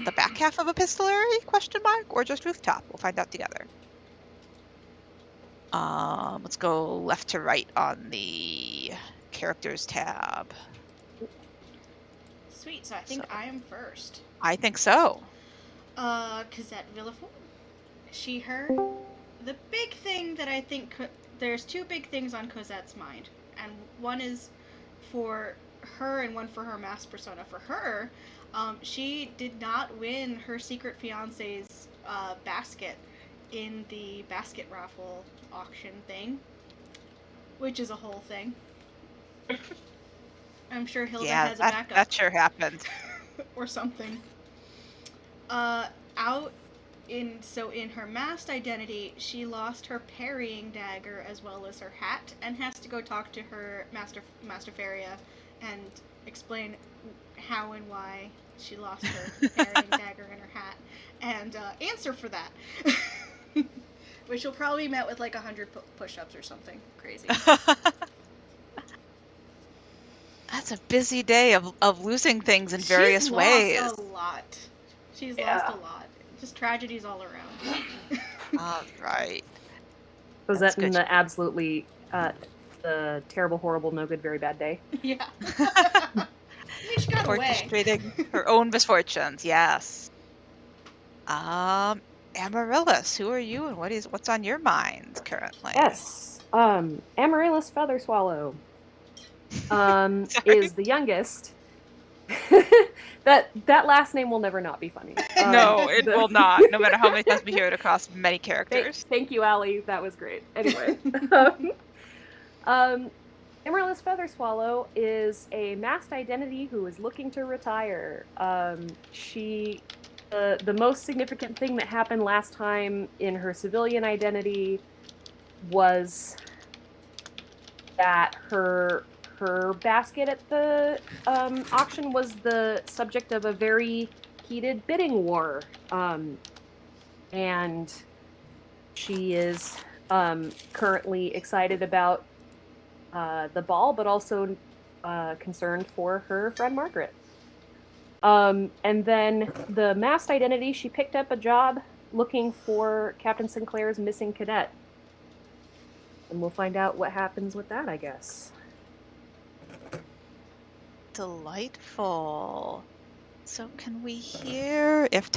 the back half of epistolary, question mark, or just rooftop? We'll find out together. Let's go left to right on the characters tab. Sweet, so I think I am first. I think so. Cosette Villefort. She, her. The big thing that I think... there's two big things on Cosette's mind. And one is for her and one for her mask persona. For her, she did not win her secret fiance's basket in the basket raffle auction thing, which is a whole thing. I'm sure Hilda has a backup. That sure happened. Or something. In her masked identity, she lost her parrying dagger as well as her hat, and has to go talk to her Master Faria and explain how and why she lost her parrying dagger and her hat, and answer for that. Which will probably be met with like 100 push-ups or something crazy. That's a busy day of losing things in various ways. She's lost a lot. She's lost a lot. Just tragedies all around. All right. Was that in the absolutely the terrible, horrible, no good, very bad day? Yeah. She got away. Orchestrating her own misfortunes. Yes. Amaryllis, who are you, and what's on your mind currently? Yes. Amaryllis Featherswallow is the youngest. That last name will never not be funny. No, it will not, no matter how many times we hear it across many characters. Thank you, Allie. That was great. Anyway. Amaryllis Featherswallow is a masked identity who is looking to retire. The most significant thing that happened last time in her civilian identity was that her basket at the auction was the subject of a very heated bidding war. And she is currently excited about the ball, but also concerned for her friend Margaret. And then the masked identity, she picked up a job looking for Captain Sinclair's missing cadet. And we'll find out what happens with that, I guess. Delightful. So can we hear, if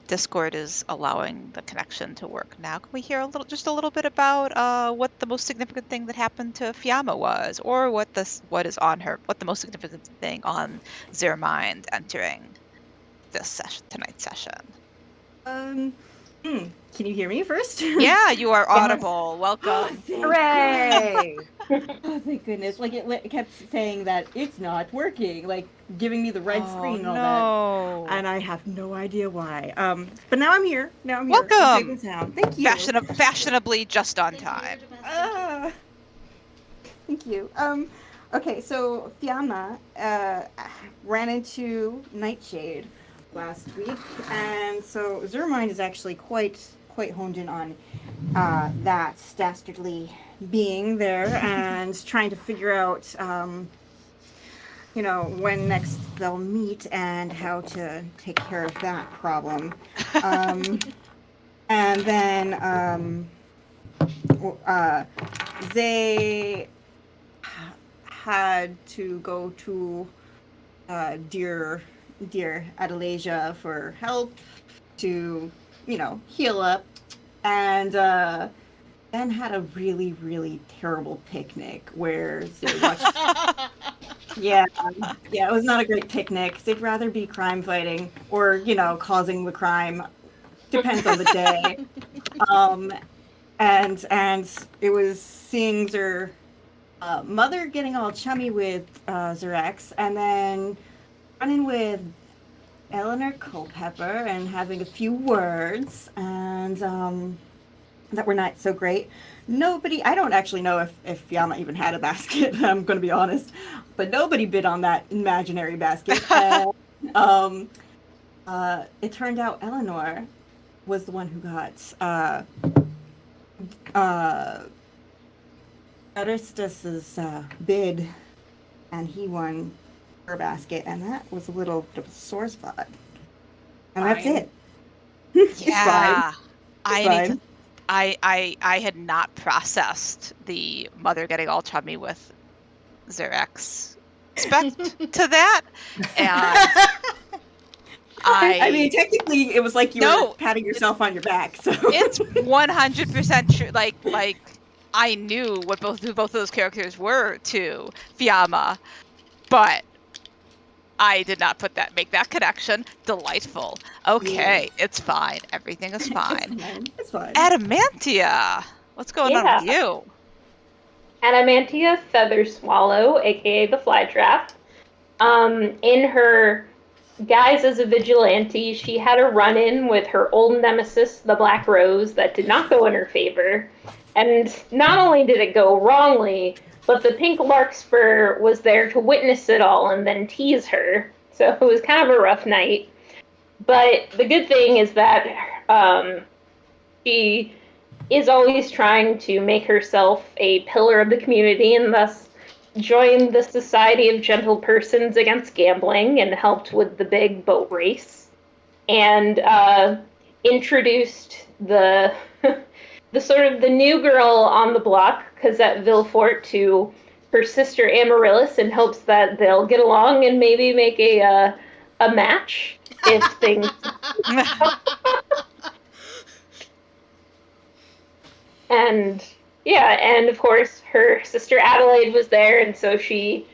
Discord is allowing the connection to work now, can we hear just a little bit about what the most significant thing that happened to Fiamma was, or what the most significant thing on Zermind entering tonight's session? Can you hear me first? Yeah, you are audible. Welcome. Hooray! Oh, thank goodness. Like, it kept saying that it's not working, like, giving me the red screen and all that. And I have no idea why. But now I'm here. Welcome. Thank you. Fashionably just on time. Thank you. Okay, so Fiamma ran into Nightshade last week, and so Zermind is actually quite honed in on that dastardly being there and trying to figure out when next they'll meet and how to take care of that problem. And then they had to go to dear Adelasia for help to, heal up, and then had a really, really terrible picnic where they watched. Yeah, it was not a great picnic. They'd rather be crime fighting or, causing the crime. Depends on the day. And it was seeing their mother getting all chummy with Zerex, and then running with Eleanor Culpepper and having a few words, and that were not so great. I don't actually know if Fiamma even had a basket, I'm going to be honest, but nobody bid on that imaginary basket. And, it turned out Eleanor was the one who got Aristus's bid, and he won her basket, and that was a little bit of a sore spot. And that's fine. it. It's fine. Yeah. I need to Fine. I had not processed the mother getting all chummy with Xerax spect to that. And I mean, technically, it was like you were No, patting yourself on your back. So it's 100% true. Like I knew what who both of those characters were to Fiamma, but I did not make that connection. Delightful. Okay, it's fine. Everything is fine. It's fine. Adamantia, what's going on with you? Adamantia Feather Swallow, aka the Flytrap. In her guise as a vigilante, she had a run-in with her old nemesis, the Black Rose, that did not go in her favor. And not only did it go wrongly, but the Pink Larkspur was there to witness it all and then tease her. So it was kind of a rough night. But the good thing is that she is always trying to make herself a pillar of the community and thus joined the Society of Gentle Persons Against Gambling and helped with the big boat race and introduced the the sort of the new girl on the block, Cosette Villefort, to her sister Amaryllis in hopes that they'll get along and maybe make a match if things. And yeah, and of course her sister Adelaide was there, and so she,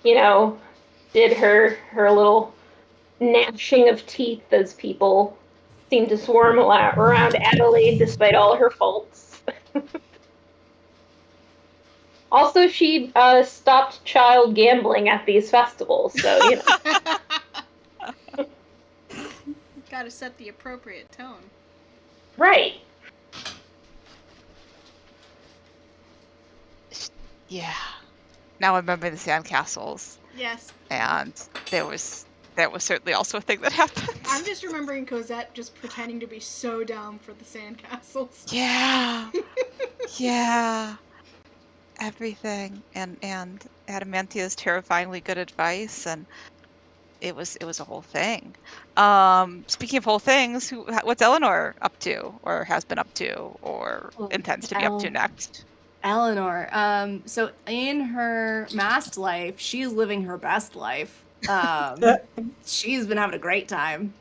did her little gnashing of teeth as people seemed to swarm around Adelaide despite all her faults. Also, she stopped child gambling at these festivals, so Gotta set the appropriate tone. Right. Yeah. Now I remember the sandcastles. Yes. And there was certainly also a thing that happened. I'm just remembering Cosette just pretending to be so down for the sandcastles. Yeah. Yeah. Everything. And Adamantia's terrifyingly good advice, and it was a whole thing. Speaking of whole things, what's Eleanor up to, or has been up to, or intends to be up to next? Eleanor. So in her masked life, she's living her best life. She's been having a great time.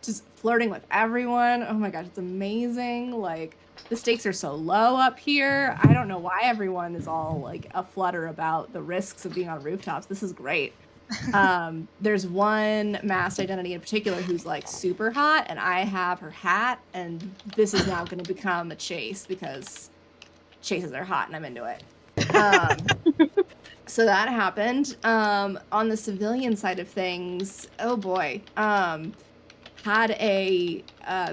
Just flirting with everyone. Oh my gosh, it's amazing. Like, the stakes are so low up here. I don't know why everyone is all like aflutter about the risks of being on rooftops. This is great. There's one masked identity in particular who's like super hot, and I have her hat, and this is now going to become a chase because chases are hot and I'm into it. So that happened. On the civilian side of things, oh boy, had a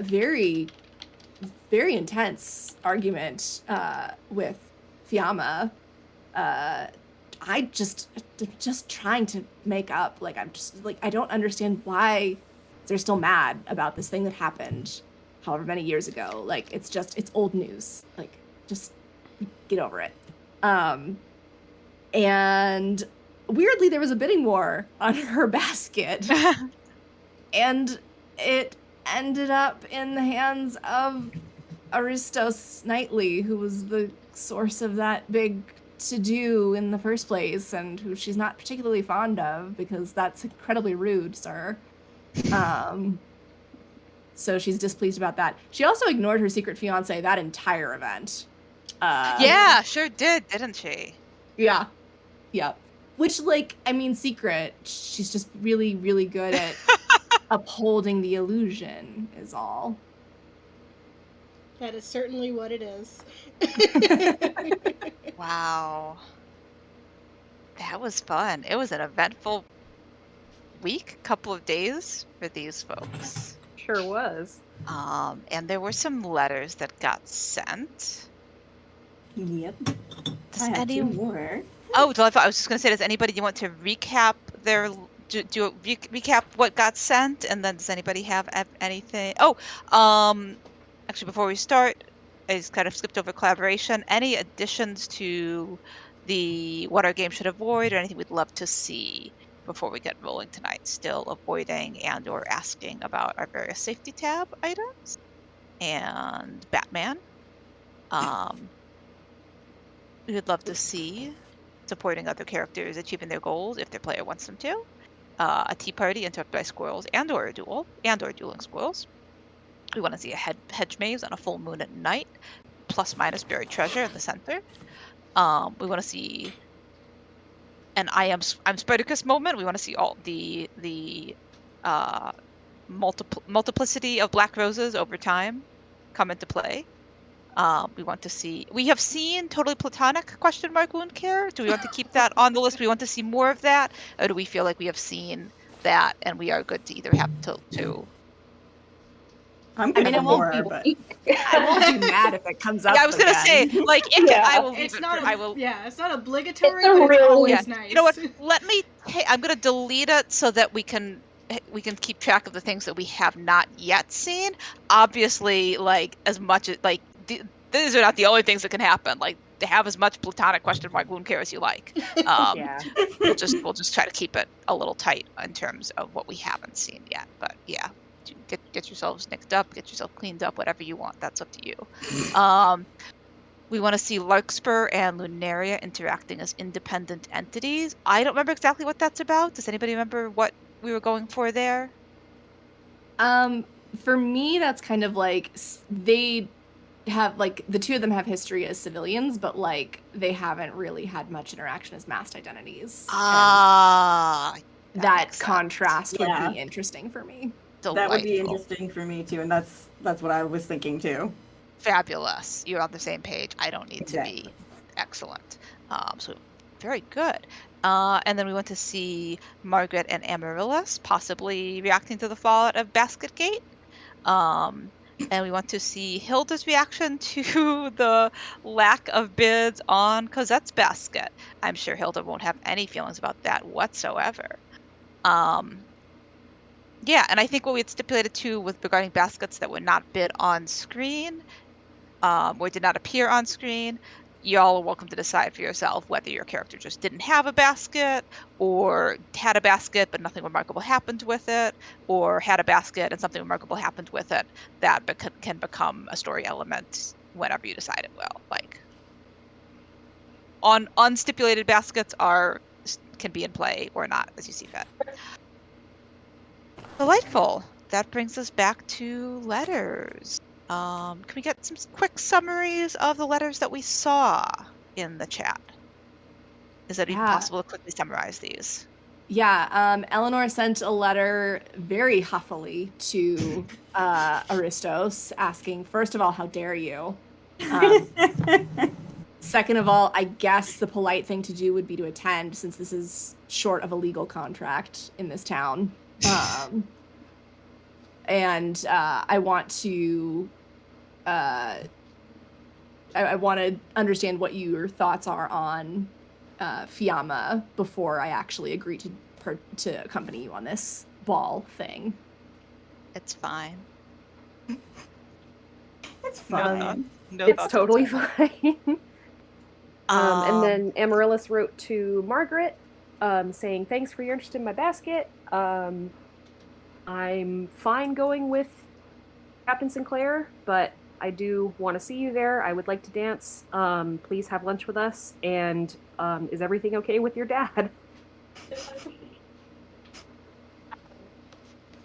very, very intense argument with Fiamma. I just trying to make up. Like, I'm just like, I don't understand why they're still mad about this thing that happened however many years ago. Like, it's old news. Like, just get over it. And weirdly, there was a bidding war on her basket. And it ended up in the hands of Aristos Knightley, who was the source of that big to-do in the first place, and who she's not particularly fond of, because that's incredibly rude, sir. So she's displeased about that. She also ignored her secret fiancé that entire event. Yeah, sure did, didn't she? Yeah. Which, like, I mean, secret. She's just really, really good at upholding the illusion, is all. That is certainly what it is. Wow. That was fun. It was an eventful week, couple of days for these folks. Sure was. And there were some letters that got sent. Yep. Does I have two more. Oh, I was just going to say, does anybody want to recap recap what got sent, and then does anybody have anything? Actually, before we start, I just kind of skipped over collaboration. Any additions to the what our game should avoid, or anything we'd love to see before we get rolling tonight, still avoiding and or asking about our various safety tab items and Batman. We would love to see supporting other characters achieving their goals if their player wants them to. A tea party interrupted by squirrels and or a duel and or dueling squirrels. We want to see a hedge maze on a full moon at night, plus minus buried treasure in the center. We want to see an I'm Spartacus moment. We want to see all the multiplicity of black roses over time come into play. We want to see. We have seen totally platonic question mark wound care. Do we want to keep that on the list? Do we want to see more of that, or do we feel like we have seen that and we are good to either have to? I'm I good mean, for it won't more, be. but I won't be mad if it comes up. Yeah, I was gonna say again. like Yeah. I will leave It's it. not. I will. Yeah, it's not obligatory, It's a but it's really- always Yeah. nice. You know what? Let me. I'm gonna delete it so that we can keep track of the things that we have not yet seen. Obviously, like as much as like these are not the only things that can happen. Like to have as much platonic question mark wound care as you like. Yeah. We'll just try to keep it a little tight in terms of what we haven't seen yet. But yeah, get yourselves nicked up, get yourself cleaned up, whatever you want. That's up to you. We want to see Larkspur and Lunaria interacting as independent entities. I don't remember exactly what that's about. Does anybody remember what we were going for there? For me, that's kind of like they have like the two of them have history as civilians, but like they haven't really had much interaction as masked identities. Ah, And that makes sense. contrast would Yeah. be interesting for me. that would be Delightful. interesting for me too, and that's what I was thinking too. Fabulous. You're on the same page. I don't need Exactly. to be excellent. So very good. And then we want to see Margaret and Amaryllis possibly reacting to the fallout of Basketgate. And we want to see Hilda's reaction to the lack of bids on Cosette's basket. I'm sure Hilda won't have any feelings about that whatsoever. Yeah, and I think what we had stipulated too with regarding baskets that were not bid on screen, or did not appear on screen, y'all are welcome to decide for yourself whether your character just didn't have a basket, or had a basket but nothing remarkable happened with it, or had a basket and something remarkable happened with it that can become a story element whenever you decide it will. Like, on unstipulated baskets can be in play or not as you see fit. Delightful. That brings us back to letters. Can we get some quick summaries of the letters that we saw in the chat? Is it even Yeah. possible to quickly summarize these? Yeah, Eleanor sent a letter very huffily to Aristos asking, first of all, how dare you? Second of all, I guess the polite thing to do would be to attend, since this is short of a legal contract in this town. And I want to I want to understand what your thoughts are on Fiamma before I actually agree to accompany you on this ball thing. It's fine. It's No fine. thoughts. No It's thoughts totally whatsoever. fine. And then Amaryllis wrote to Margaret, saying, "Thanks for your interest in my basket. I'm fine going with Captain Sinclair, but I do want to see you there. I would like to dance. Please have lunch with us. And is everything okay with your dad?"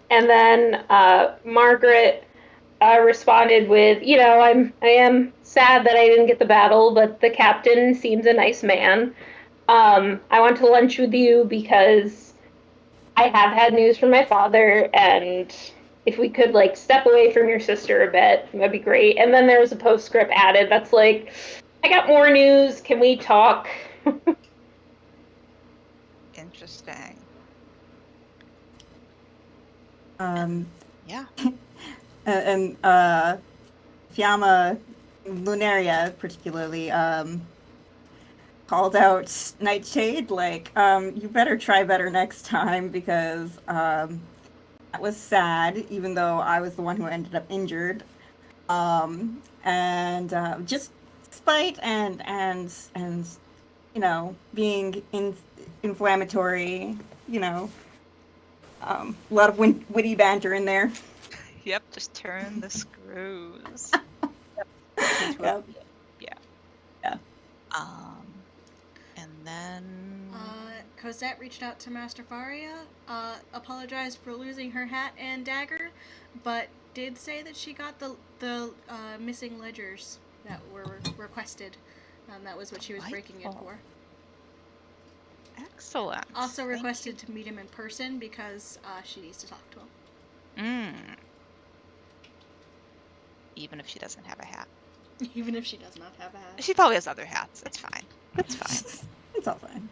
And then Margaret responded with, I am sad that I didn't get the battle, but the captain seems a nice man. I want to lunch with you because I have had news from my father, and if we could step away from your sister a bit, that'd be great. And then there was a postscript added that's like, I got more news. Can we talk? Interesting. Yeah. And Fiamma, Lunaria particularly, called out Nightshade, like, you better try better next time, because that was sad, even though I was the one who ended up injured. And just spite and being inflammatory, a lot of witty banter in there. Yep, just turn the screws. Into Yep. yeah. Yeah. And then Cosette reached out to Master Faria, apologized for losing her hat and dagger, but did say that she got the missing ledgers that were requested. That was what she was breaking in Delightful. for. Excellent. Also Thank requested to meet him in person because she needs to talk to him. you. Even if she doesn't have a hat. Even if she does not have a hat. She probably has other hats. It's fine. It's fine. It's all fine.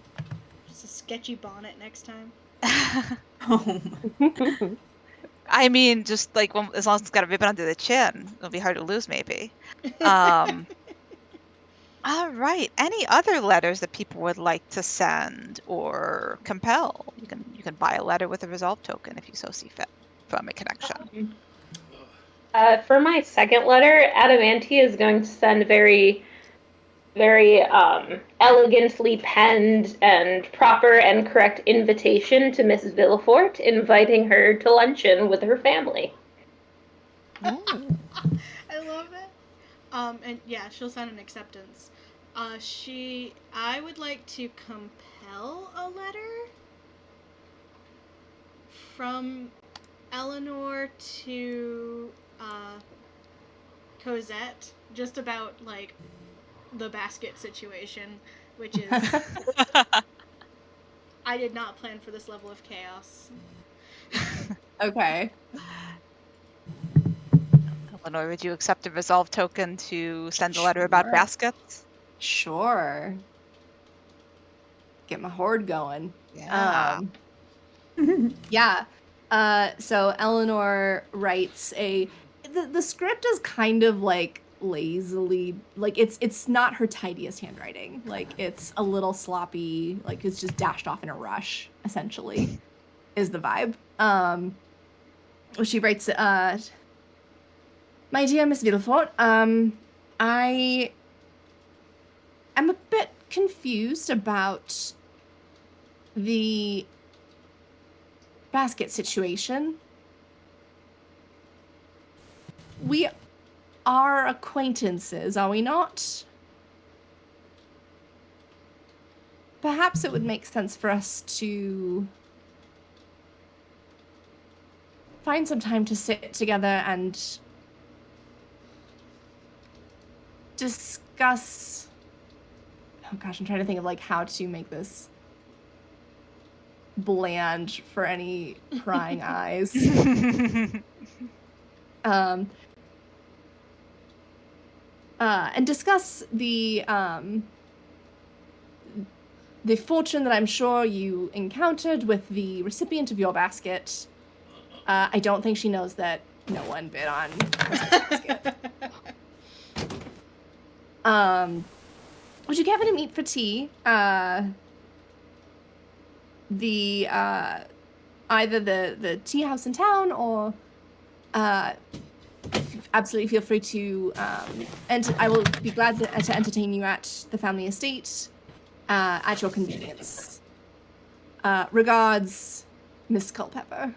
Just a sketchy bonnet next time. Oh, I mean, just like as long as it's got a ribbon under the chin, it'll be hard to lose, maybe. All right. Any other letters that people would like to send or compel? You can buy a letter with a resolve token if you so see fit from a connection. For my second letter, Adamantia is going to send a very elegantly penned and proper and correct invitation to Mrs. Villefort, inviting her to luncheon with her family. Ooh. I love it. And yeah, she'll send an acceptance. I would like to compel a letter from Eleanor to Cosette, just about like the basket situation, which is I did not plan for this level of chaos. Okay. Eleanor, would you accept a resolve token to send a letter about Sure. baskets? Sure. Get my horde going. Yeah. Yeah. So Eleanor writes the script is kind of like lazily, like it's not her tidiest handwriting. Like it's a little sloppy, like it's just dashed off in a rush, essentially, is the vibe. She writes, my dear Miss Villefort, I am a bit confused about the basket situation. We are acquaintances, are we not? Perhaps it would make sense for us to find some time to sit together and discuss. Oh gosh, I'm trying to think of like how to make this bland for any prying eyes. And discuss the fortune that I'm sure you encountered with the recipient of your basket. I don't think she knows that no one bid on Cosette's basket. Would you care to meet for tea? Either the tea house in town or absolutely feel free to and I will be glad to entertain you at the family estate at your convenience. Regards, Miss Culpepper.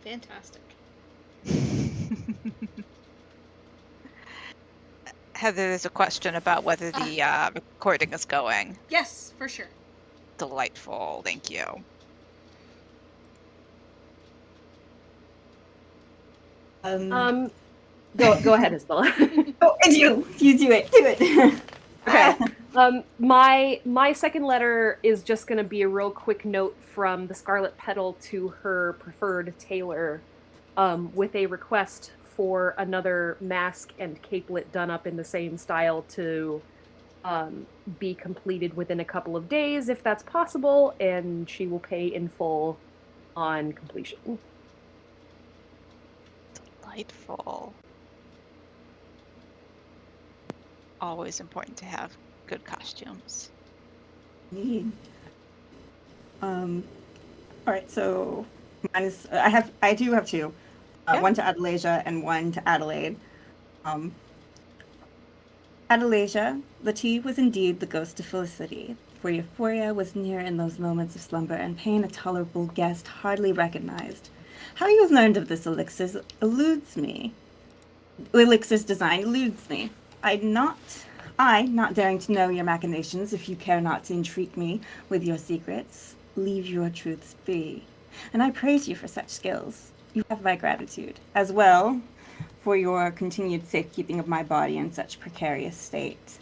Fantastic. Heather, there's a question about whether the recording is going. Yes, for sure. Delightful. Thank you. Go ahead, Isabella. Oh, and you do it. Do it. Okay. My second letter is just going to be a real quick note from the Scarlet Petal to her preferred tailor, with a request for another mask and capelet done up in the same style to be completed within a couple of days, if that's possible, and she will pay in full on completion. Delightful. Always important to have good costumes. All right, so mine is, I do have two. Yeah. One to Adelasia and one to Adelaide. Adelasia, the tea was indeed the ghost of Felicity. for euphoria was near in those moments of slumber, and pain a tolerable guest hardly recognized. How you have learned of this elixir eludes me. Elixir's design eludes me. I, not daring to know your machinations, if you care not to entreat me with your secrets, leave your truths be. And I praise you for such skills. You have my gratitude, as well for your continued safekeeping of my body in such precarious state.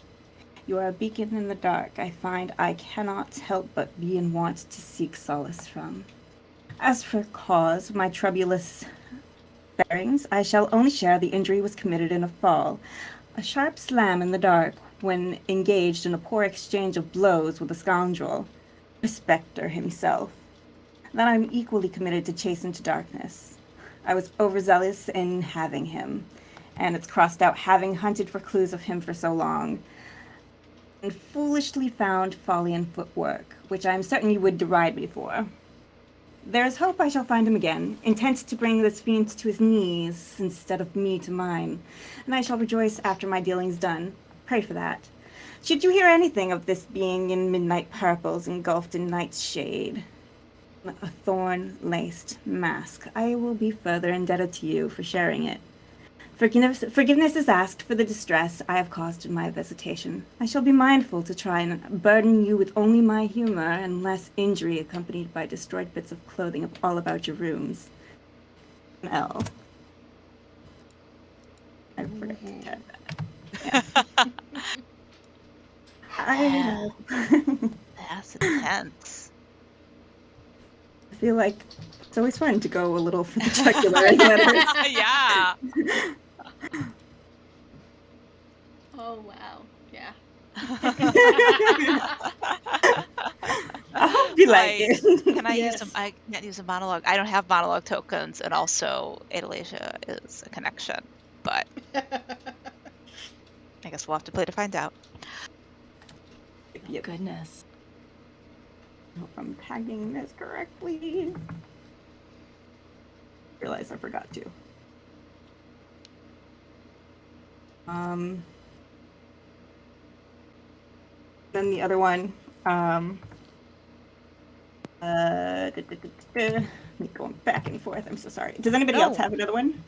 You are a beacon in the dark I find I cannot help but be in want to seek solace from. As for cause, my troublous bearings, I shall only share the injury was committed in a fall. A sharp slam in the dark when engaged in a poor exchange of blows with a scoundrel, a spectre himself. Then I'm equally committed to chase into darkness. I was overzealous in having him, and it's crossed out having hunted for clues of him for so long, and foolishly found folly in footwork, which I am certain you would deride me for. There is hope I shall find him again, intent to bring this fiend to his knees instead of me to mine, and I shall rejoice after my dealings done. Pray for that. Should you hear anything of this being in midnight purples engulfed in night's shade, a thorn-laced mask, I will be further indebted to you for sharing it. Forgiveness is asked for the distress I have caused in my visitation. I shall be mindful to try and burden you with only my humor and less injury accompanied by destroyed bits of clothing all about your rooms. L. I forgot to add that. Yeah. I That's intense. feel like it's always fun to go a little for the jugular in letters. Yeah. Oh wow. Yeah. I hope you like it. Can I use Yes. some? I can't use a monologue. I don't have monologue tokens, and also Adelasia is a connection. But I guess we'll have to play to find out. Yep. Goodness. I hope I'm tagging this correctly. Realize I forgot to. Then the other one, me going back and forth. I'm so sorry. Does anybody else No. have another one?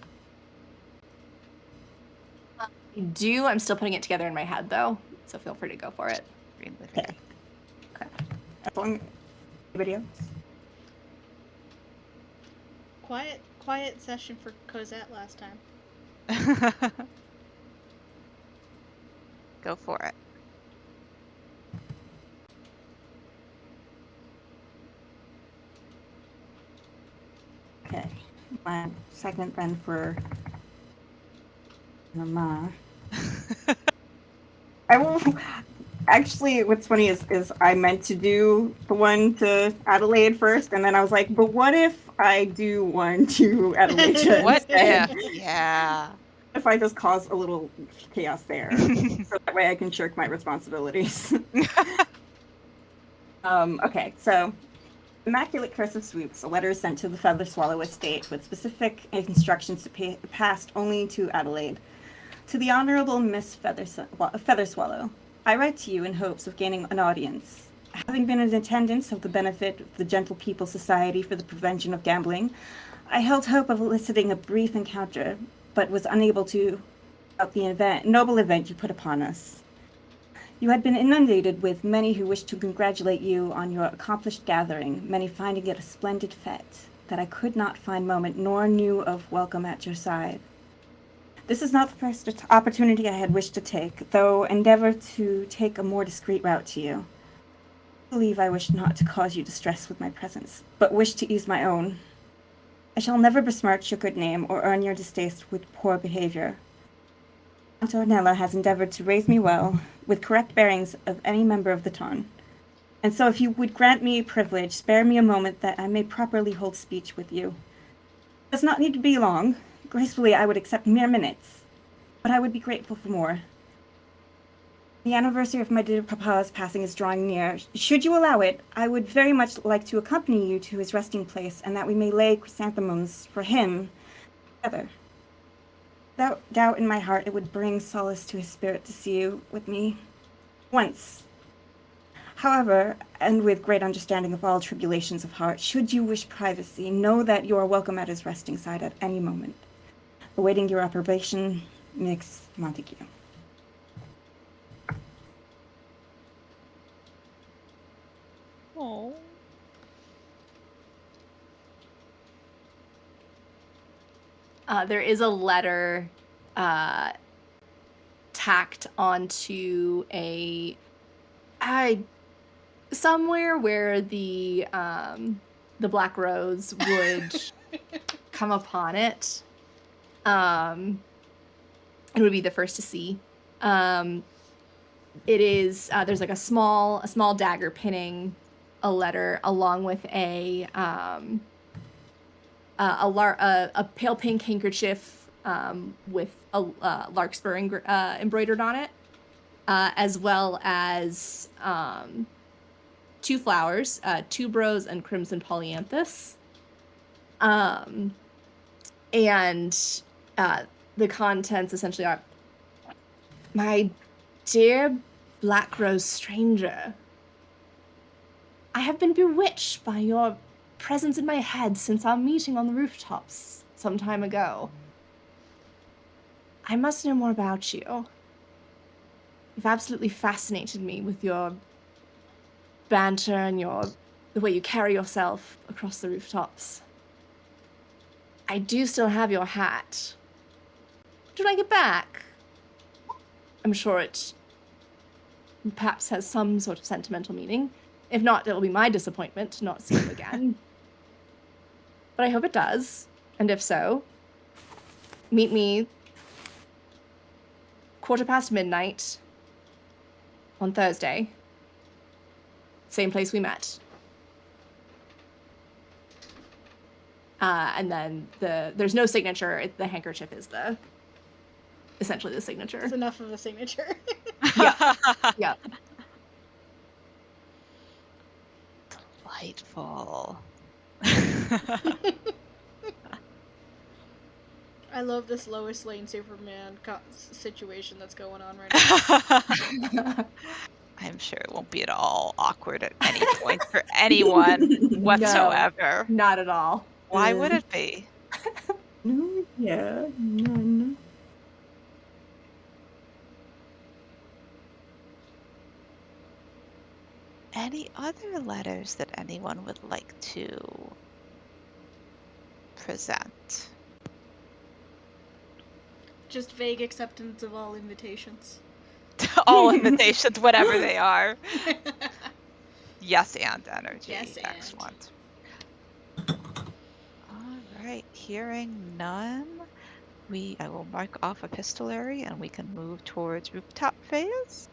I do. I'm still putting it together in my head, though, so feel free to go for it. Green with Okay. As long anybody else? Quiet session for Cosette last time. Go for it. Okay. My second then for Mama. I will. Actually, what's funny is I meant to do the one to Adelaide first, and then I was like, but what if I do one to Adelaide? What instead? if? Yeah. If I just cause a little chaos there, so that way I can shirk my responsibilities. Okay, so Immaculate Curse of Swoops, a letter is sent to the Feather Swallow estate with specific instructions to be passed only to Adelaide. To the Honorable Miss Feather Swallow, I write to you in hopes of gaining an audience. Having been in attendance of the benefit of the Gentle People Society for the Prevention of Gambling, I held hope of eliciting a brief encounter, but was unable to about the noble event you put upon us. You had been inundated with many who wished to congratulate you on your accomplished gathering, many finding it a splendid fete, that I could not find moment nor knew of welcome at your side. This is not the first opportunity I had wished to take, though endeavor to take a more discreet route to you. I believe I wish not to cause you distress with my presence, but wish to ease my own. I shall never besmirch your good name or earn your distaste with poor behavior. Antonella has endeavored to raise me well, with correct bearings of any member of the ton. And so if you would grant me a privilege, spare me a moment that I may properly hold speech with you. It does not need to be long. Gracefully, I would accept mere minutes, but I would be grateful for more. The anniversary of my dear papa's passing is drawing near. Should you allow it, I would very much like to accompany you to his resting place, and that we may lay chrysanthemums for him together. Without doubt in my heart, it would bring solace to his spirit to see you with me once. However, and with great understanding of all tribulations of heart, should you wish privacy, know that you are welcome at his resting side at any moment. Awaiting your approbation, Mix Montague. Oh. There is a letter tacked onto somewhere where the Black Rose would come upon it. And would be the first to see. It is there's like a small dagger pinning a letter along with a pale pink handkerchief with a larkspur embroidered on it, as well as 2 flowers, tuberose and crimson polyanthus. And the contents essentially are, "My dear Black Rose stranger, I have been bewitched by your presence in my head since our meeting on the rooftops some time ago. I must know more about you. You've absolutely fascinated me with your banter and the way you carry yourself across the rooftops. I do still have your hat. Would you like it back? I'm sure it perhaps has some sort of sentimental meaning. If not, it will be my disappointment to not see you again. But I hope it does. And if so, meet me midnight on Thursday. Same place we met. And then there's no signature. The handkerchief is essentially the signature. It's enough of a signature. Yeah. Delightful. I love this Lois Lane Superman situation that's going on right now. I'm sure it won't be at all awkward at any point for anyone whatsoever. No, not at all. Why would it be? No, yeah, none. Any other letters that anyone would like to present? Just vague acceptance of all invitations. All invitations, whatever they are. Yes, and energy. Yes, and. Excellent. All right, hearing none, I will mark off epistolary and we can move towards rooftop phase.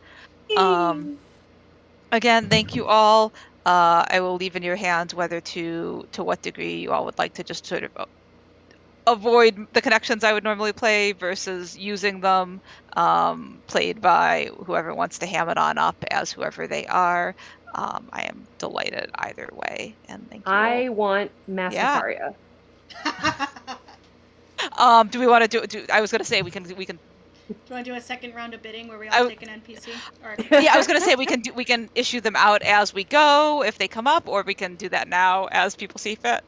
Again, thank you all. I will leave in your hands whether to what degree you all would like to just sort of avoid the connections I would normally play versus using them, played by whoever wants to ham it on up as whoever they are. I am delighted either way, and thank you. I want Masticaria. Do we want to do? I was going to say we can. Do you want to do a second round of bidding where we all take an NPC? Or... Yeah, I was going to say we can issue them out as we go if they come up, or we can do that now as people see fit.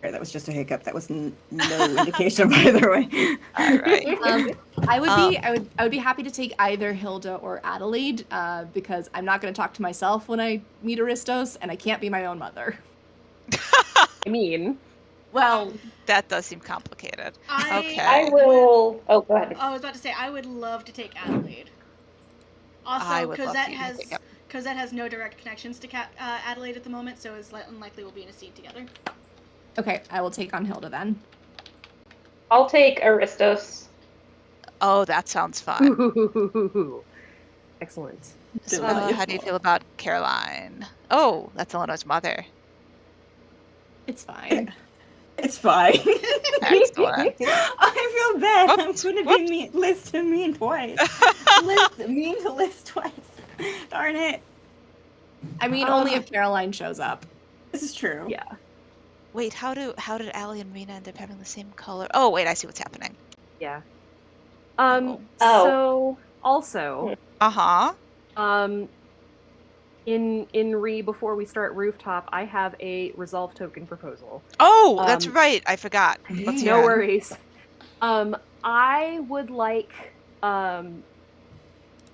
That was just a hiccup. That was no indication of either way. All right. I would be happy to take either Hilda or Adelaide, because I'm not going to talk to myself when I meet Aristos, and I can't be my own mother. I mean, well, that does seem complicated. Okay. I will. Oh, go ahead. I was about to say I would love to take Adelaide. Also, Cosette has no direct connections to Adelaide at the moment, so it's unlikely we'll be in a scene together. Okay, I will take on Hilda then. I'll take Aristos. Oh, that sounds fun. Ooh. Excellent. How do you feel about Caroline? Oh, that's Eleanor's mother. It's fine. It's fine. Excellent. I feel bad. Whoops, I'm going to be Liz to mean twice. Mean to Liz twice. Darn it. I mean, only if Caroline shows up. This is true. Yeah. Wait, how did Allie and Rena end up having the same color? Oh, wait, I see what's happening. Yeah. Oh. So Also, Uh-huh. in before we start rooftop, I have a resolve token proposal. Oh, that's right. I forgot. Let's hear No it. worries. I would like a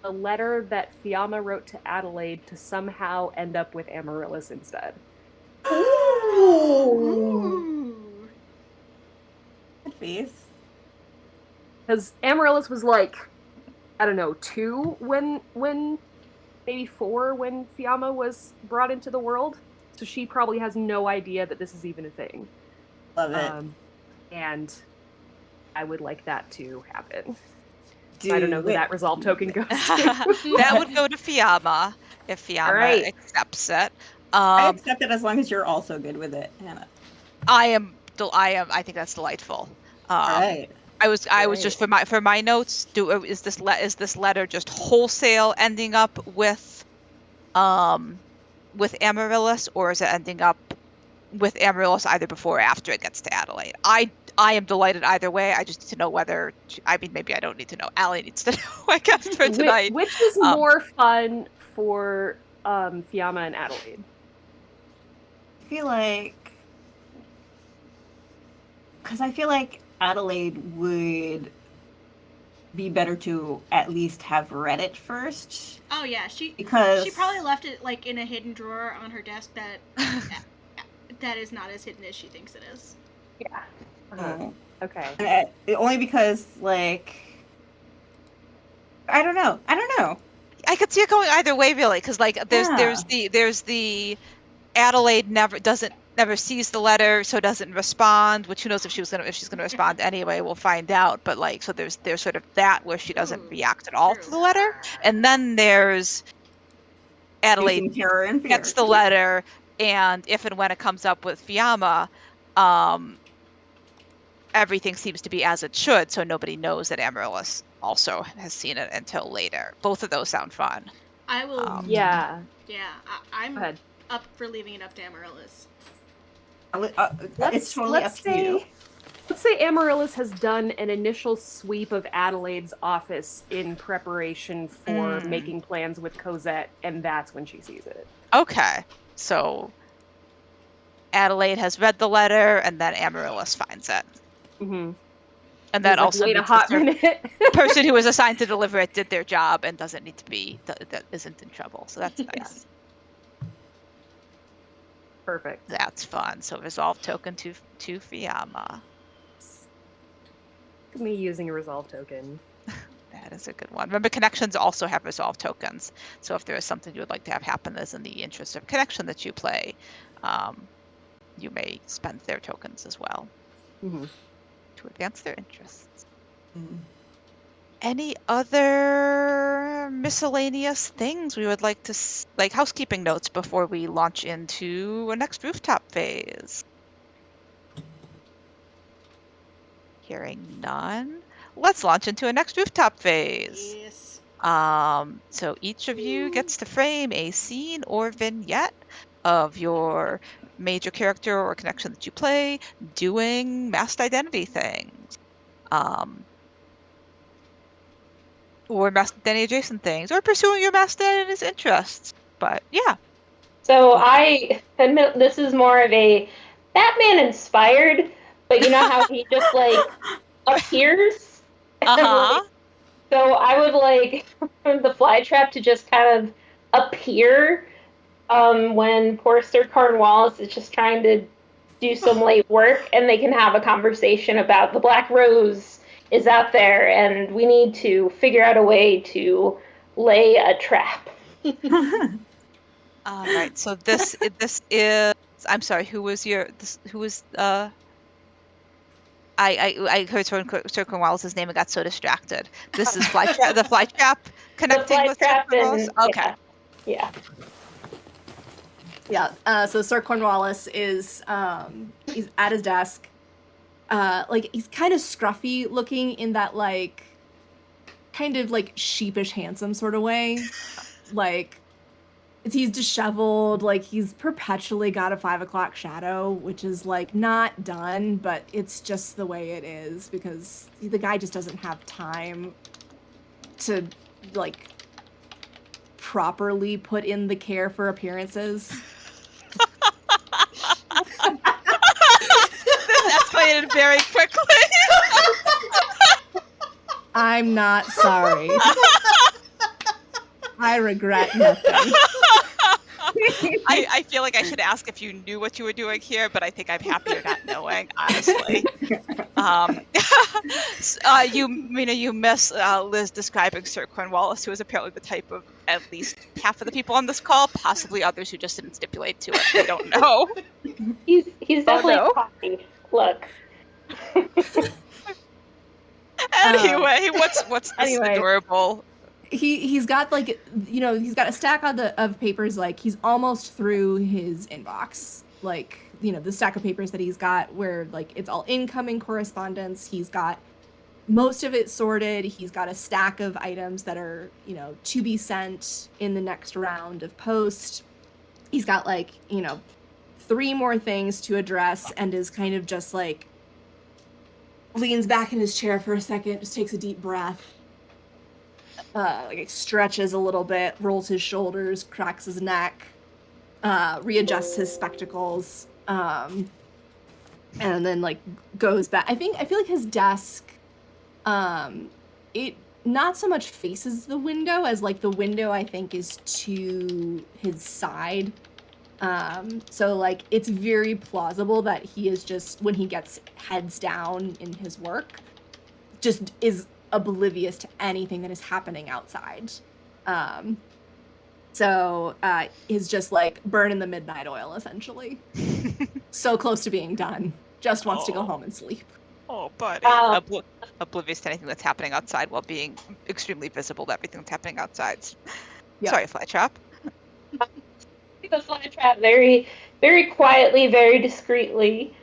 letter that Fiamma wrote to Adelaide to somehow end up with Amaryllis instead. Ooh. Face. Because Amaryllis was like, I don't know, 2 when maybe 4 when Fiamma was brought into the world. So she probably has no idea that this is even a thing. Love it. And I would like that to happen. I don't know who that resolve token goes to. That would go to Fiamma if Fiamma accepts it. I accept it as long as you're also good with it, Hannah. I think that's delightful. All right. I was just for my notes. Is this letter just wholesale ending up with Amaryllis, or is it ending up with Amaryllis either before or after it gets to Adelaide? I am delighted either way. I just need to know whether. Maybe I don't need to know. Allie needs to know. I guess for tonight. Which is more fun for Fiamma and Adelaide? I feel like, because I feel like Adelaide would be better to at least have read it first. Oh yeah, she probably left it like in a hidden drawer on her desk that is not as hidden as she thinks it is. Yeah. Okay. Only because like I don't know. I could see it going either way, really, because like there's the Adelaide never sees the letter, so doesn't respond. Which who knows if she's gonna respond anyway? We'll find out. But like, so there's sort of that where she doesn't react at all to the letter, and then there's Adelaide gets the letter, and if and when it comes up with Fiamma, everything seems to be as it should, so nobody knows that Amaryllis also has seen it until later. Both of those sound fun. I will. Yeah. I'm up for leaving it up to Amaryllis. It's totally up to you. Let's say Amaryllis has done an initial sweep of Adelaide's office in preparation for making plans with Cosette, and that's when she sees it. Okay, so Adelaide has read the letter, and then Amaryllis finds it. Mm-hmm. And that also wait a hot minute. The person who was assigned to deliver it did their job and doesn't need to be that isn't in trouble. So that's nice. Perfect. That's fun. So resolve token to Fiamma. Me using a resolve token. That is a good one. Remember, connections also have resolve tokens. So if there is something you would like to have happen that's in the interest of connection that you play, you may spend their tokens as well to advance their interests. Any other miscellaneous things we would like to, like housekeeping notes before we launch into a next rooftop phase? Hearing none, let's launch into a next rooftop phase. Yes. So each of you gets to frame a scene or vignette of your major character or connection that you play doing masked identity things. Or masked identity adjacent things, or pursuing your masked identity's interests. But yeah. So I admit this is more of a Batman inspired, but you know how he just like appears? Uh-huh. So I would like the flytrap to just kind of appear when poor Sir Cornwallis is just trying to do some late work, and they can have a conversation about the Black Rose is out there, and we need to figure out a way to lay a trap. All right. So this is. I'm sorry. Who was I heard Sir Cornwallis' name and got so distracted. This is the flytrap connecting with Sir Cornwallis? Okay. Yeah. Yeah. So Sir Cornwallis is he's at his desk. Like he's kind of scruffy looking in that like kind of like sheepish handsome sort of way. Like he's disheveled, like he's perpetually got a 5 o'clock shadow, which is like not done, but it's just the way it is because the guy just doesn't have time to like properly put in the care for appearances. This escalated very quickly. I'm not sorry. I regret nothing. I feel like I should ask if you knew what you were doing here, but I think I'm happier not knowing, honestly. You miss Liz describing Sir Cornwallis, who is apparently the type of at least half of the people on this call, possibly others who just didn't stipulate to it. I don't know. He's definitely no. cocky. Look. Anyway, what's this Anyway. adorable? He's got like he's got a stack of papers, like he's almost through his inbox, like the stack of papers that he's got where like it's all incoming correspondence. He's got most of it sorted. He's got a stack of items that are to be sent in the next round of post. He's got like 3 more things to address, and is kind of just like leans back in his chair for a second, just takes a deep breath, like stretches a little bit, rolls his shoulders, cracks his neck, readjusts his spectacles, and then like goes back. I feel like his desk, it not so much faces the window as like the window I think is to his side. So like it's very plausible that he is just, when he gets heads down in his work, just is oblivious to anything that is happening outside. So is just like burning the midnight oil essentially. So close to being done. Just wants to go home and sleep. Oh, buddy. Oblivious to anything that's happening outside while being extremely visible to everything that's happening outside. Yeah. Sorry, Flytrap. The Flytrap very, very quietly, very discreetly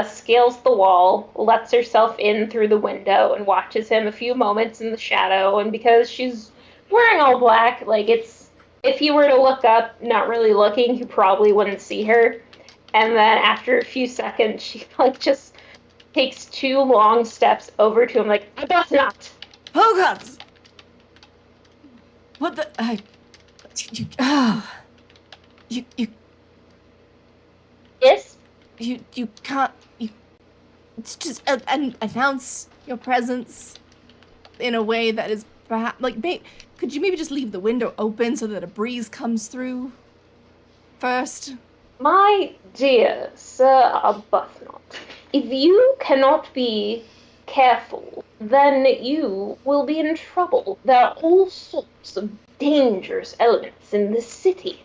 scales the wall, lets herself in through the window, and watches him a few moments in the shadow. And because she's wearing all black, like if you were to look up, not really looking, you probably wouldn't see her. And then after a few seconds, she like just takes 2 long steps over to him, like, I doth not. Oh God! What the? You Yes? you can't. It's just announce your presence in a way that is perhaps like. Could you maybe just leave the window open so that a breeze comes through first? My dear Sir Arbuthnot, if you cannot be careful, then you will be in trouble. There are all sorts of dangerous elements in this city.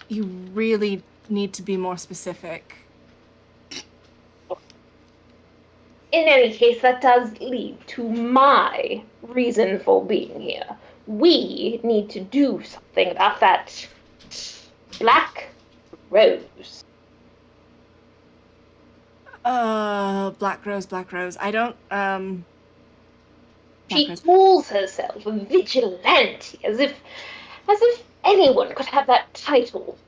You really need to be more specific. In any case, that does lead to my reason for being here. We need to do something about that Black Rose. Black Rose. I don't, She Black Rose. calls herself a vigilante, as if anyone could have that title.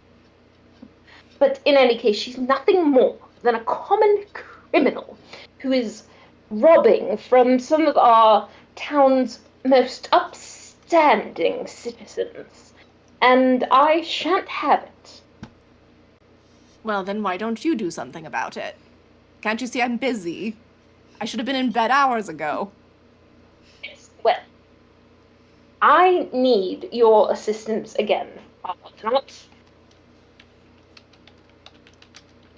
But in any case, she's nothing more than a common criminal who is robbing from some of our town's most upstanding citizens. And I shan't have it. Well, then why don't you do something about it? Can't you see I'm busy? I should have been in bed hours ago. Yes, well, I need your assistance again, Arbuthnot.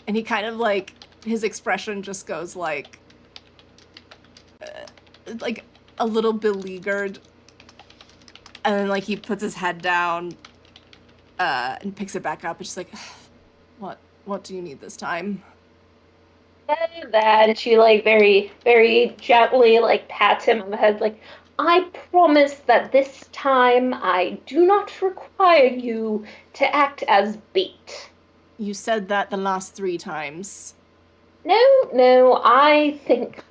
And he kind of like, his expression just goes like a little beleaguered. And then like he puts his head down and picks it back up. It's just like, what do you need this time? And she like very, very gently like pats him on the head, like, I promise that this time I do not require you to act as bait. You said that the last 3 times. No, I think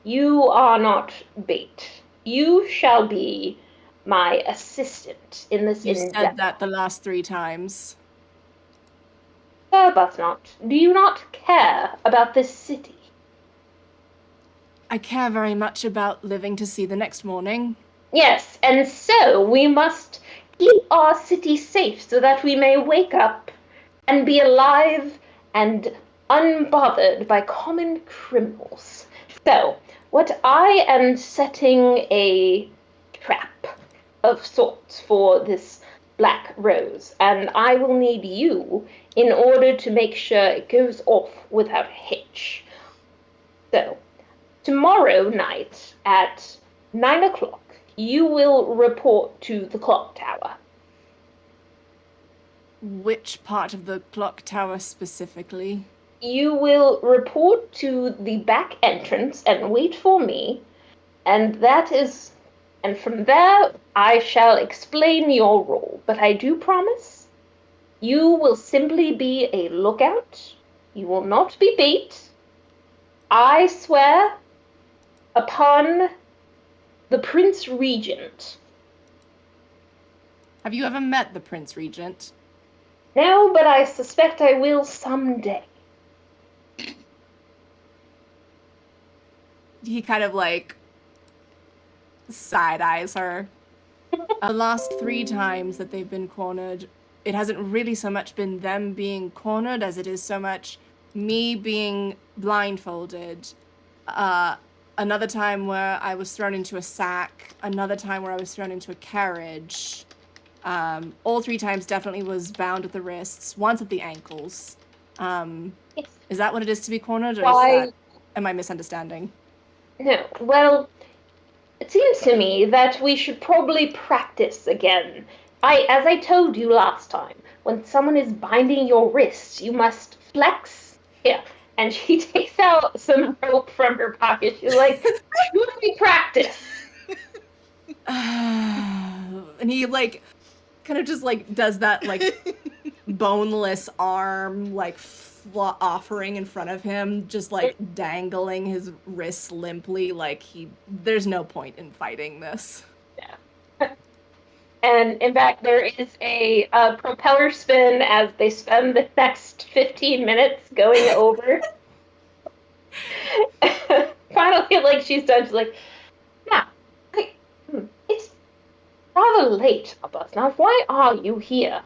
you are not bait. You shall be my assistant in this You endeavor. said that the last 3 times. Arbuthnot, do you not care about this city? I care very much about living to see the next morning. Yes, and so we must keep our city safe so that we may wake up and be alive and unbothered by common criminals. So, what I am setting a trap of sorts for this Black Rose, and I will need you in order to make sure it goes off without a hitch. So, tomorrow night at 9 o'clock, you will report to the clock tower. Which part of the clock tower specifically? You will report to the back entrance and wait for me, and from there I shall explain your role. But I do promise, you will simply be a lookout. You will not be bait. I swear upon the Prince Regent. Have you ever met the Prince Regent? No, but I suspect I will someday. He kind of like side eyes her. The last 3 times that they've been cornered, it hasn't really so much been them being cornered as it is so much me being blindfolded. Another time where I was thrown into a sack, another time where I was thrown into a carriage. All 3 times definitely was bound at the wrists, once at the ankles. Yes. Is that what it is to be cornered, or Why? am I misunderstanding? No, well, it seems to me that we should probably practice again. As I told you last time, when someone is binding your wrists, you must flex. Here. And she takes out some rope from her pocket. She's like, should we practice? And he like kind of just like does that like boneless arm like offering in front of him, just like dangling his wrists limply, like there's no point in fighting this. Yeah. And in fact, there is a propeller spin as they spend the next 15 minutes going over. Finally, like she's done, she's like, now, it's rather late, Arbuthnot. Why are you here?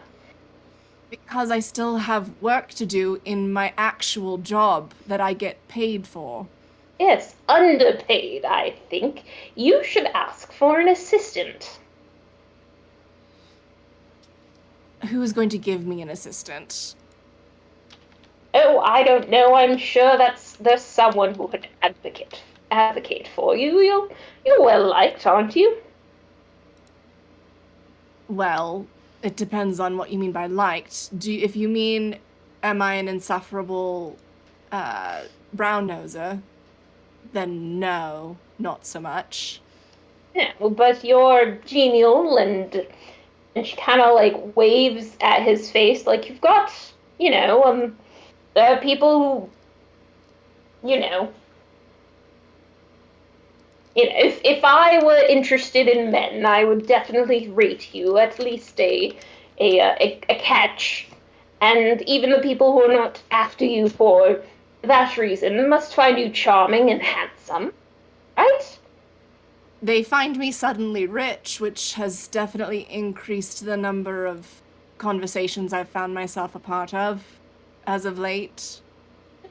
Because I still have work to do in my actual job that I get paid for. Yes, underpaid, I think. You should ask for an assistant. Who is going to give me an assistant? Oh, I don't know. I'm sure there's someone who could advocate for you. You're well liked, aren't you? Well, it depends on what you mean by liked. If you mean, am I an insufferable brown noser? Then no, not so much. Yeah, but you're genial, and she kind of like waves at his face, like you've got, there are people who, if I were interested in men, I would definitely rate you at least a catch, and even the people who are not after you for that reason must find you charming and handsome, right? They find me suddenly rich, which has definitely increased the number of conversations I've found myself a part of as of late.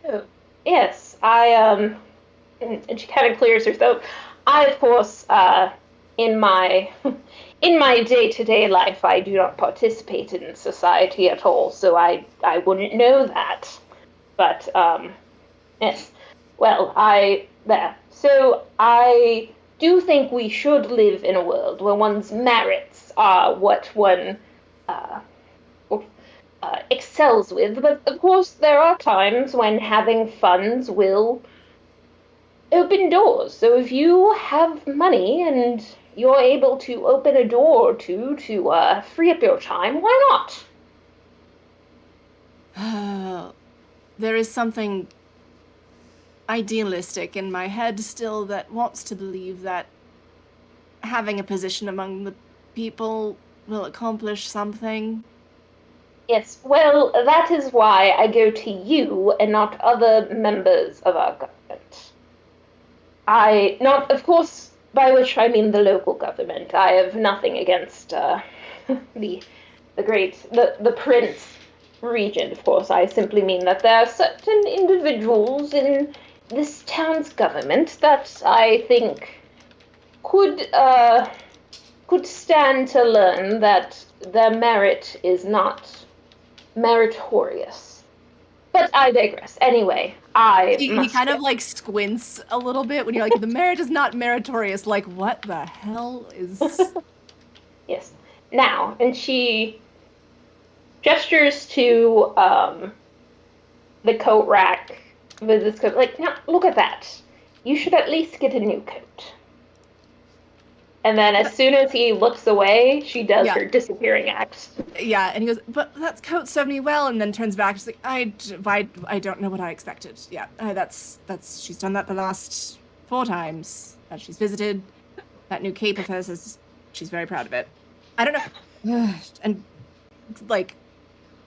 Oh, yes, and she kind of clears her throat. I, of course, in my day-to-day life, I do not participate in society at all, so I wouldn't know that. But yes, well, So I do think we should live in a world where one's merits are what one excels with. But of course, there are times when having funds will open doors. So if you have money and you're able to open a door or two to free up your time, why not? There is something idealistic in my head still that wants to believe that having a position among the people will accomplish something. Yes, well, that is why I go to you and not other members of our government. not, of course, by which I mean the local government. I have nothing against the the Prince region, of course. I simply mean that there are certain individuals in this town's government that I think could stand to learn that their merit is not meritorious. But I digress. Anyway, I He must kind of get. like squints a little bit when you're like, the merit is not meritorious. Like, what the hell is. Yes. Now, and she gestures to the coat rack with this coat. Like, now, look at that. You should at least get a new coat. And then as soon as he looks away, she does Yeah. her disappearing act. Yeah, and he goes, but that coat served me well, and then turns back. She's like, I don't know what I expected. Yeah, that's she's done that the last 4 times that she's visited. That new cape of hers is, she's very proud of it. I don't know, and like,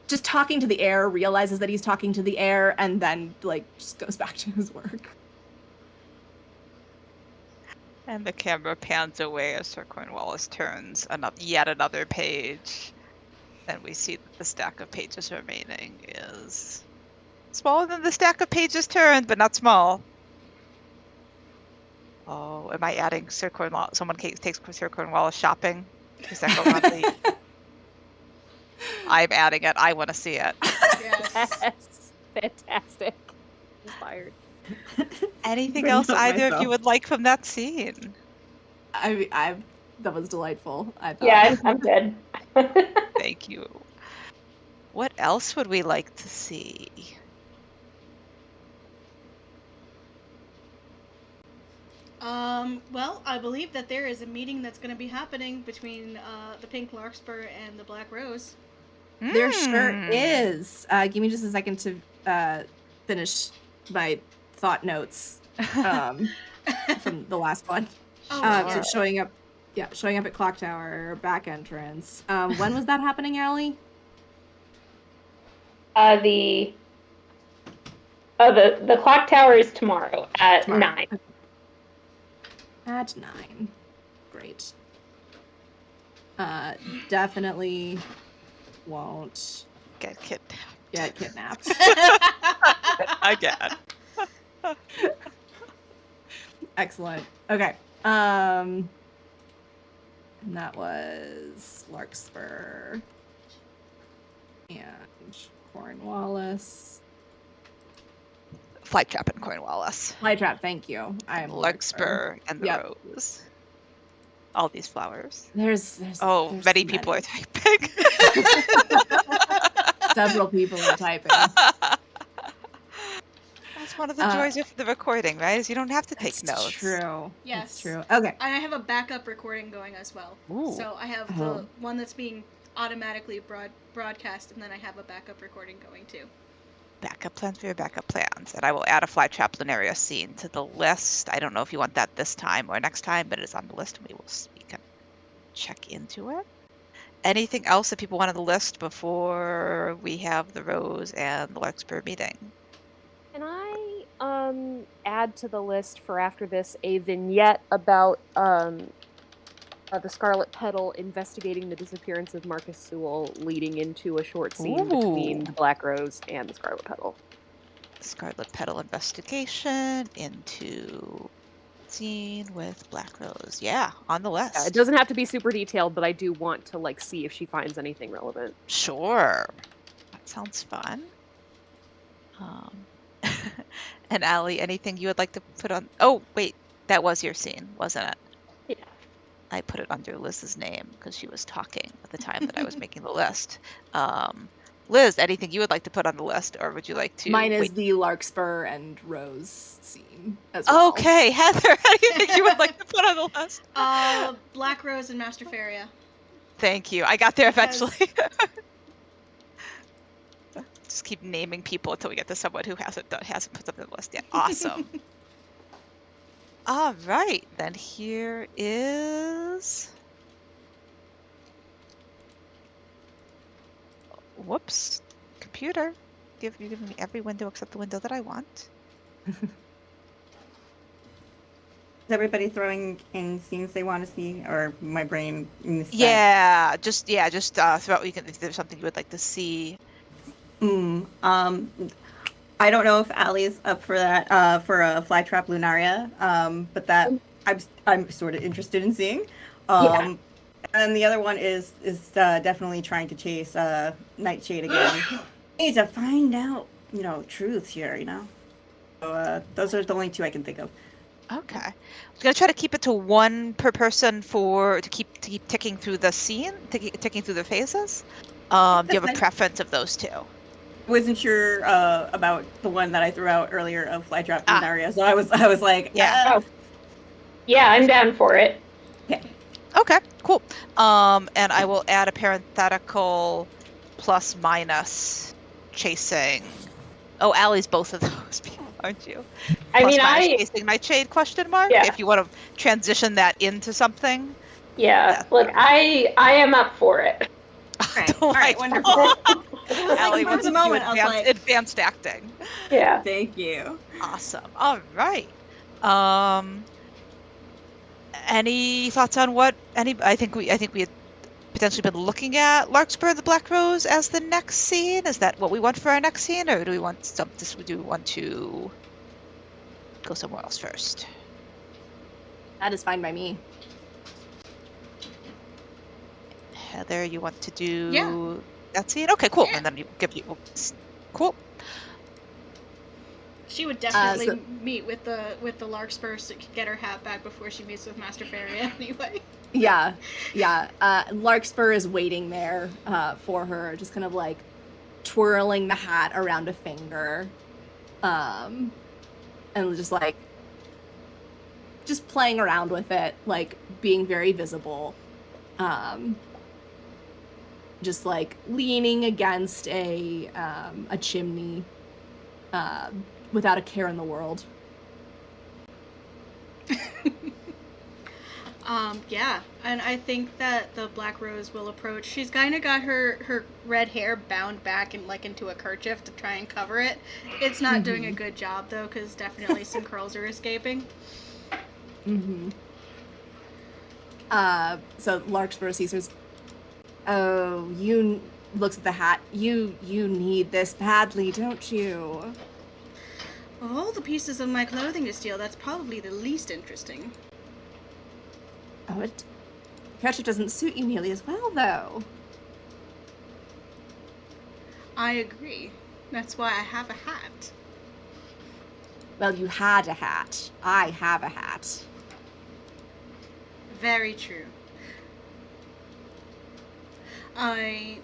just talking to the air, realizes that he's talking to the air, and then like just goes back to his work. And the camera pans away as Sir Cornwallis turns yet another page. And we see that the stack of pages remaining is smaller than the stack of pages turned, but not small. Oh, am I adding Sir Cornwallis? Someone takes Sir Cornwallis shopping? Is that going on the... I'm adding it. I want to see it. Yes. Yes. Fantastic. Inspired. Anything Bring else up either of myself. you would like from that scene? That was delightful. I thought. Yeah, I'm good. Thank you. What else would we like to see? Well, I believe that there is a meeting that's going to be happening between the Pink Larkspur and the Black Rose. There sure Hmm. is. Give me just a second to finish my thought notes from the last one. Oh, So showing up at Clock Tower, back entrance. When was that happening, Allie? The clock tower is tomorrow at Tomorrow. 9. Okay. At 9. Great. Definitely won't Get kidnapped. get kidnapped. Again. Excellent. Okay. And that was Larkspur and Cornwallis. Flytrap and Cornwallis. Flytrap, thank you. I am Larkspur and the Yep. rose. All these flowers. There's Many people are typing. Several people are typing. That's one of the joys of the recording, right? Is you don't have to take It's notes. true. Yes. It's true. Okay. I have a backup recording going as well. Ooh. So I have the one that's being automatically broadcast, and then I have a backup recording going too. Backup plans for your backup plans. And I will add a Flytrap Lunaria scene to the list. I don't know if you want that this time or next time, but it's on the list and we can check into it. Anything else that people want on the list before we have the Rose and the Larkspur meeting? Can I add to the list for after this a vignette about the Scarlet Petal investigating the disappearance of Marcus Sewell, leading into a short scene between the Black Rose and the Scarlet Petal? Scarlet Petal investigation into scene with Black Rose. Yeah, on the list. Yeah, it doesn't have to be super detailed, but I do want to see if she finds anything relevant. Sure. That sounds fun. And Allie, anything you would like to put on? Oh, wait, that was your scene, wasn't it? Yeah. I put it under Liz's name because she was talking at the time that I was making the list. Liz, anything you would like to put on the list, or would you like to? Mine is the Larkspur and Rose scene as well. Okay, Heather, anything you would like to put on the list? Black Rose and Master Faria. Thank you. I got there eventually. Just keep naming people until we get to someone who hasn't put them on the list yet. Awesome. All right, then here is. Whoops, computer. You're giving me every window except the window that I want. Is everybody throwing in scenes they want to see, or my brain missed that? Yeah, just throughout. You can, if there's something you would like to see. I don't know if Allie's up for that, for a Flytrap Lunaria, but that I'm sort of interested in seeing. Yeah. And the other one is definitely trying to chase Nightshade again. Need to find out, truths here, So those are the only two I can think of. Okay, I'm gonna try to keep it to one per person to keep ticking through the scene, ticking through the phases. Do you have a preference of those two? Wasn't sure about the one that I threw out earlier of Flytrap Ah. Lunaria, so I was like, Yeah. Oh. Yeah, I'm down for it. Okay, cool. And I will add a parenthetical plus minus chasing. Oh, Allie's both of those people, aren't you? I Plus mean, minus chasing Nightshade, question mark? Yeah. If you want to transition that into something. Yeah, look, I am up for it. All right, wonderful. Allie for wants the to do moment, I was like, advanced acting. Yeah. Thank you. Awesome. All right. Any thoughts on what I think we had potentially been looking at Larkspur the Black Rose as the next scene. Is that what we want for our next scene, or do we want to go somewhere else first? That is fine by me. Heather, you want to do that scene? Okay, cool. Yeah. And then cool. She would definitely meet with the Larkspur to get her hat back before she meets with Master Faria anyway. Yeah. Larkspur is waiting there for her, just kind of like twirling the hat around a finger, and just playing around with it, like being very visible, just like leaning against a chimney, without a care in the world. Yeah, and I think that the Black Rose will approach. She's kind of got her red hair bound back and like into a kerchief to try and cover it. It's not doing a good job though, because definitely some curls are escaping. So Larkspur sees her. Oh, you looks at the hat. You need this badly, don't you? Of all the pieces of my clothing to steal, that's probably the least interesting. Oh, the kerchief doesn't suit you nearly as well, though. I agree. That's why I have a hat. Well, you had a hat. I have a hat. Very true. I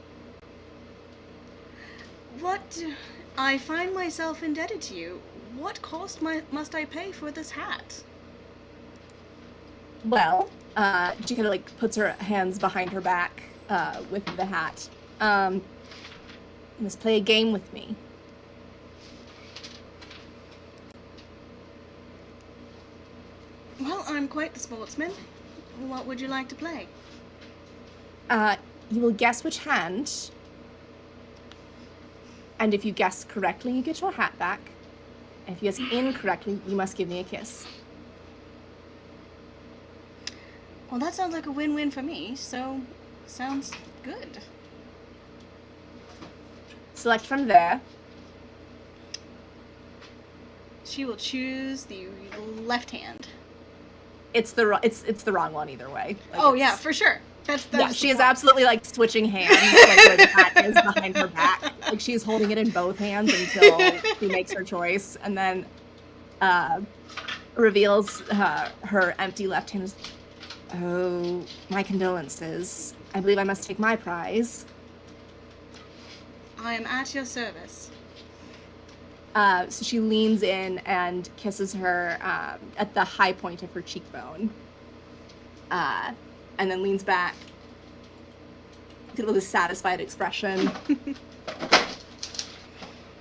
find myself indebted to you. What cost must I pay for this hat? Well, she kind of like puts her hands behind her back with the hat. You must play a game with me. Well, I'm quite the sportsman. What would you like to play? You will guess which hand, and if you guess correctly, you get your hat back. And if you guess incorrectly, you must give me a kiss. Well, that sounds like a win-win for me, so sounds good. Select from there. She will choose the left hand. It's the wrong one either way. Like, yeah, for sure. That's she is absolutely like switching hands, like where the hat is behind her back. Like she's holding it in both hands until she makes her choice, and then reveals her empty left hand. Oh, my condolences. I believe I must take my prize. I am at your service. So she leans in and kisses her at the high point of her cheekbone. And then leans back with a satisfied expression.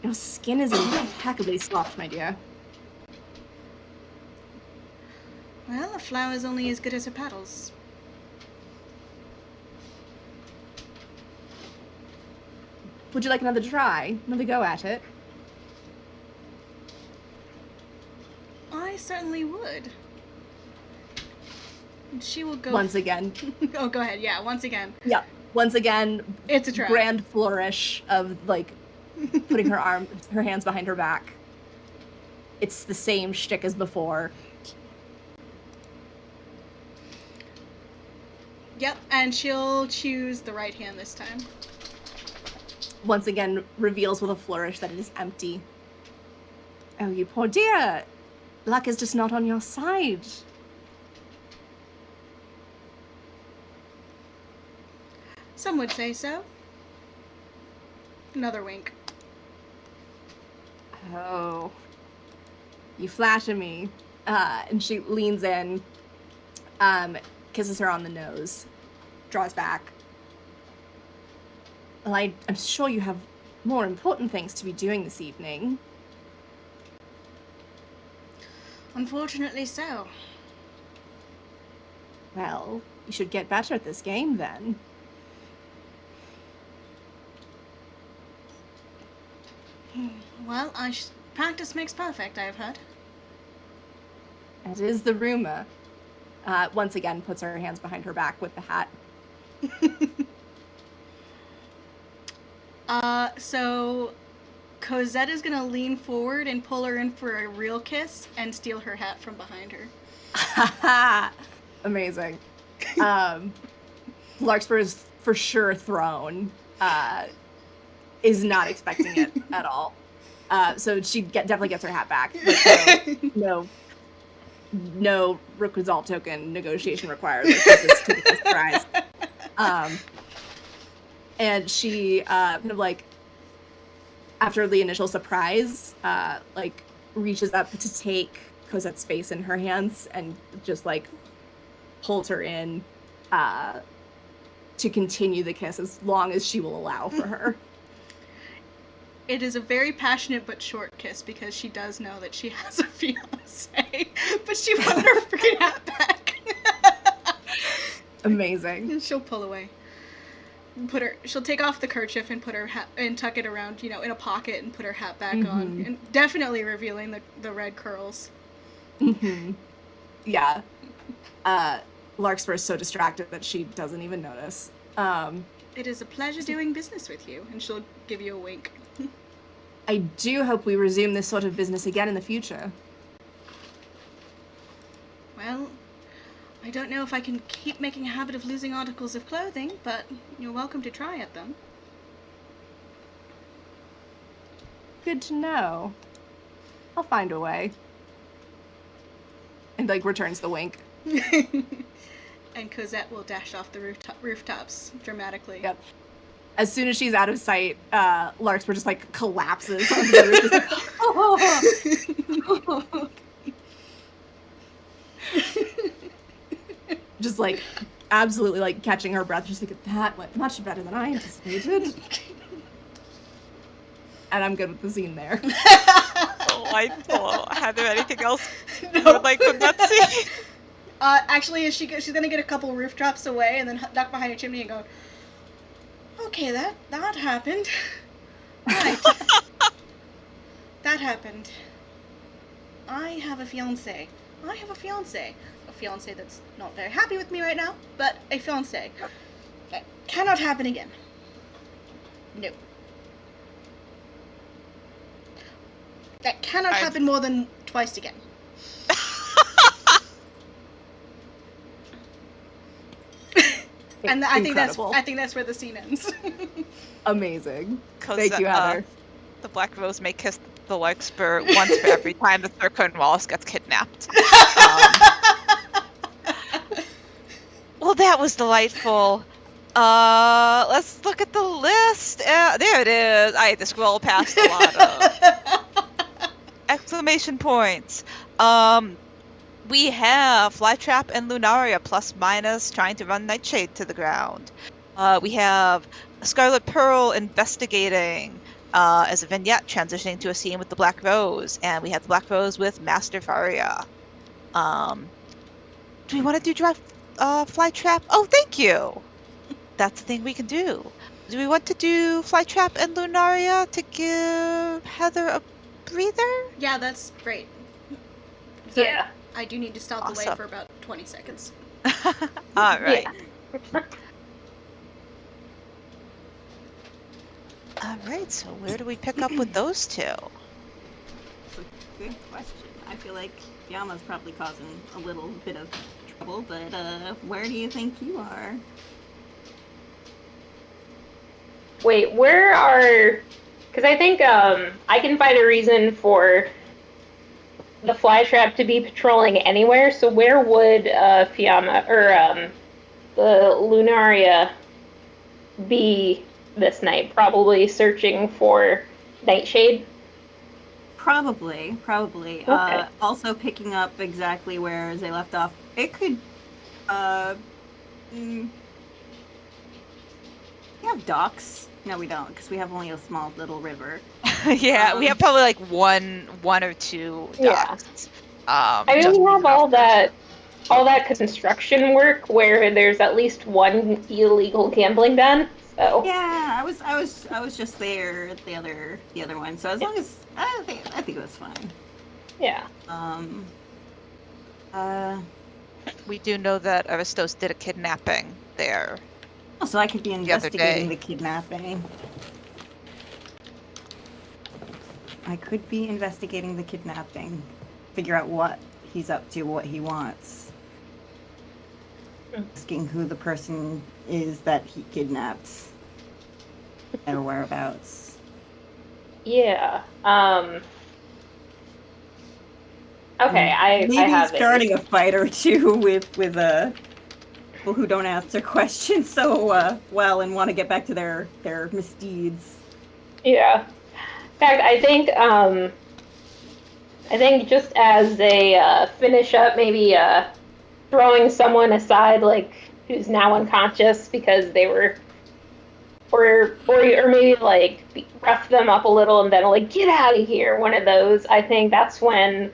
Your skin is impeccably soft, my dear. Well, a flower's only as good as her petals. Would you like another try? Another go at it? I certainly would. She will go once again. Oh, go ahead. Yeah, once again. Yeah, once again, It's a trap. grand flourish of like putting her hands behind her back. It's the same shtick as before. Yep, and she'll choose the right hand this time. Once again, reveals with a flourish that it is empty. Oh, you poor dear. Luck is just not on your side. Some would say so. Another wink. Oh. You flatter me. And she leans in, kisses her on the nose, draws back. Well, I'm sure you have more important things to be doing this evening. Unfortunately so. Well, you should get better at this game then. Well, practice makes perfect, I've heard. That is the rumor. Once again, puts her hands behind her back with the hat. So Cosette is gonna lean forward and pull her in for a real kiss and steal her hat from behind her. Amazing. Larkspur is for sure thrown. Is not expecting it at all. So she definitely gets her hat back. Like, no result token negotiation required. Like, just took it by surprise. And she kind of like, after the initial surprise, like reaches up to take Cosette's face in her hands and just like pulls her in to continue the kiss as long as she will allow for her. It is a very passionate but short kiss because she does know that she has a fiance, but she wants her freaking hat back. Amazing. And she'll pull away. She'll take off the kerchief and put her hat and tuck it around, in a pocket and put her hat back on, and definitely revealing the red curls. Yeah. Larkspur is so distracted that she doesn't even notice. It is a pleasure doing business with you, and she'll give you a wink. I do hope we resume this sort of business again in the future. Well, I don't know if I can keep making a habit of losing articles of clothing, but you're welcome to try at them. Good to know. I'll find a way. And like returns the wink. And Cosette will dash off the rooftops dramatically. Yep. As soon as she's out of sight, Larkspur just like collapses onto the roof. Just, like, just like absolutely like catching her breath. Just like, that went much better than I anticipated. And I'm good with the scene there. Delightful. Heather, anything else you No. would like from that scene? Actually, she's gonna get a couple rooftops away and then duck behind a chimney and go, okay, that happened. Right. That happened. I have a fiancé. A fiancé that's not very happy with me right now, but a fiancé. That cannot happen again. No. That cannot happen more than twice again. And I think that's where the scene ends. Amazing. Cosette, Thank you, Heather. The Black Rose may kiss the Larkspur once for every time the Sir Cornwallis gets kidnapped. Well, that was delightful. Let's look at the list. There it is. I had to scroll past a lot of exclamation points. We have Flytrap and Lunaria plus minus trying to run Nightshade to the ground. We have Scarlet Pearl investigating as a vignette transitioning to a scene with the Black Rose, and we have the Black Rose with Master Varia. Do we want to do drive Flytrap? Oh, thank you. That's the thing we can do. Do we want to do Flytrap and Lunaria to give Heather a breather? Yeah, that's great. Yeah. I do need to stop the way Awesome. for about 20 seconds. All right. All right. So where do we pick up with those two? That's a good question. I feel like Yama's probably causing a little bit of trouble, but where do you think you are? Wait, where are? Because I think I can find a reason for the flytrap to be patrolling anywhere. So where would Fiamma or the Lunaria be this night? Probably searching for Nightshade. Probably. Okay. Also picking up exactly where they left off. It could. We have docks. No, we don't, because we have only a small little river. Yeah, we have probably like one or two Yeah. docks. I mean, just we have enough all that construction work where there's at least one illegal gambling done. So Yeah, I was just there at the other one. So as long as I think it was fine. yeah. We do know that Aristos did a kidnapping there. So I could be other investigating day. the kidnapping. I could be investigating the kidnapping. Figure out what he's up to, what he wants. Asking who the person is that he kidnapped. Their whereabouts. Yeah. Okay, I Maybe have starting a fight or two with people who don't answer questions so well and want to get back to their misdeeds. Yeah. In fact, I think just as they finish up, maybe throwing someone aside, like who's now unconscious because they were, or maybe like rough them up a little and then like get out of here. One of those. I think that's when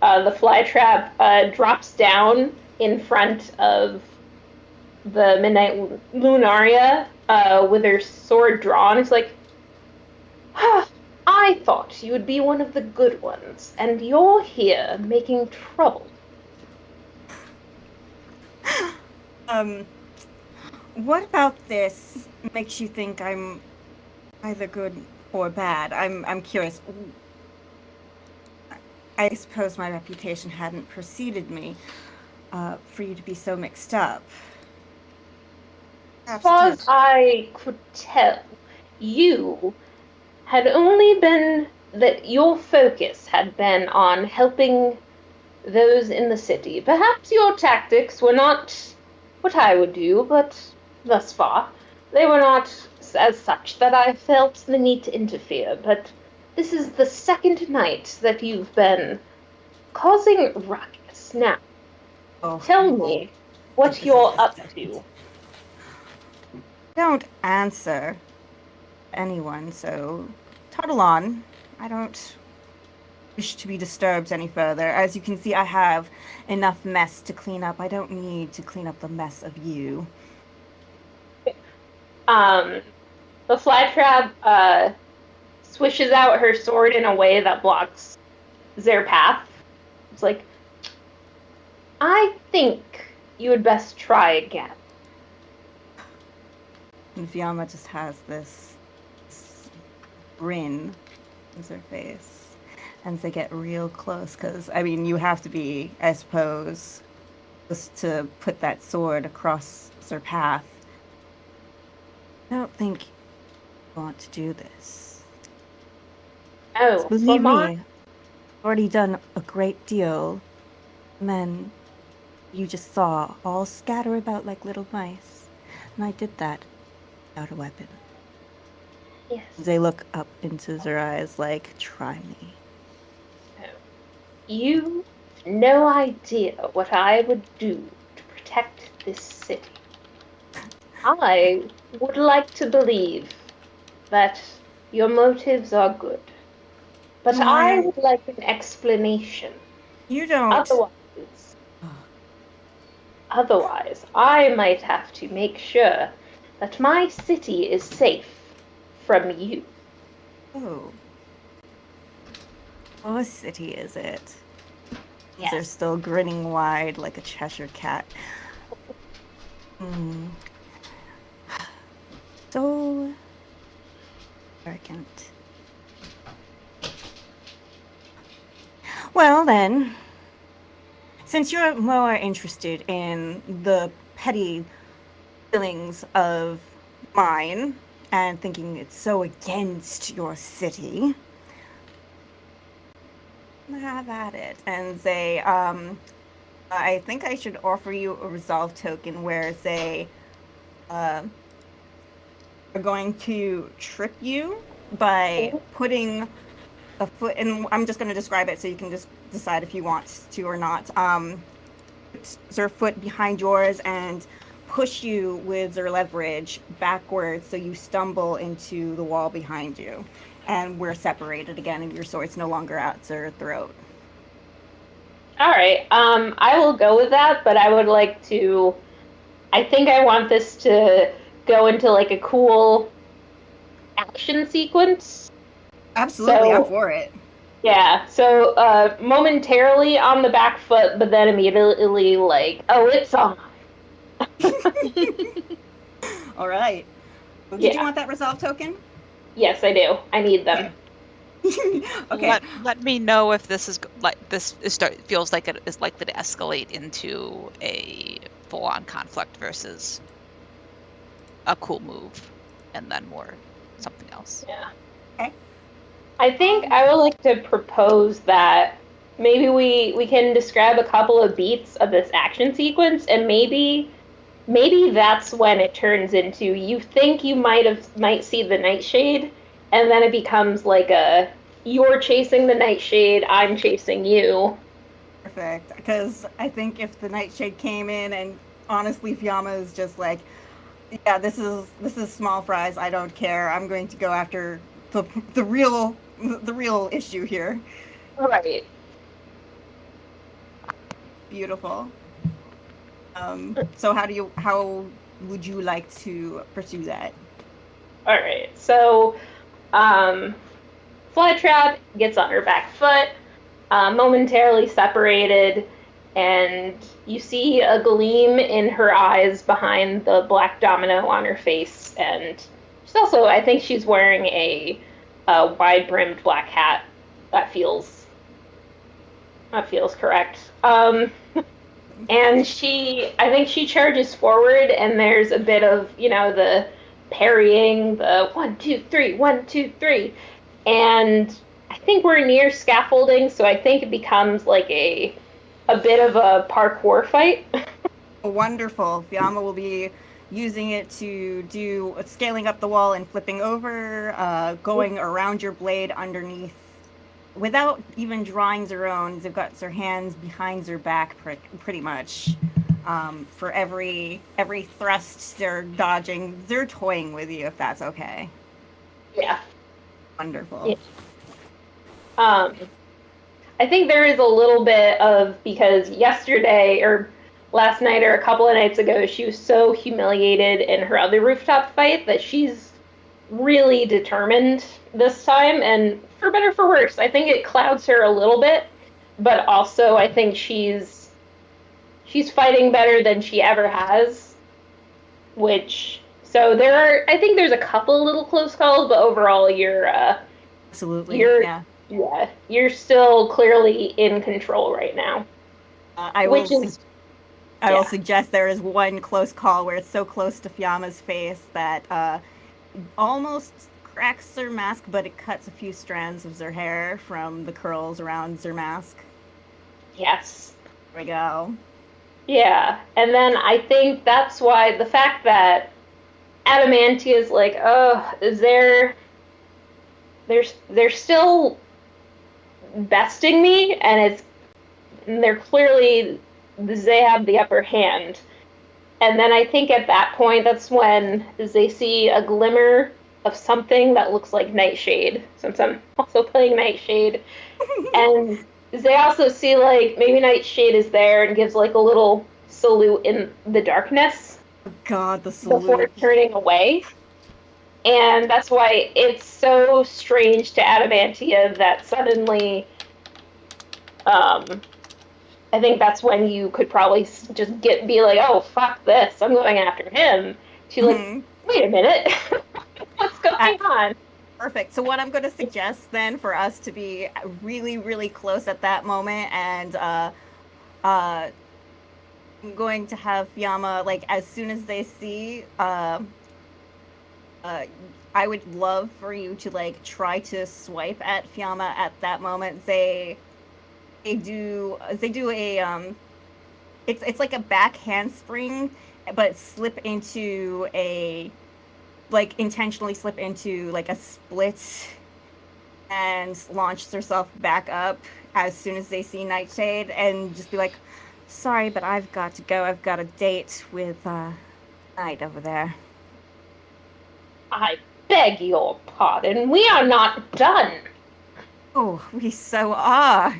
the flytrap drops down in front of the Midnight Lunaria with her sword drawn. It's like, I thought you would be one of the good ones, and you're here making trouble. What about this makes you think I'm either good or bad? I'm curious. I suppose my reputation hadn't preceded me for you to be so mixed up. As far as I could tell, you had only been that your focus had been on helping those in the city. Perhaps your tactics were not what I would do, but thus far, they were not as such that I felt the need to interfere. But this is the second night that you've been causing ruckus. Now, tell me what you're up to. Don't answer anyone, so toddle on. I don't wish to be disturbed any further. As you can see, I have enough mess to clean up. I don't need to clean up the mess of you. The flytrap swishes out her sword in a way that blocks their path. It's like, I think you would best try again. And Fiamma just has this grin on her face. And they get real close, because, I mean, you have to be, I suppose, just to put that sword across their path. I don't think you want to do this. Oh, Believe me, I've already done a great deal. Men you just saw all scatter about like little mice. And I did that without a weapon. Yes. They look up into their eyes like, try me. You have no idea what I would do to protect this city. I would like to believe that your motives are good. But I would like an explanation. You don't. Otherwise, I might have to make sure that my city is safe from you. Oh. What city is it? Yes. They're still grinning wide like a Cheshire cat. Hmm. So arrogant. Well then, since you're more interested in the petty feelings of mine and thinking it's so against your city, have at it. And they, I think I should offer you a resolve token where they uh, are going to trip you by putting a foot, and I'm just going to describe it so you can just decide if you want to or not. Their foot behind yours and push you with their leverage backwards so you stumble into the wall behind you. And we're separated again, and your sword's no longer at their throat. All right. I will go with that, but I would like to. I think I want this to go into like a cool action sequence. Absolutely, I'm So for it. yeah. So momentarily on the back foot, but then immediately like, oh, it's on. All right. Did you Yeah. want that resolve token? Yes, I do. I need them. Okay. Let me know if this is like this is feels like it is likely to escalate into a full-on conflict versus a cool move, and then more something else. Yeah. Okay. I think I would like to propose that maybe we can describe a couple of beats of this action sequence, and maybe that's when it turns into you think you might see the nightshade, and then it becomes like a you're chasing the nightshade, I'm chasing you. Perfect. Because I think if the nightshade came in and honestly Fiamma is just like, yeah, this is small fries. I don't care. I'm going to go after the real issue here. Right. Beautiful. So how would you like to pursue that? All right. So, Flytrap gets on her back foot, momentarily separated, and you see a gleam in her eyes behind the black domino on her face. And she's also, I think she's wearing a wide-brimmed black hat. That feels correct. And I think she charges forward, and there's a bit of, the parrying, the 1, 2, 3, 1, 2, 3. And I think we're near scaffolding, so I think it becomes like a bit of a parkour fight. Wonderful. Fiamma will be using it to do scaling up the wall and flipping over, going around your blade underneath without even drawing their own. They've got their hands behind their back pretty much. For every thrust they're dodging, they're toying with you if that's okay. Yeah. Wonderful. Yeah. I think there is a little bit of, because yesterday or last night or a couple of nights ago, she was so humiliated in her other rooftop fight that she's really determined this time, and for better or for worse, I think it clouds her a little bit, but also I think she's fighting better than she ever has, so I think there's a couple little close calls, but overall Absolutely. Yeah, you're still clearly in control right now. I will suggest there is one close call where it's so close to Fiamma's face that almost cracks their mask, but it cuts a few strands of their hair from the curls around their mask. Yes. There we go. Yeah, and then I think that's why the fact that Adamantia is like, oh, they're still besting me, and they're clearly, they have the upper hand. And then I think at that point, that's when they see a glimmer of something that looks like Nightshade, since I'm also playing Nightshade. And they also see, like, maybe Nightshade is there and gives, like, a little salute in the darkness. God, the salute. Before turning away. And that's why it's so strange to Adamantia that suddenly I think that's when you could probably just be like, oh, fuck this, I'm going after him. She's like, Mhm. wait a minute, what's going on? Perfect. So what I'm going to suggest then for us to be really, really close at that moment, and I'm going to have Yama, like, as soon as they see, uh, I would love for you to like try to swipe at Fiamma at that moment. They do a it's like a back handspring, but slip into a like intentionally slip into like a split and launch herself back up as soon as they see Nightshade and just be like, sorry, but I've got to go. I've got a date with Knight over there. I beg your pardon, we are not done. Oh, we so are.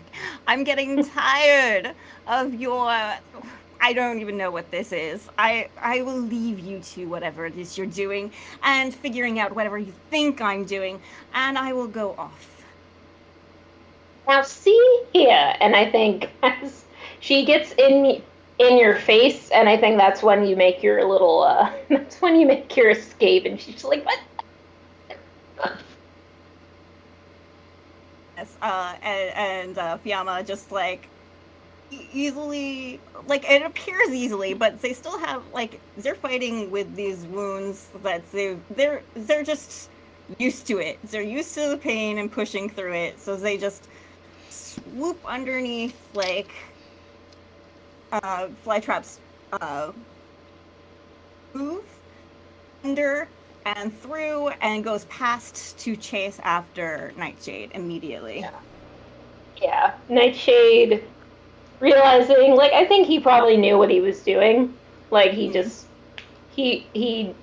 I'm getting tired of your. I don't even know what this is. I will leave you to whatever it is you're doing and figuring out whatever you think I'm doing, and I will go off. Now see here, and I think as she gets in your face, and I think that's when you make your little that's when you make your escape, and she's like, what? Yes, and Fiamma just like easily, like it appears easily, but they still have like they're fighting with these wounds that they're just used to it. They're used to the pain and pushing through it, so they just swoop underneath like Flytrap's move under and through and goes past to chase after Nightshade immediately. Yeah, Nightshade realizing, like, I think he probably knew what he was doing. Like, he just he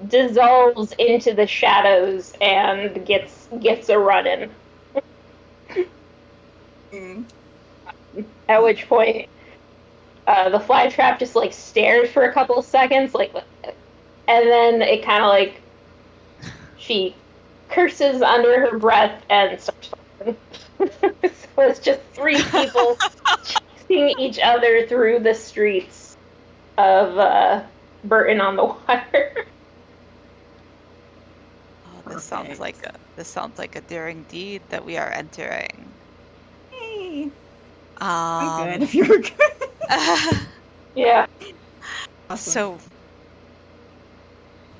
dissolves into the shadows and gets a run in. At which point, the fly trap just like stares for a couple of seconds, like, and then it kind of like she curses under her breath and starts fighting. So it's just three people chasing each other through the streets of Burton on the Water. Oh, this sounds like a daring deed that we are entering. Hey, I'm good if you were good. Yeah. Awesome. So,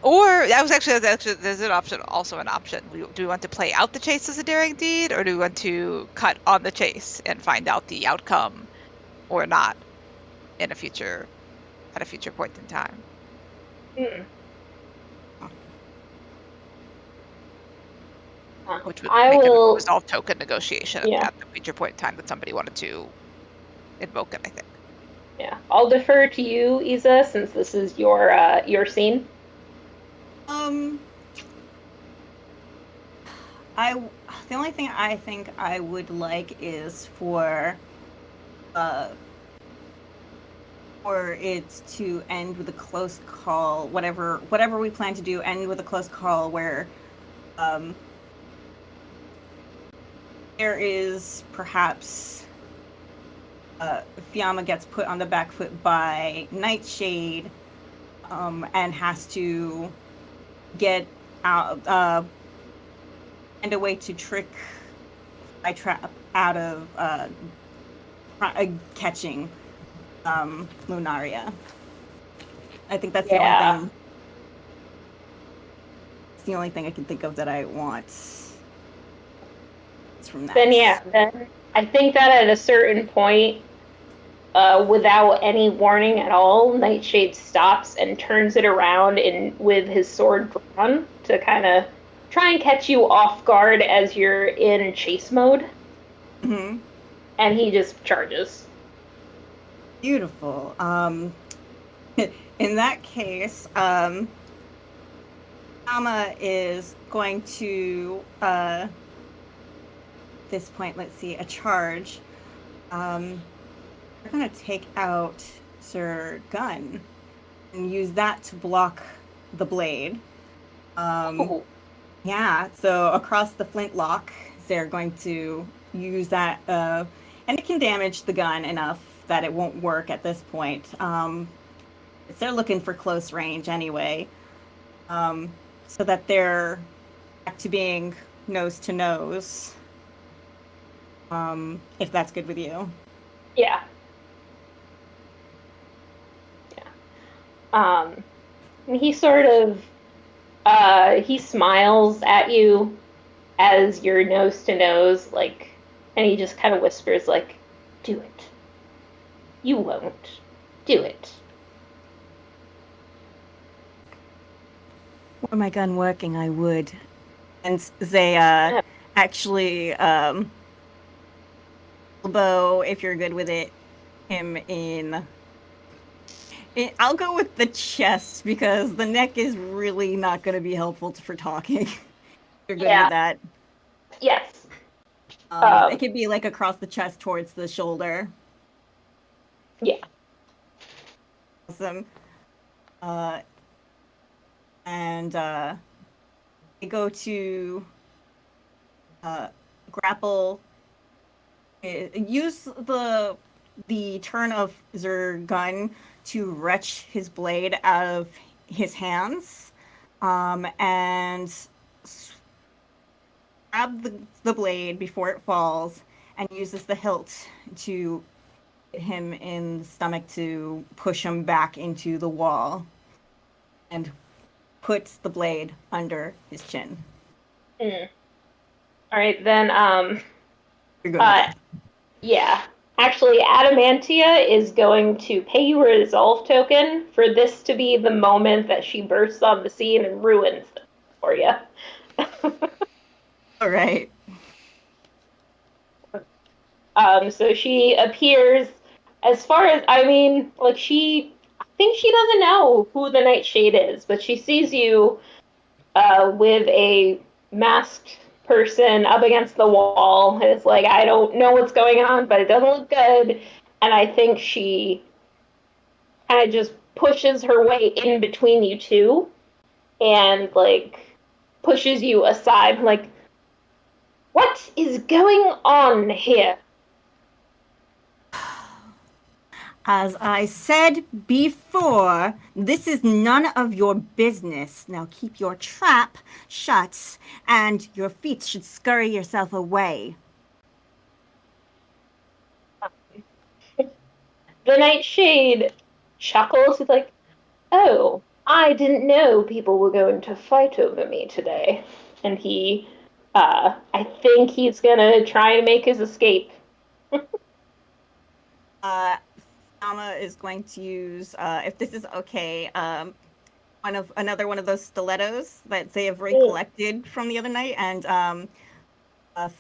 or there's an option, also an option. Do we want to play out the chase as a daring deed, or do we want to cut on the chase and find out the outcome or not at a future point in time? Which would make a resolve token negotiation at the future point in time that somebody wanted to invoke it, I think. Yeah, I'll defer to you, Isa, since this is your scene. The only thing I think I would like is for it to end with a close call. Whatever we plan to do, end with a close call where there is perhaps Fiamma gets put on the back foot by Nightshade and has to get out and a way to trick Flytrap out of catching Lunaria. I think that's the only thing. It's the only thing I can think of that I want. It's from that. Then I think that at a certain point, without any warning at all, Nightshade stops and turns it around with his sword drawn to kind of try and catch you off guard as you're in chase mode. Mm-hmm. And he just charges. Beautiful. In that case, Amma is going to this point, let's see, a charge. We're going to take out Sir Gun and use that to block the blade. Yeah, so across the flintlock, they're going to use that, and it can damage the gun enough that it won't work at this point. They're looking for close range anyway, so that they're back to being nose to nose. If that's good with you. Yeah. And he sort of he smiles at you as you're nose to nose, like, and he just kind of whispers, like, "Do it. You won't. Do it." Were my gun working, I would. And they actually elbow, if you're good with it, him in. I'll go with the chest because the neck is really not going to be helpful for talking. You're good with that. Yes. It could be like across the chest towards the shoulder. Yeah. Awesome. And they go to grapple. Use the turn of their gun to wrench his blade out of his hands, and grab the blade before it falls, and uses the hilt to hit him in the stomach to push him back into the wall, and puts the blade under his chin. Mm. All right, then. You're good with that. Yeah. Actually, Adamantia is going to pay you a resolve token for this to be the moment that she bursts on the scene and ruins it for you. All right. So she appears, as far as, I mean, like, I think she doesn't know who the Nightshade is, but she sees you with a masked person up against the wall, and it's like, I don't know what's going on, but it doesn't look good. And I think she kind of just pushes her way in between you two and, like, pushes you aside, like, what is going on here? As I said before, this is none of your business. Now keep your trap shut, and your feet should scurry yourself away. The Nightshade chuckles. He's like, oh, I didn't know people were going to fight over me today. And I think he's gonna try and make his escape. Sama is going to use, if this is okay, another one of those stilettos that they have recollected from the other night, and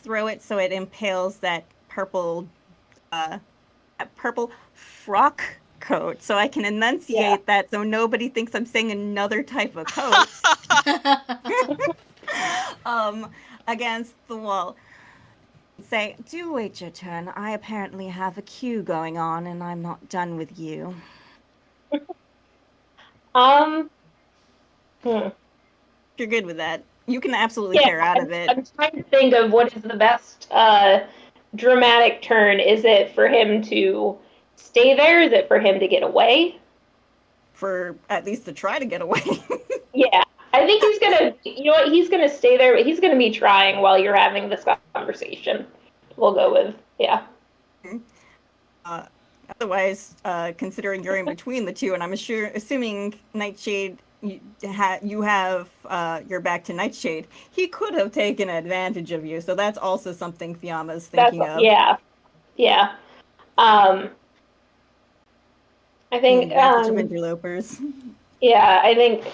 throw it so it impales that purple frock coat, so I can enunciate that so nobody thinks I'm saying another type of coat. Against the wall. Say, do wait your turn. I apparently have a queue going on, and I'm not done with you. You're good with that. You can absolutely tear out of it. I'm trying to think of what is the best dramatic turn. Is it for him to stay there? Is it for him to get away? For at least to try to get away. Yeah. I think he's gonna, you know what, he's gonna stay there, but he's gonna be trying while you're having this conversation. We'll go with, yeah. Otherwise, considering you're in between the two, and I'm assuming Nightshade, you have your back to Nightshade, he could have taken advantage of you, so that's also something Fiamma's thinking of. Yeah. I think, advantage of interlopers. Yeah, I think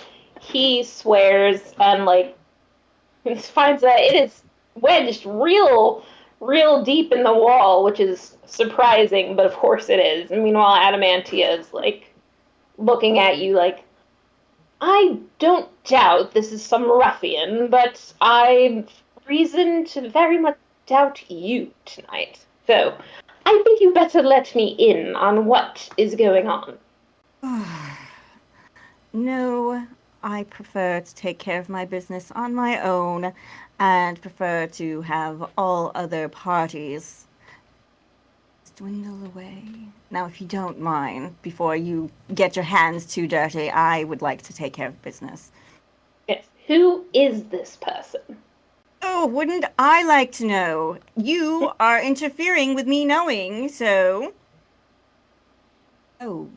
he swears and, like, finds that it is wedged real deep in the wall, which is surprising, but of course it is. And meanwhile, Adamantia is, like, looking at you like, I don't doubt this is some ruffian, but I've reason to very much doubt you tonight. So I think you better let me in on what is going on. No, I prefer to take care of my business on my own, and prefer to have all other parties dwindle away. Now, if you don't mind, before you get your hands too dirty, I would like to take care of business. Yes. Who is this person? Oh, wouldn't I like to know? You are interfering with me knowing, so. Oh.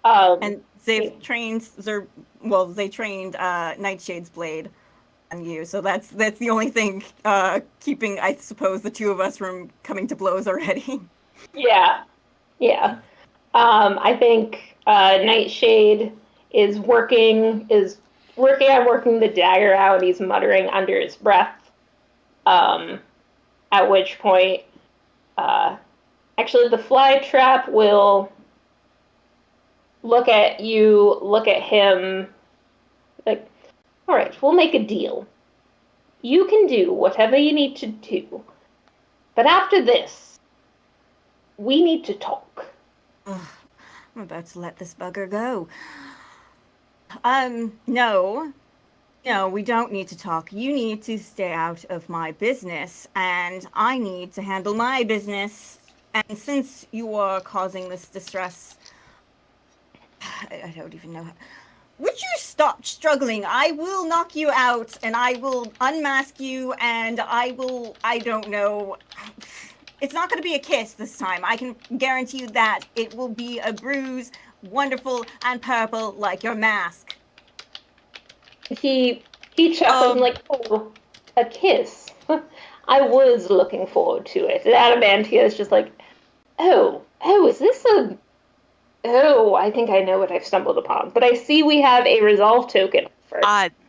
And they've trained they trained Nightshade's blade on you, so that's the only thing keeping, I suppose, the two of us from coming to blows already. Yeah. I think Nightshade is working on working the dagger out. He's muttering under his breath. At which point, actually, the fly trap will look at you, look at him, like, all right, we'll make a deal. You can do whatever you need to do, but after this, we need to talk. Ugh, I'm about to let this bugger go. No. No, we don't need to talk. You need to stay out of my business, and I need to handle my business. And since you are causing this distress, I don't even know how. Would you stop struggling? I will knock you out, and I will unmask you, and I don't know. It's not going to be a kiss this time. I can guarantee you that. It will be a bruise, wonderful and purple like your mask. He chuckles and like, oh, a kiss. I was looking forward to it. And Adamantia is just like, oh, is this a... Oh, I think I know what I've stumbled upon. But I see we have a resolve token first.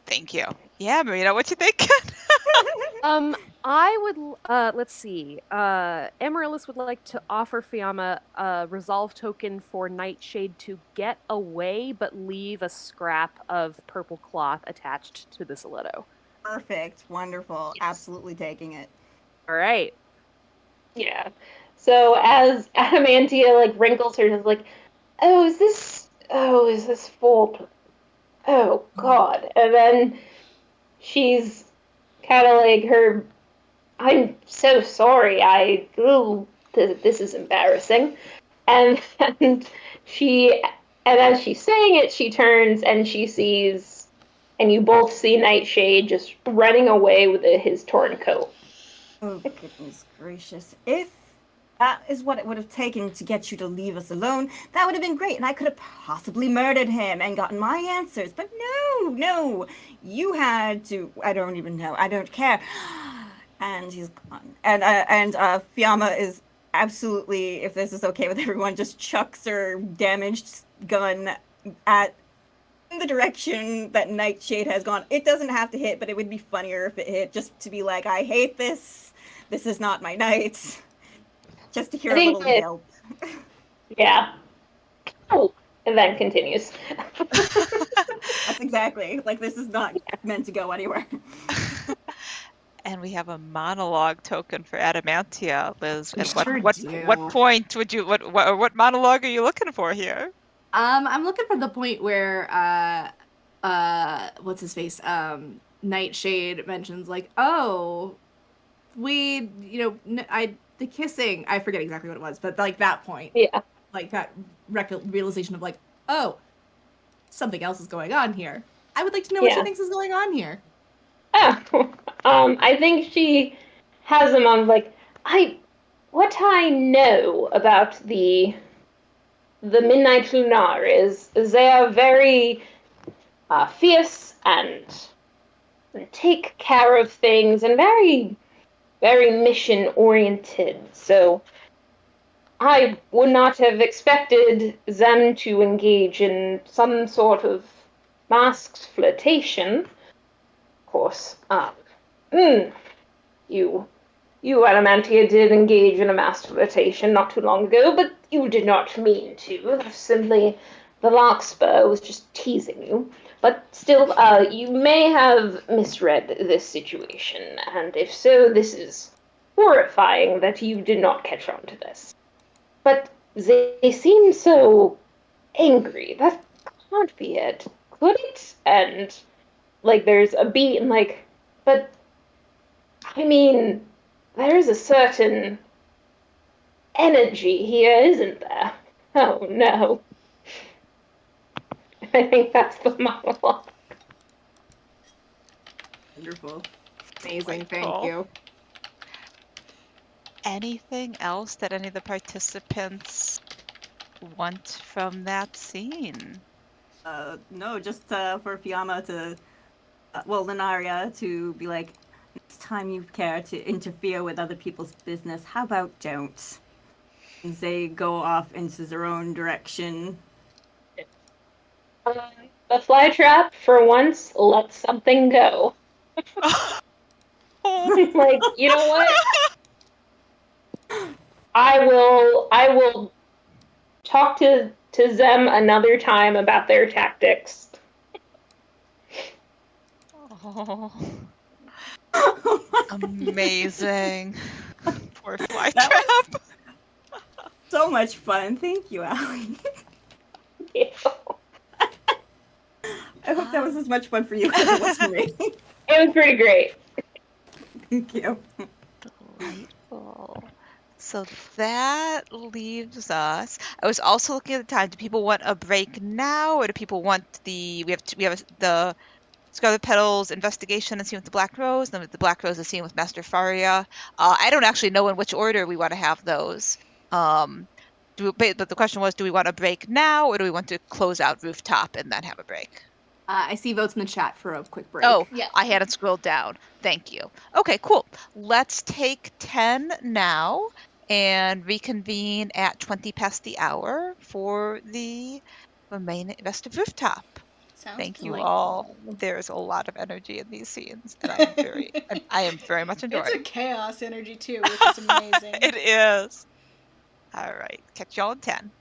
Thank you. Yeah, Marina, what you think? I would, let's see. Amaryllis would like to offer Fiamma a resolve token for Nightshade to get away, but leave a scrap of purple cloth attached to the stiletto. Perfect. Wonderful. Yes. Absolutely taking it. All right. Yeah. So as Adamantia like wrinkles her, is like, is this full? Oh God! And then she's kind of like her. I'm so sorry. This is embarrassing. And as she's saying it, she turns and she sees, and you both see Nightshade just running away with his torn coat. Oh, goodness gracious. If that is what it would have taken to get you to leave us alone, that would have been great, and I could have possibly murdered him and gotten my answers. But no. You had to, I don't even know. I don't care. And he's gone. And Fiamma is absolutely, if this is okay with everyone, just chucks her damaged gun in the direction that Nightshade has gone. It doesn't have to hit, but it would be funnier if it hit, just to be like, I hate this. This is not my night. Just to hear a little yelp. Yeah. Oh, and then continues. That's exactly. Like, this is not meant to go anywhere. And we have a monologue token for Adamantia, Liz. And do. what point would you what monologue are you looking for here? I'm looking for the point where what's his face? Nightshade mentions like, oh, we, the kissing. I forget exactly what it was, but like that point. Yeah. Like that realization of like, oh, something else is going on here. I would like to know what she thinks is going on here. I think she has a moment like, what I know about the Midnight Lunar is they are very fierce and take care of things and very, very mission oriented. So I would not have expected them to engage in some sort of masked flirtation. Of course, you Adamantia did engage in a masked flirtation not too long ago, but you did not mean to. Simply, the Larkspur was just teasing you. But still, you may have misread this situation, and if so, this is horrifying that you did not catch on to this. But they seem so angry. That can't be it, could it? And like, there's a beat, and like, but I mean, there is a certain energy here, isn't there? Oh no. I think that's the monologue. Wonderful. Amazing, thank Delightful. you. Anything else that any of the participants want from that scene? No, just for Fiamma to, Linaria to be like, next time you care to interfere with other people's business, how about don't? As they go off into their own direction. The fly trap, for once, lets something go. Oh, Like, you know what? I will talk to Zem another time about their tactics. oh, amazing. Poor fly That was trap. so much fun. Thank you, Allie. It I hope that was as much fun for you as it was for me. was pretty great. Thank you. Delightful. So that leaves us. I was also looking at the time. Do people want a break now, or do people want the Scarlet Petals investigation and scene with the Black Rose, and then with the Black Rose, the scene with Master Faria? I don't actually know in which order we want to have those. Um, but the question was, do we want a break now, or do we want to close out Rooftop and then have a break? I see votes in the chat for a quick break. Oh, Yeah. I hadn't scrolled down. Thank you. Okay, cool. Let's take 10 now and reconvene at 20 past the hour for the main rest of Rooftop. Sounds Thank you good. all. There's a lot of energy in these scenes, and I am very much It's a enjoying. chaos energy too, which is amazing. It is. All right. Catch y'all in 10.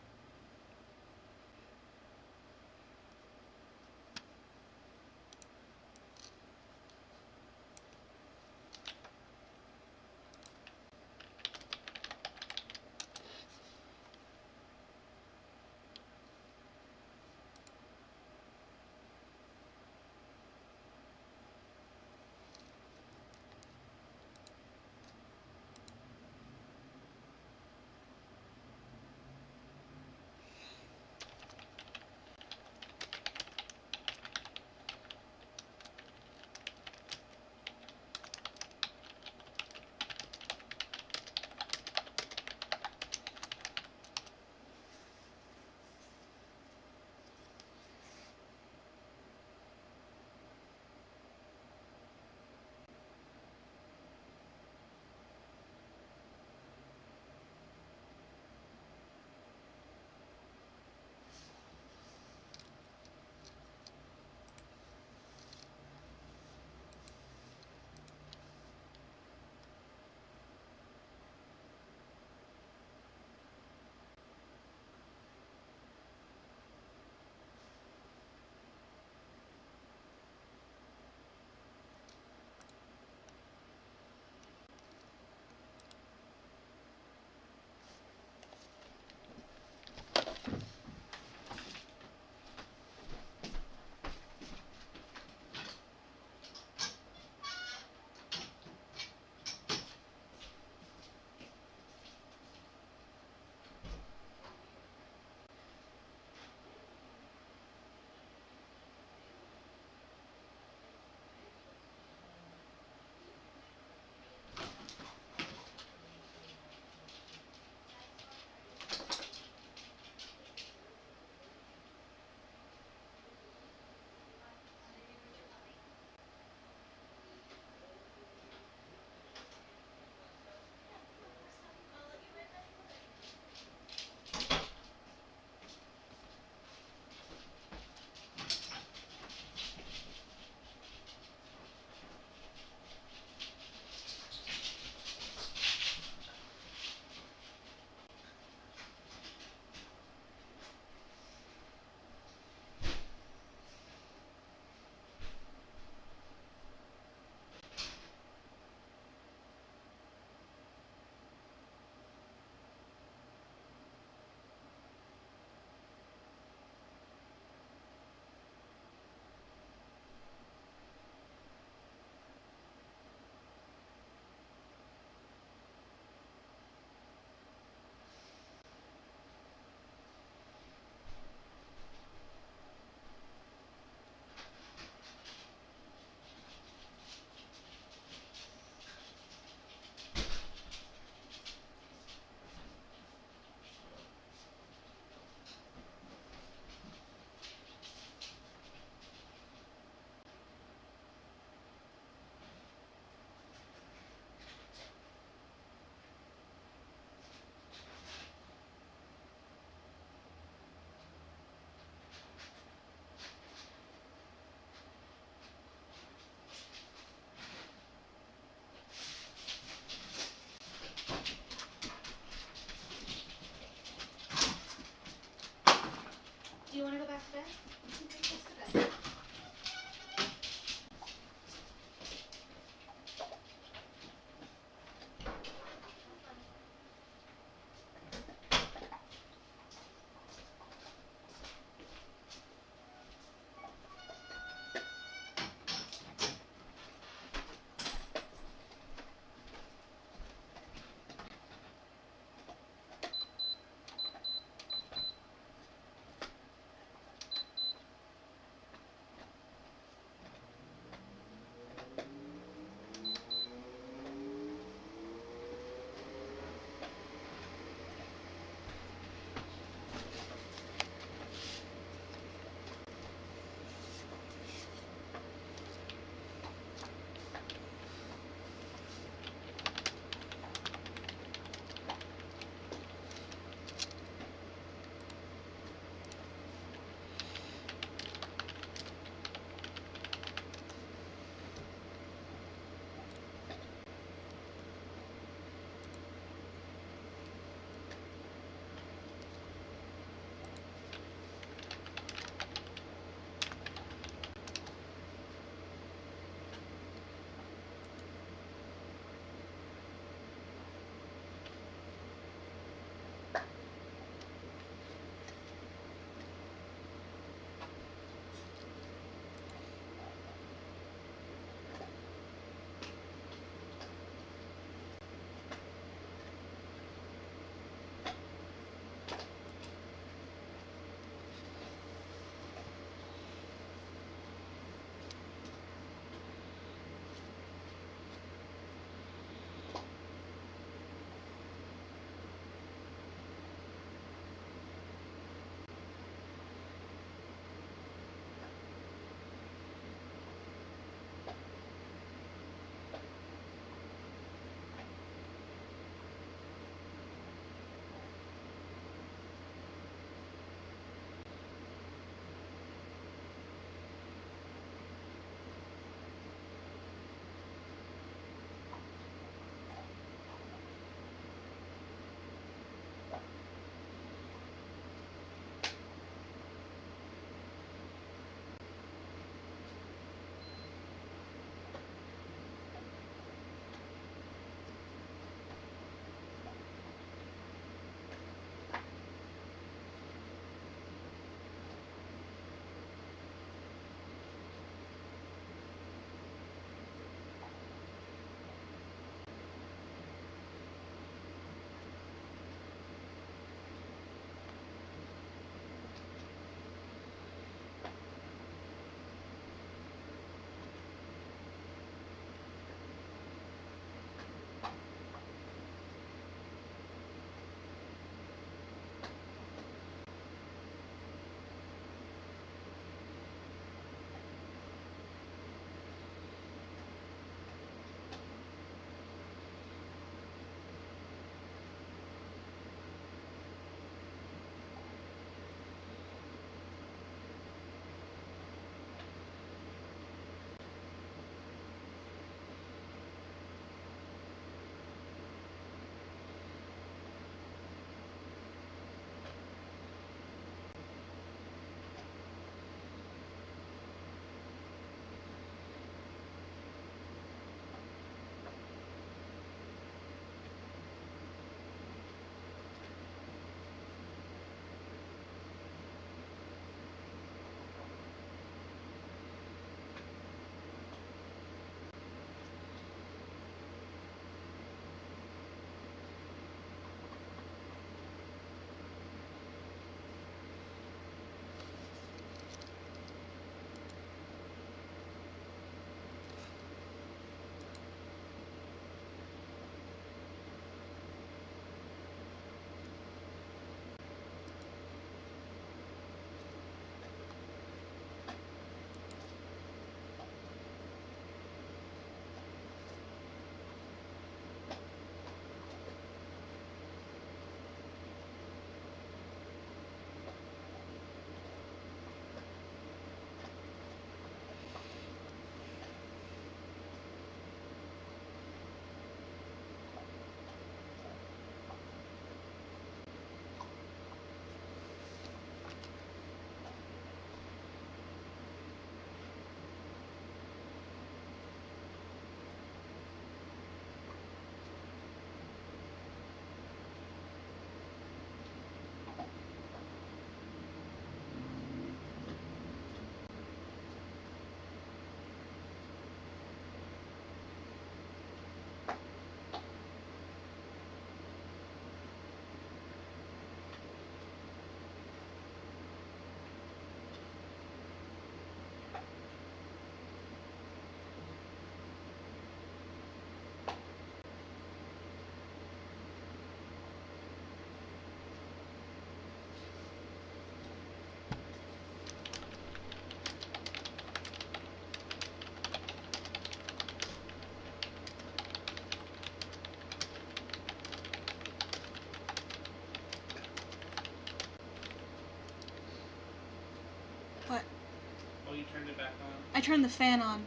I turned the fan on.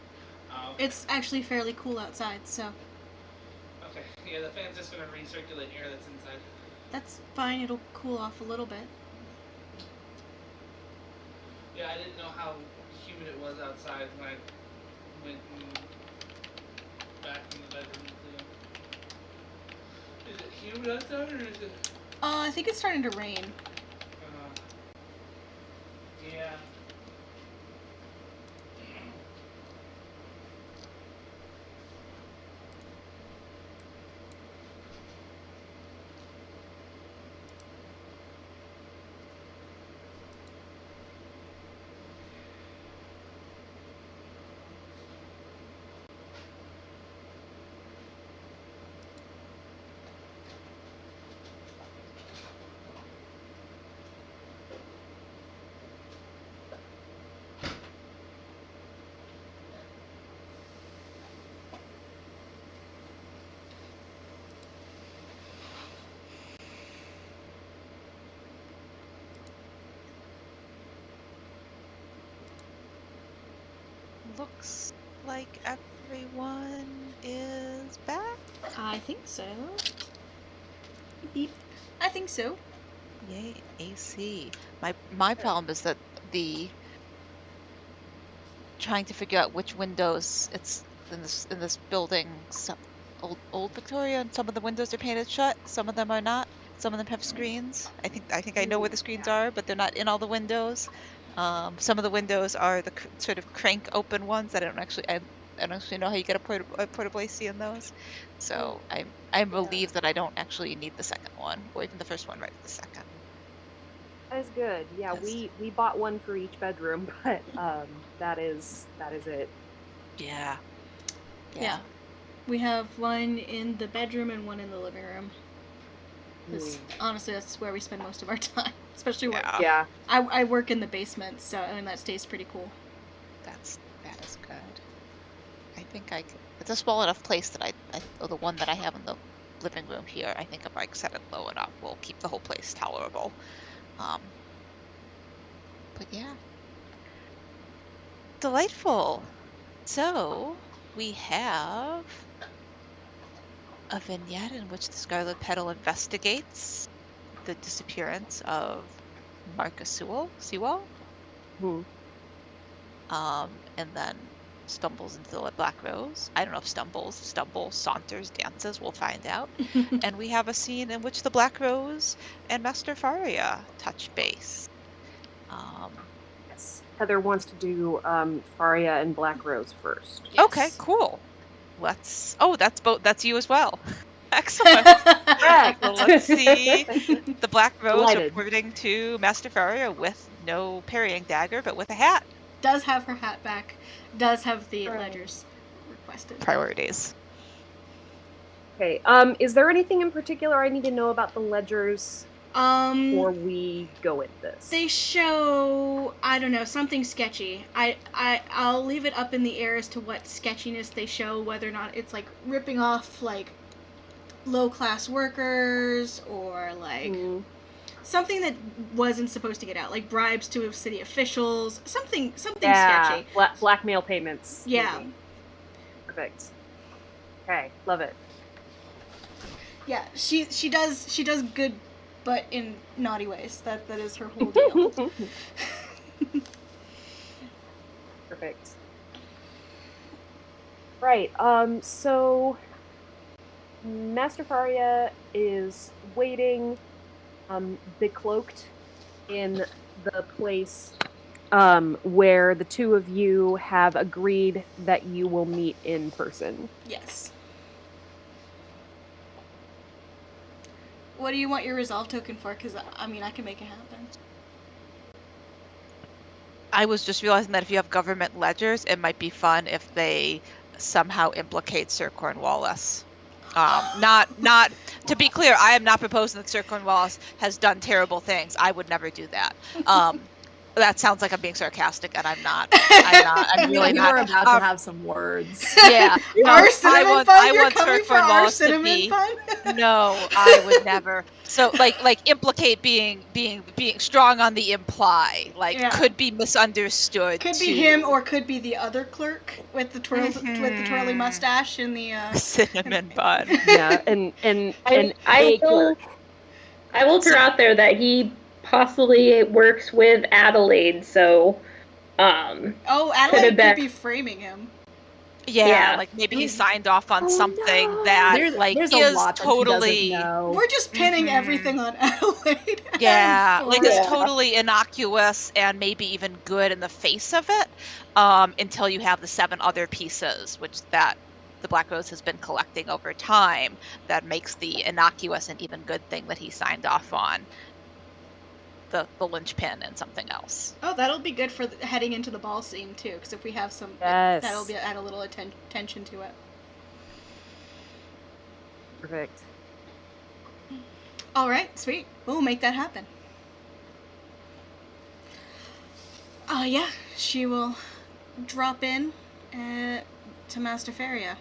Oh. It's actually fairly cool outside, so Okay. Yeah, the fan's just gonna recirculate air that's inside. that's fine. It'll cool off a little bit. Yeah, I didn't know how humid it was outside when I went and back in the bedroom. Is it humid outside or is it? I think it's starting to rain. Yeah. Looks like everyone is back. I think so. Beep. I think so. Yay, AC. My problem is that the trying to figure out which windows it's in this building. Some old Victoria, and some of the windows are painted shut. Some of them are not. Some of them have screens. I think I know where the screens are, but they're not in all the windows. Some of the windows are the sort of crank open ones. I don't actually know how you get a portable AC in those. So I'm relieved that I don't actually need the second one, or even the first one right at the second. That is good. Yeah, Yes. we bought one for each bedroom, but that is it. Yeah. Yeah. We have one in the bedroom and one in the living room. 'Cause honestly, that's where we spend most of our time. Especially where Yeah. I work in the basement, so I mean that stays pretty cool. That is good. I think it's a small enough place that the one that I have in the living room here, I think if I set it low enough, will keep the whole place tolerable. But yeah. Delightful. So we have a vignette in which the Scarlet Petal investigates the disappearance of Marcus Sewell. And then stumbles into the Black Rose. I don't know if stumbles, saunters, dances, we'll find out. And we have a scene in which the Black Rose and Master Faria touch base. Yes. Heather wants to do Faria and Black Rose first. Yes. Okay, cool. That's you as well. Excellent. Correct. So let's see the Black Rose Delighted. reporting to Master Faria with no parrying dagger, but with a hat. Does have her hat back. Does have the Right. ledgers requested. Priorities. Okay. Is there anything in particular I need to know about the ledgers before we go with this? They show, I don't know, something sketchy. I'll leave it up in the air as to what sketchiness they show, whether or not it's like ripping off like low class workers or like something that wasn't supposed to get out, like bribes to city officials, something sketchy. Blackmail payments. Yeah. Maybe. Perfect. Okay, love it. Yeah, she does good, but in naughty ways. That is her whole deal. Perfect. Right. So Master Faria is waiting, becloaked in the place where the two of you have agreed that you will meet in person. Yes. What do you want your resolve token for? Because, I mean, I can make it happen. I was just realizing that if you have government ledgers, it might be fun if they somehow implicate Sir Cornwallis. Not to be clear, I am not proposing that Sir Cornwallis has done terrible things. I would never do that. That sounds like I'm being sarcastic, and I'm not. I'm really You not. were about to have some words. Yeah. Our cinnamon bun? You're want coming for Circlone our laws to cinnamon be. bun? No, I would never. So like implicate being strong on the imply, like Yeah. could be misunderstood. Could be to him or could be the other clerk with the twirly mustache and the cinnamon bun. Yeah, and I a will. clerk. I will throw out there that he possibly works with Adelaide, so Oh, Could Adelaide have been. could be framing him. Yeah, Yeah. like maybe he signed off on Oh, something no. that There's is a lot that totally. he doesn't know. We're just pinning everything on Adelaide. Yeah, and like Ford. it's Yeah. totally innocuous and maybe even good in the face of it, until you have the 7 other pieces, which that the Black Rose has been collecting over time, that makes the innocuous and even good thing that he signed off on the linchpin and something else. Oh, that'll be good for heading into the ball scene too, because if we have some, Yes. that'll be add a little attention to it. Perfect. All right, sweet. We'll make that happen. Yeah, she will drop in to Master Feria.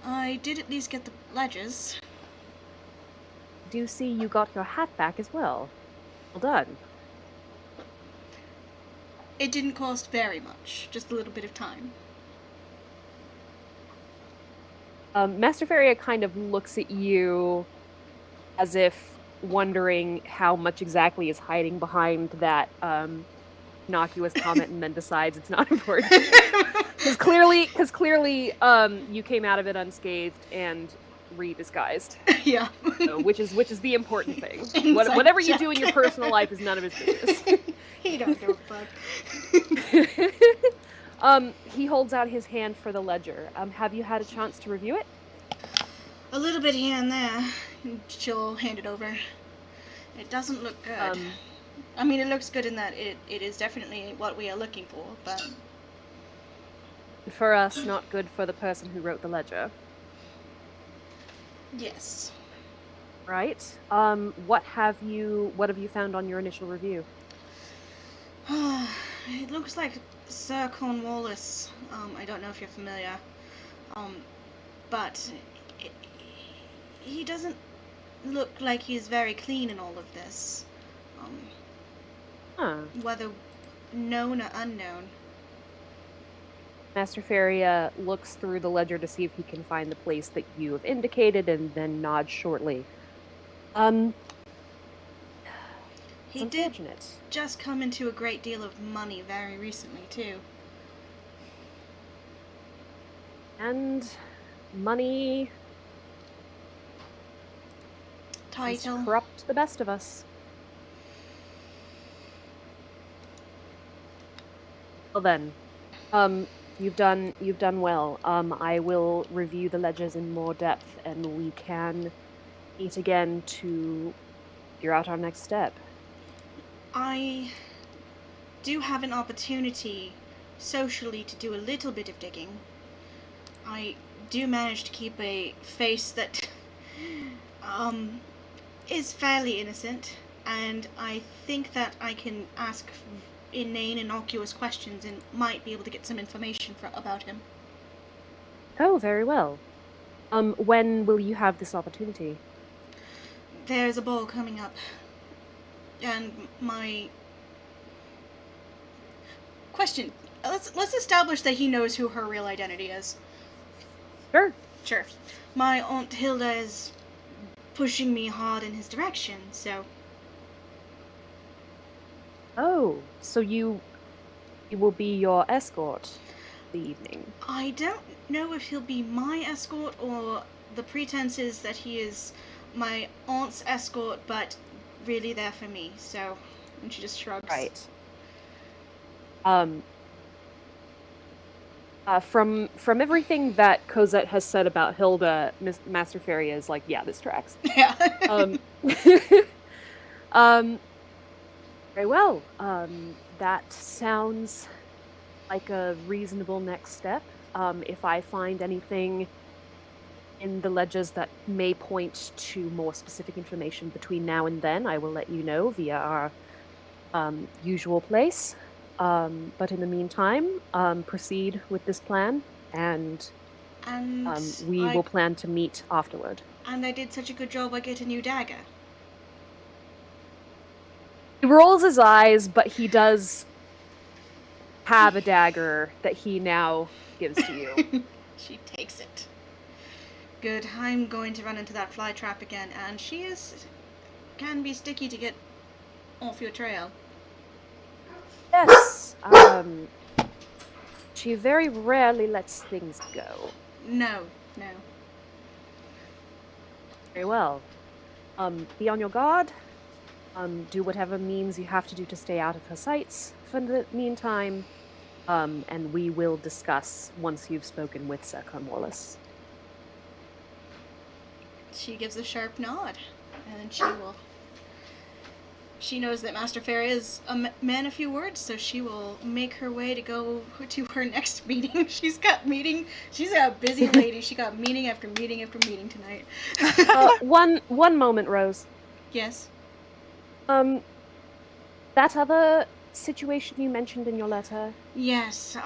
I did at least get the ledges. Do see you got your hat back as well. Well done. It didn't cost very much, just a little bit of time. Master Feria kind of looks at you as if wondering how much exactly is hiding behind that innocuous comment, and then decides it's not important. Because clearly, you came out of it unscathed and re-disguised. Yeah. So, which is the important thing. Inside Whatever you do in your check. personal life is none of his business. He don't give a fuck. He holds out his hand for the ledger. Have you had a chance to review it? A little bit here and there. She'll hand it over. It doesn't look good. I mean, it looks good in that it is definitely what we are looking for, but... For us, not good for the person who wrote the ledger. Yes. Right. What have you found on your initial review? It looks like Sir Cornwallis. I don't know if you're familiar. But he doesn't look like he's very clean in all of this. Whether known or unknown. Master Feria looks through the ledger to see if he can find the place that you have indicated, and then nods shortly. He did just come into a great deal of money very recently, too. And money Title. is corrupt the best of us. Well then, you've done well. I will review the ledgers in more depth, and we can meet again to figure out our next step. I do have an opportunity socially to do a little bit of digging. I do manage to keep a face that is fairly innocent, and I think that I can ask inane, innocuous questions and might be able to get some information about him. Oh, very well. When will you have this opportunity? There's a ball coming up, and my question. Let's establish that he knows who her real identity is. Sure. My Aunt Hilda is pushing me hard in his direction, so... Oh, so you will be your escort the evening? I don't know if he'll be my escort or the pretense is that he is my aunt's escort, but really there for me, so... And she just shrugs. Right. From everything that Cosette has said about Hilda, Master Feria is like, yeah, this tracks. Yeah. Very well. That sounds like a reasonable next step. If I find anything in the ledgers that may point to more specific information between now and then, I will let you know via our usual place. But in the meantime, proceed with this plan, and And we will plan to meet afterward. And I did such a good job I get a new dagger. He rolls his eyes, but he does have a dagger that he now gives to you. She takes it. Good. I'm going to run into that fly trap again, and can be sticky to get off your trail. Yes. She very rarely lets things go. No. Very well. Be on your guard. Do whatever means you have to do to stay out of her sights for the meantime. And we will discuss once you've spoken with Sir Cornwallis. She gives a sharp nod, and she knows that Master Fair is a man of few words, so she will make her way to go to her next meeting. She's a busy lady. She got meeting after meeting after meeting tonight. One moment, Rose. Yes? That other situation you mentioned in your letter? Yes,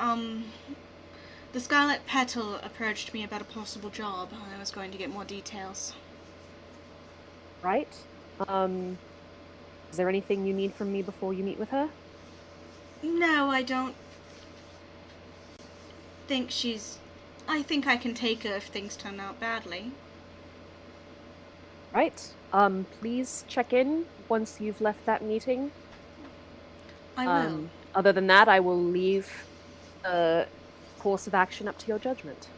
the Scarlet Petal approached me about a possible job. I was going to get more details. Right. Is there anything you need from me before you meet with her? No, I don't think I think I can take her if things turn out badly. Right. Please check in once you've left that meeting. I will. Other than that, I will leave the course of action up to your judgment.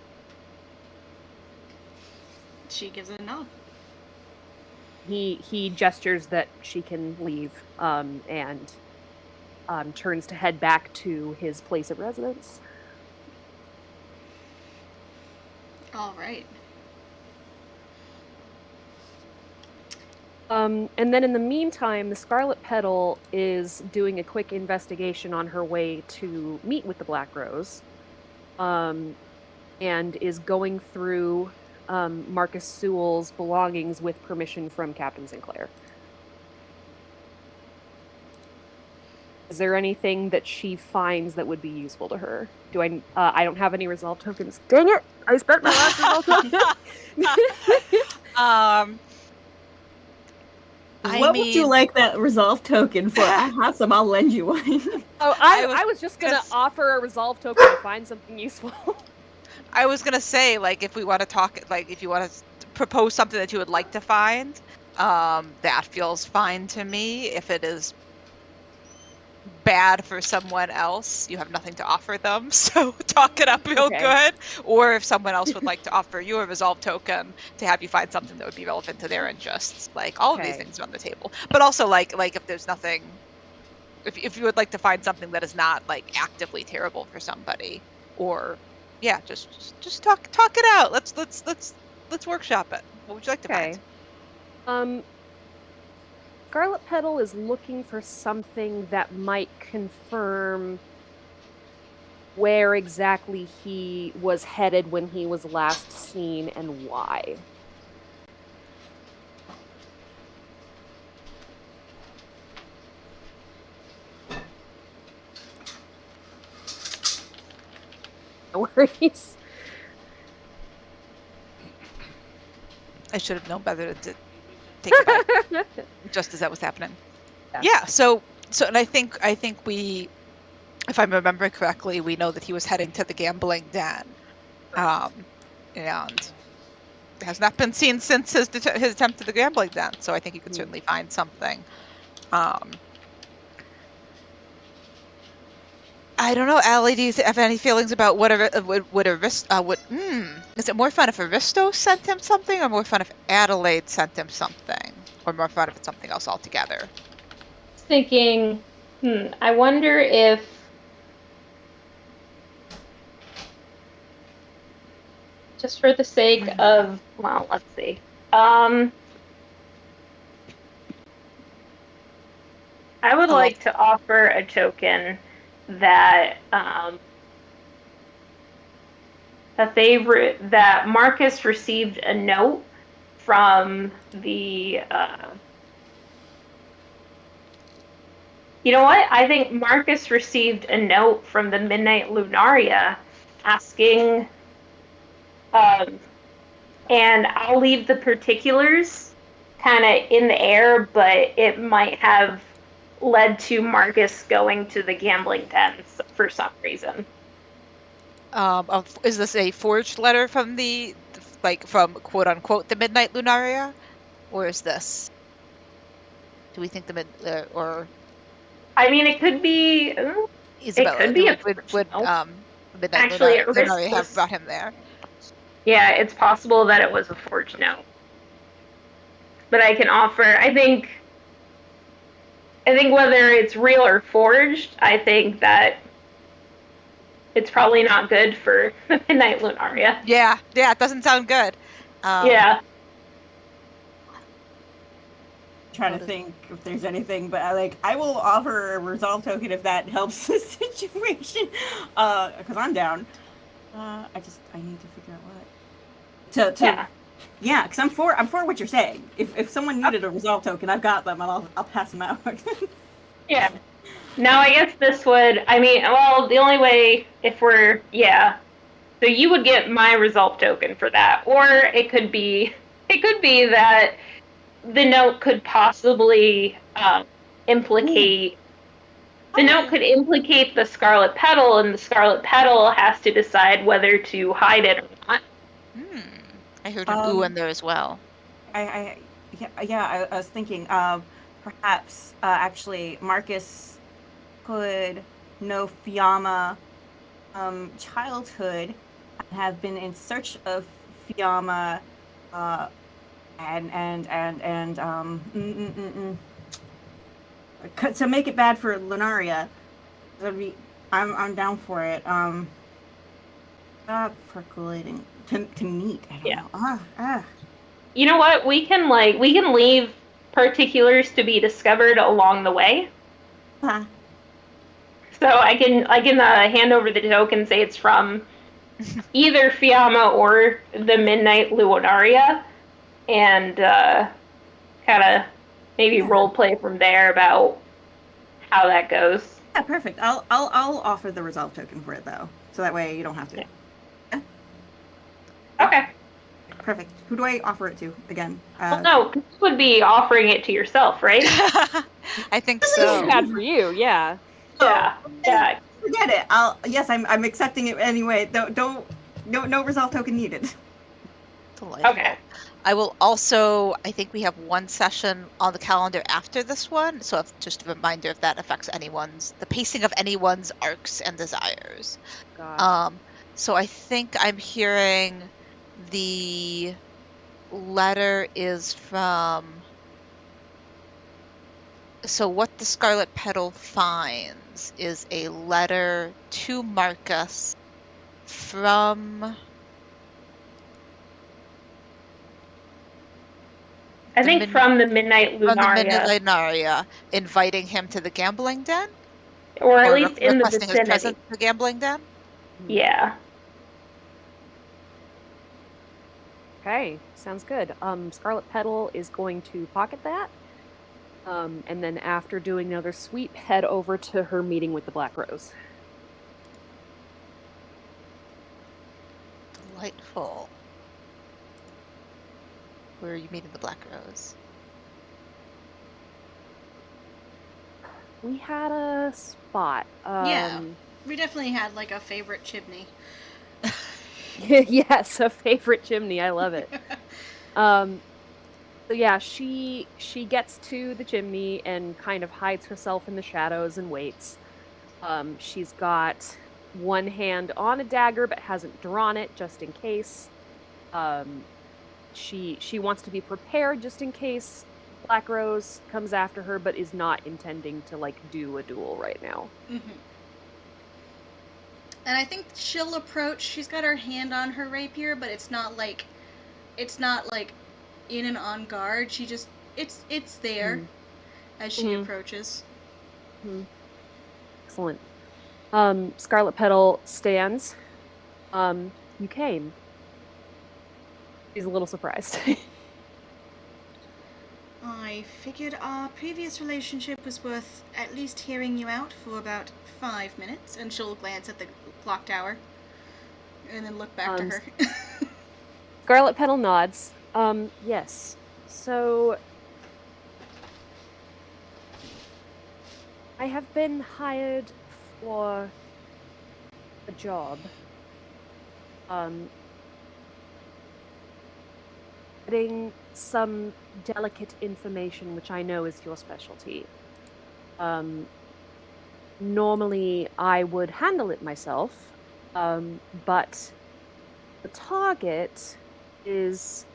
She gives a nod. He gestures that she can leave, and turns to head back to his place of residence. All right. And then in the meantime, the Scarlet Petal is doing a quick investigation on her way to meet with the Black Rose, and is going through Marcus Sewell's belongings with permission from Captain Sinclair. Is there anything that she finds that would be useful to her? I don't have any resolve tokens. Dang it! I spent my last resolve token. What would you like that resolve token for? I have some. I'll lend you one. Oh, I was just gonna offer a resolve token to find something useful. I was gonna say, like, if we want to talk, like, if you want to propose something that you would like to find, that feels fine to me. If it is bad for someone else, you have nothing to offer them, so talk it up real good. Or if someone else would like to offer you a resolve token to have you find something that would be relevant to their interests, like, all of these things are on the table. But also, like if there's nothing, if you would like to find something that is not, like, actively terrible for somebody, or yeah, just talk it out. Let's workshop it. What would you like to find? Scarlet Petal is looking for something that might confirm where exactly he was headed when he was last seen and why. No worries. I should have known better to take it out just as that was happening. Yeah. So and I think we, if I'm remembering correctly, we know that he was heading to the gambling den, and has not been seen since his attempt at the gambling den. So I think you could certainly find something. I don't know, Allie, do you have any feelings about would is it more fun if Aristo sent him something, or more fun if Adelaide sent him something, or more fun if it's something else altogether? Thinking, I wonder if just for the sake of, well, let's see. I would like to offer a token that that Marcus received a note from the You know what? I think Marcus received a note from the Midnight Lunaria asking, and I'll leave the particulars kind of in the air, but it might have led to Marcus going to the gambling dens for some reason. Is this a forged letter from from quote unquote the Midnight Lunaria, or is this? Do we think or I mean, it could be. Isabella? It could be a Would note. the Midnight Actually, it Lunaria have risks. brought him there? Yeah, it's possible that it was a forged note. But I can offer. I think whether it's real or forged, I think that it's probably not good for the Midnight Lunaria. Yeah, it doesn't sound good. Yeah. Trying to think if there's anything, but I will offer a resolve token if that helps the situation, because I'm down. I need to figure out what yeah, because I'm for what you're saying. If someone needed a resolve token, I've got them, and I'll pass them out. Yeah. Now I guess this would. I mean, well, the only way if we're so you would get my resolve token for that, or it could be that the note could possibly implicate. The note could implicate the Scarlet Petal, and the Scarlet Petal has to decide whether to hide it or not. I heard an ooh in there as well. I was thinking perhaps actually Marcus could know Fiamma childhood and have been in search of Fiamma to make it bad for Lunaria. I'm down for it. Percolating to meet. I don't know. You know what? We can leave particulars to be discovered along the way. So I can hand over the token, say it's from either Fiamma or the Midnight Lunaria, and kind of maybe role play from there about how that goes. Yeah, perfect. I'll offer the resolve token for it though, so that way you don't have to. Yeah. Okay. Perfect. Who do I offer it to again? No, you would be offering it to yourself, right? I think so. Bad for you, yeah. Yeah. Forget it. I'm accepting it anyway. No resolve token needed. Delightful. Okay. I will also. I think we have one session on the calendar after this one, so just a reminder if that affects the pacing of anyone's arcs and desires. Gosh. So I think I'm hearing the letter is from. So what the Scarlet Petal finds is a letter to Marcus from. I think from the Midnight Lunaria. From the Midnight Lunaria, inviting him to the gambling den? Or at least in the requesting his vicinity. presence at the gambling den? Yeah. Okay, sounds good. Scarlet Petal is going to pocket that. And then after doing another sweep, head over to her meeting with the Black Rose. Delightful. Where are you meeting the Black Rose? We had a spot. Yeah. We definitely had like a favorite chimney. Yes, a favorite chimney. I love it. So yeah, she gets to the chimney and kind of hides herself in the shadows and waits. She's got one hand on a dagger but hasn't drawn it just in case. She wants to be prepared just in case Black Rose comes after her, but is not intending to do a duel right now. Mm-hmm. And I think she'll approach. She's got her hand on her rapier, but it's not like in and on guard. She just it's there as she approaches. Excellent. Scarlet Petal stands. You came. She's a little surprised. I figured our previous relationship was worth at least hearing you out for about 5 minutes, and she'll glance at the clock tower and then look back to her. Scarlet Petal nods. Yes. So I have been hired for a job. Getting some delicate information, which I know is your specialty. Normally I would handle it myself, but the target is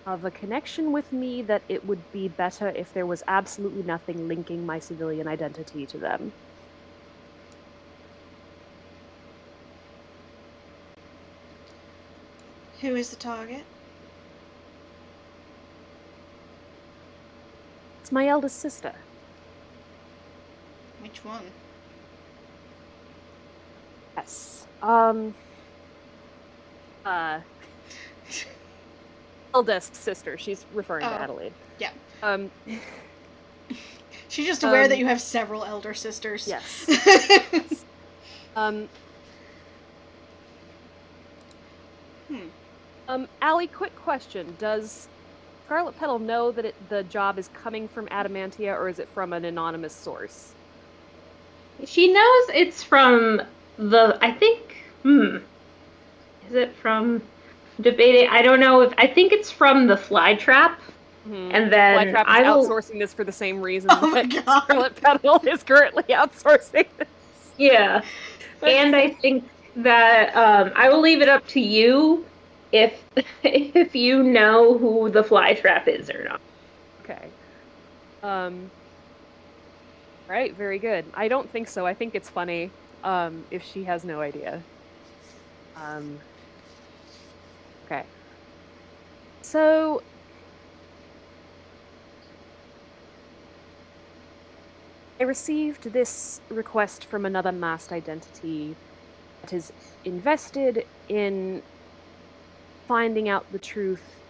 of a connection with me that it would be better if there was absolutely nothing linking my civilian identity to them. Who is the target? It's my eldest sister. Which one? Yes. Eldest sister. She's referring to Adelaide. Yeah. She's just aware that you have several elder sisters. Yes. Allie, quick question. Does Scarlet Petal know that the job is coming from Adamantia, or is it from an anonymous source? She knows it's from I think, is it from debating? I don't know I think it's from the Fly Trap. Mm-hmm. And then Fly Trap is outsourcing this for the same reason that Scarlet Petal is currently outsourcing this. Yeah. And I think that I will leave it up to you if you know who the Fly Trap is or not. Okay. Right, very good. I don't think so. I think it's funny if she has no idea. Okay. So I received this request from another masked identity that is invested in finding out the truth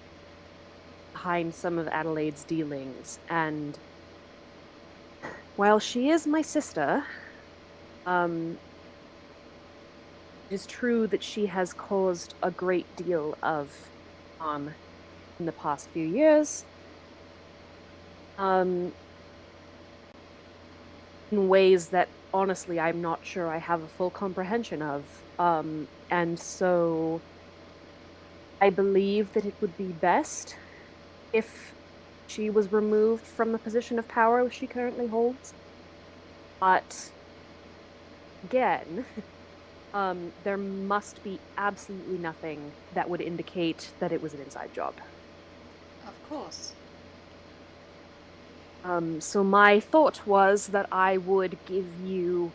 behind some of Adelaide's dealings, and while she is my sister, it is true that she has caused a great deal of harm in the past few years. In ways that, honestly, I'm not sure I have a full comprehension of. And so I believe that it would be best if she was removed from the position of power she currently holds. But again, there must be absolutely nothing that would indicate that it was an inside job. Of course. So my thought was that I would give you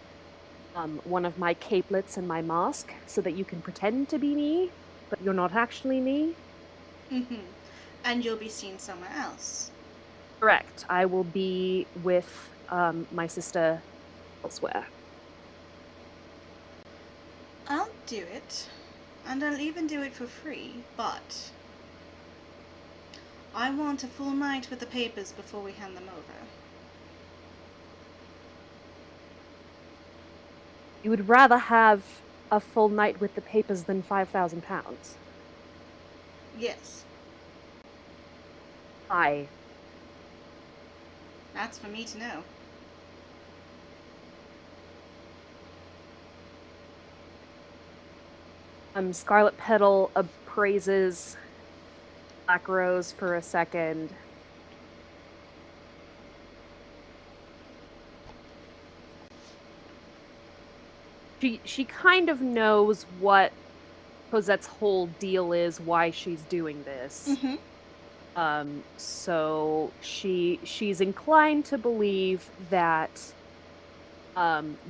one of my capelets and my mask so that you can pretend to be me, but you're not actually me. Mm-hmm. And you'll be seen somewhere else. Correct. I will be with my sister elsewhere. I'll do it. And I'll even do it for free, but I want a full night with the papers before we hand them over. You would rather have a full night with the papers than 5,000 pounds? Yes. Aye. That's for me to know. Scarlet Petal appraises Black Rose for a second. She kind of knows what Cosette's whole deal is, why she's doing this. Mm-hmm. So she's inclined to believe that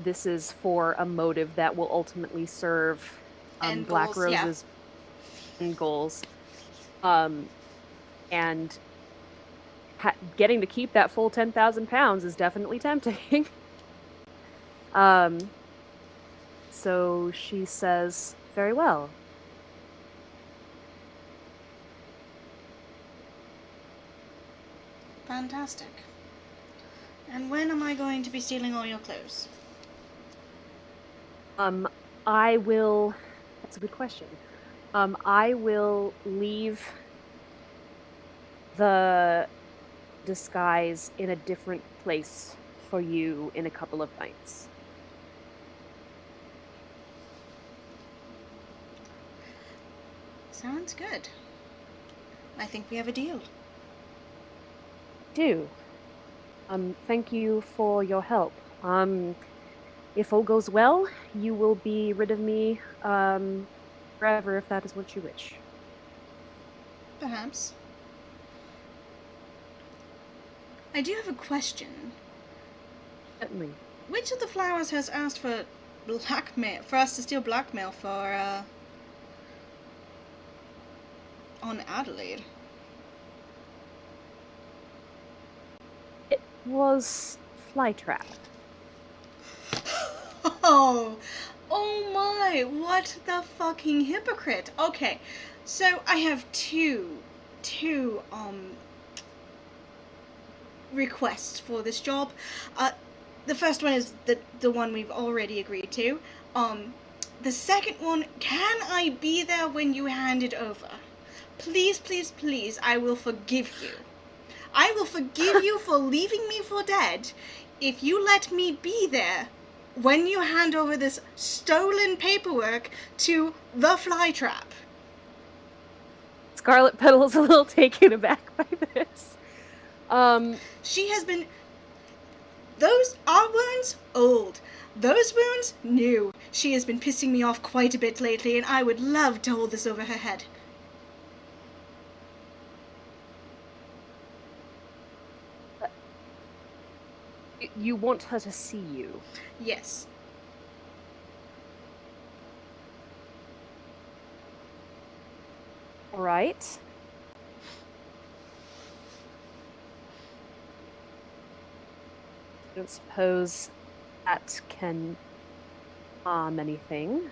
this is for a motive that will ultimately serve Black Rose's end goals. And getting to keep that full 10,000 pounds is definitely tempting. So she says, very well. Fantastic. And when am I going to be stealing all your clothes? I will. That's a good question. I will leave the disguise in a different place for you in a couple of nights. Sounds good. I think we have a deal. Do. Thank you for your help. If all goes well, you will be rid of me, forever if that is what you wish. Perhaps. I do have a question. Certainly. Which of the flowers has asked for blackmail, for us to steal blackmail for, on Adelaide? It was Flytrap. Oh my, what the fucking hypocrite. Okay, so I have two, requests for this job. The first one is the one we've already agreed to. The second one, can I be there when you hand it over? Please, please, please, I will forgive you. I will forgive you for leaving me for dead if you let me be there when you hand over this stolen paperwork to the Flytrap. Scarlet Petal's a little taken aback by this. She has been... Our wounds, old. Those wounds, new. She has been pissing me off quite a bit lately, and I would love to hold this over her head. You want her to see you? Yes. All right. I don't suppose that can harm anything.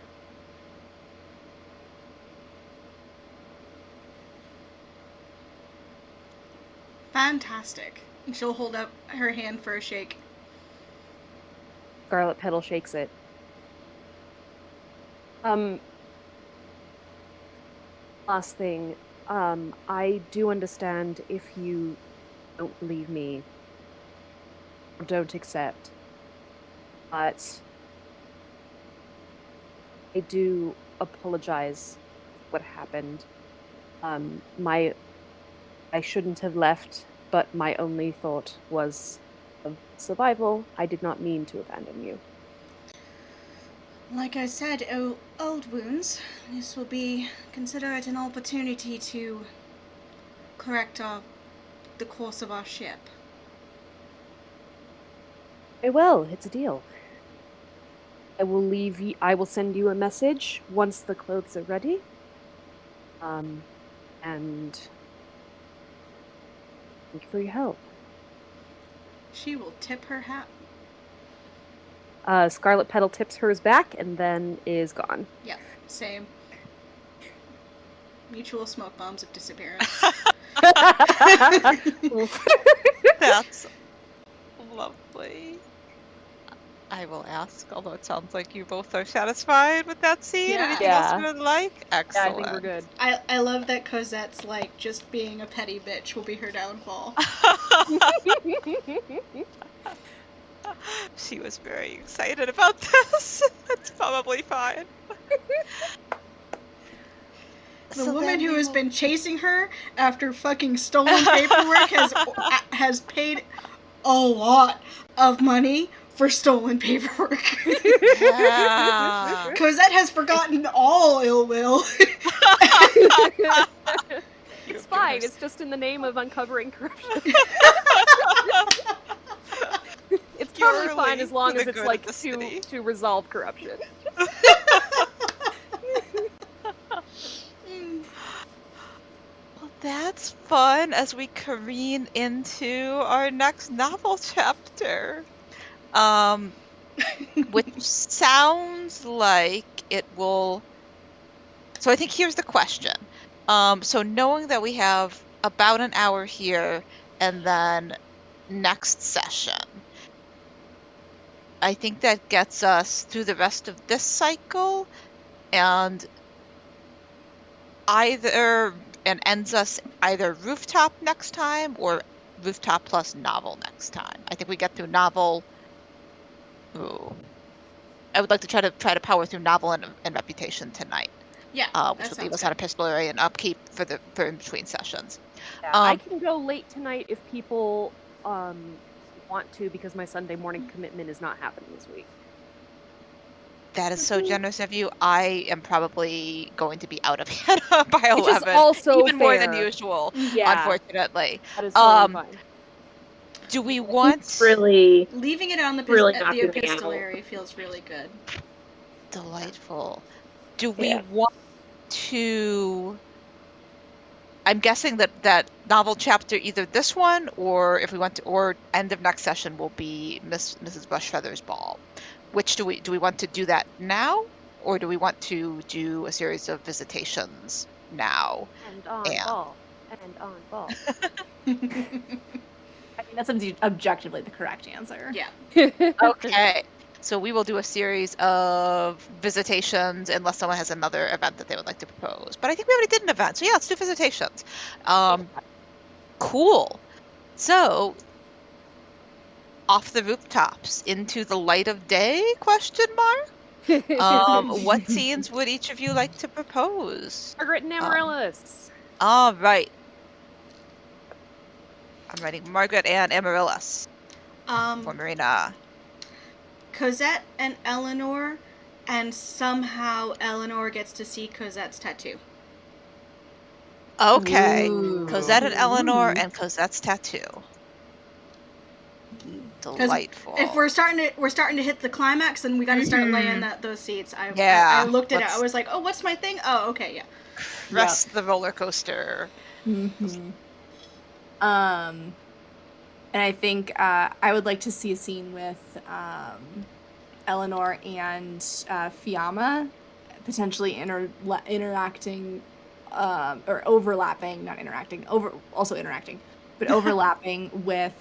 Fantastic. And she'll hold up her hand for a shake. Scarlet Petal shakes it. Last thing. I do understand if you don't believe me or don't accept, but I do apologize for what happened. I shouldn't have left, but my only thought was of survival. I did not mean to abandon you. Like I said, old wounds. This will be, consider it an opportunity to correct the course of our ship. Very well, it's a deal. I will send you a message once the clothes are ready. And thank you for your help. She will tip her hat. Scarlet Petal tips hers back and then is gone. Yep, same. Mutual smoke bombs of disappearance. That's lovely. I will ask, although it sounds like you both are satisfied with that scene. Yeah. Anything Yeah. else you would like? Excellent. Yeah, I think we're good. I love that Cosette's like, just being a petty bitch will be her downfall. She was very excited about this. That's probably fine. The woman who has been chasing her after fucking stolen paperwork has paid a lot of money for stolen paperwork. Yeah. Cosette has forgotten all ill will. It's fine. It's just in the name of uncovering corruption. It's totally fine as long as it's like to resolve corruption. Well, that's fun as we careen into our next novel chapter. Which sounds like it will... So I think here's the question. So knowing that we have about an hour here and then next session. I think that gets us through the rest of this cycle and ends us either rooftop next time or rooftop plus novel next time. I think we get through novel. Ooh. I would like to try to power through novel and reputation tonight. Yeah, Which that would leave sounds us on good. epistolary and upkeep for in between sessions. Yeah, I can go late tonight if people want to, because my Sunday morning commitment is not happening this week. That is so generous of you. I am probably going to be out of Hannah by 11. Which is also even more than fair. usual, Yeah, unfortunately. that is totally fine. Do we want Really, Leaving it on the really not the moving out. epistolary feels really good. delightful? Do we Yeah. want to? I'm guessing that novel chapter, either this one or if we want to, or end of next session will be Mrs. Brushfeather's ball. Which do we want to do that now, or do we want to do a series of visitations now? And on ball. And on ball. I mean, that's objectively the correct answer. Yeah. Okay. So we will do a series of visitations unless someone has another event that they would like to propose. But I think we already did an event. So yeah, let's do visitations. Cool. So off the rooftops into the light of day? Question mark. What scenes would each of you like to propose? Margaret and Amaryllis. All right. I'm writing Margaret and Amaryllis for Marina. Cosette and Eleanor, and somehow Eleanor gets to see Cosette's tattoo. Okay. Ooh. Cosette and Eleanor and Cosette's tattoo. Delightful. If we're starting to hit the climax, then we got to start laying those seeds. Yeah, I looked at it. I was like, oh, what's my thing? Oh, okay, yeah. Rest the roller coaster. Mm-hmm. And I think I would like to see a scene with Eleanor and Fiamma potentially interacting or overlapping, not interacting, also interacting, but overlapping with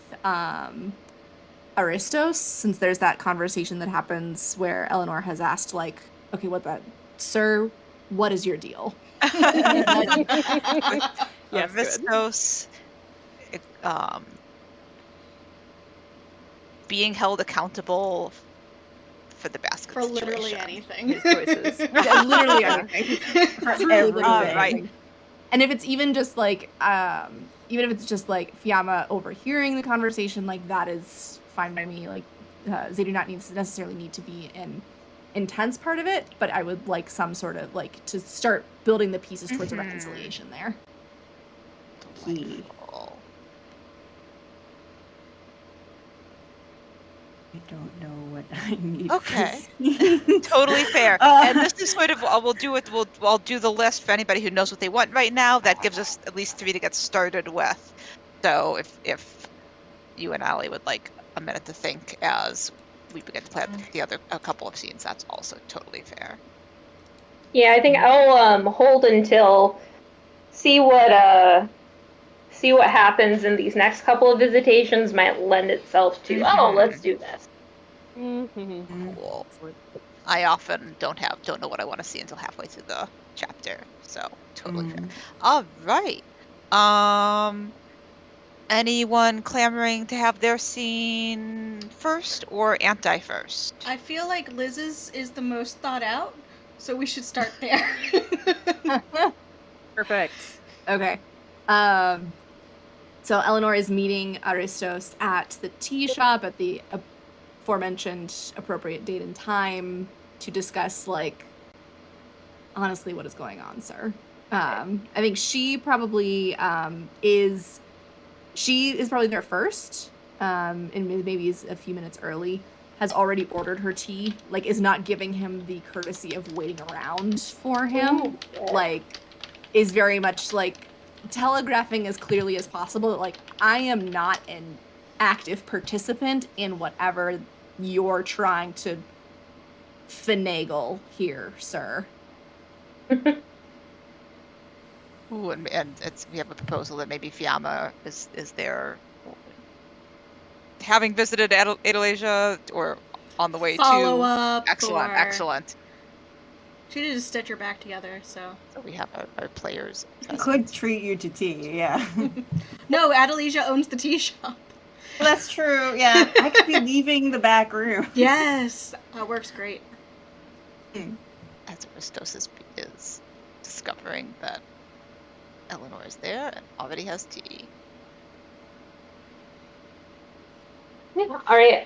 Aristos, since there's that conversation that happens where Eleanor has asked, like, okay, sir, what is your deal? Aristos, being held accountable for the basket for situation. literally anything. His choices. Literally anything. For everything. Right. And if it's even just like, even if it's just like Fiamma overhearing the conversation, like that is fine by me. Like they do not necessarily need to be an intense part of it, but I would like some sort of like to start building the pieces towards a reconciliation there. Delightful. I don't know what I need. Okay. Totally fair. And this is sort of, I'll do the list for anybody who knows what they want right now. That gives us at least 3 to get started with. So if you and Allie would like a minute to think as we begin to plan a couple of scenes, that's also totally fair. Yeah, I think I'll hold until see what happens in these next couple of visitations might lend itself to let's do this. Cool. I often don't know what I want to see until halfway through the chapter, so totally fair. All right. Anyone clamoring to have their scene first or anti-first? I feel like Liz's is the most thought out, so we should start there. Perfect. Okay. So Eleanor is meeting Aristos at the tea shop at the aforementioned appropriate date and time to discuss, like, honestly, what is going on, sir. I think she probably is probably there first, and maybe is a few minutes early, has already ordered her tea, like is not giving him the courtesy of waiting around for him, like is very much like telegraphing as clearly as possible that, like, I am not an active participant in whatever you're trying to finagle here, sir. Ooh, and we have a proposal that maybe Fiamma is their having visited Adelasia or on the way Follow to? up. Excellent, Or excellent. she did just stitch her back together. So So we have our players Could present. treat you to tea, yeah. no, Adelasia owns the tea shop. Well, that's true, yeah. I could be leaving the back room. Yes, that works great. As Aristos is discovering that Eleanor is there and already has tea. Yeah. All right.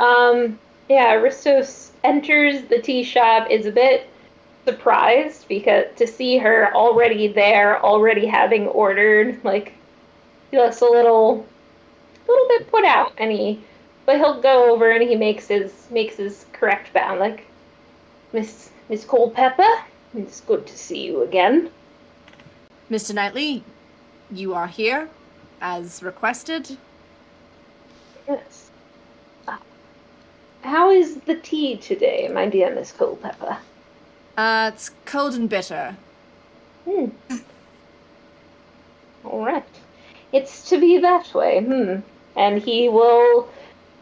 Yeah. Aristos enters the tea shop. Is a bit surprised because to see her already there, already having ordered, like, he looks a little bit put out, but he'll go over and he makes his correct bow, like, Miss Culpepper, it's good to see you again. Mr. Knightley, you are here, as requested. Yes. How is the tea today, my dear Miss Culpepper? It's cold and bitter. All right. It's to be that way. And he will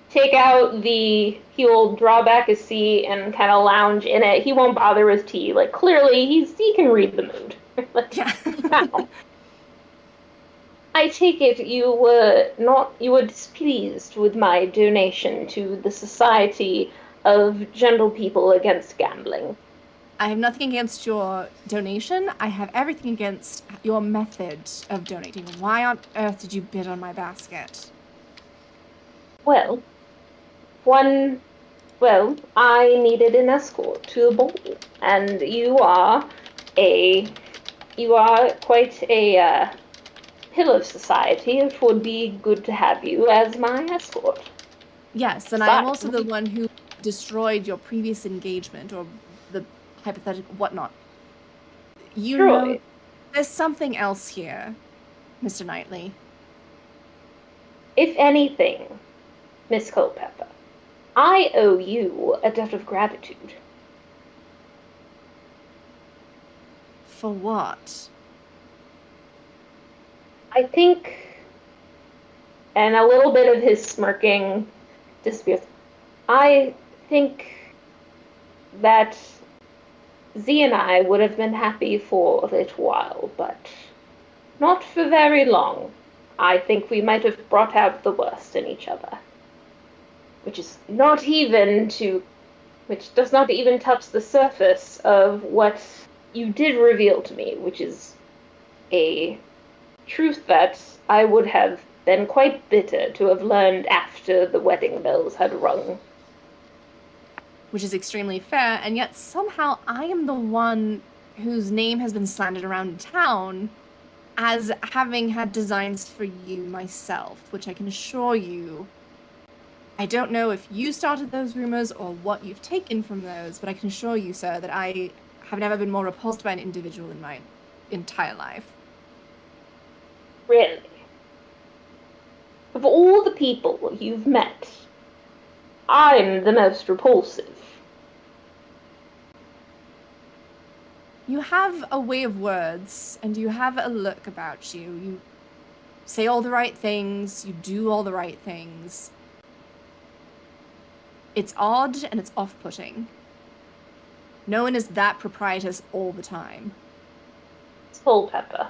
he will draw back his seat and kind of lounge in it. He won't bother with tea. Like, clearly, he can read the mood. Like, Yeah. now, I take it you were displeased with my donation to the Society of Gentle People Against Gambling. I have nothing against your donation. I have everything against your method of donating. Why on earth did you bid on my basket? Well, I needed an escort to a ball, and you are quite a pillar of society. It would be good to have you as my escort. Yes, and I am also the one who destroyed your previous engagement, or the hypothetical whatnot. You know, there's something else here, Mr. Knightley. If anything, Miss Culpepper, I owe you a debt of gratitude. For what? I think, and a little bit of his smirking disappears, I think that Z and I would have been happy for a little while, but not for very long. I think we might have brought out the worst in each other. Which does not even touch the surface of what you did reveal to me, which is a truth that I would have been quite bitter to have learned after the wedding bells had rung. Which is extremely fair, and yet somehow I am the one whose name has been slandered around town as having had designs for you myself, which I can assure you, I don't know if you started those rumors or what you've taken from those, but I can assure you, sir, that I have never been more repulsed by an individual in my entire life. Really? Of all the people you've met, I'm the most repulsive. You have a way of words, and you have a look about you. You say all the right things, you do all the right things. It's odd and it's off-putting. No one is that proprietous all the time. Culpepper,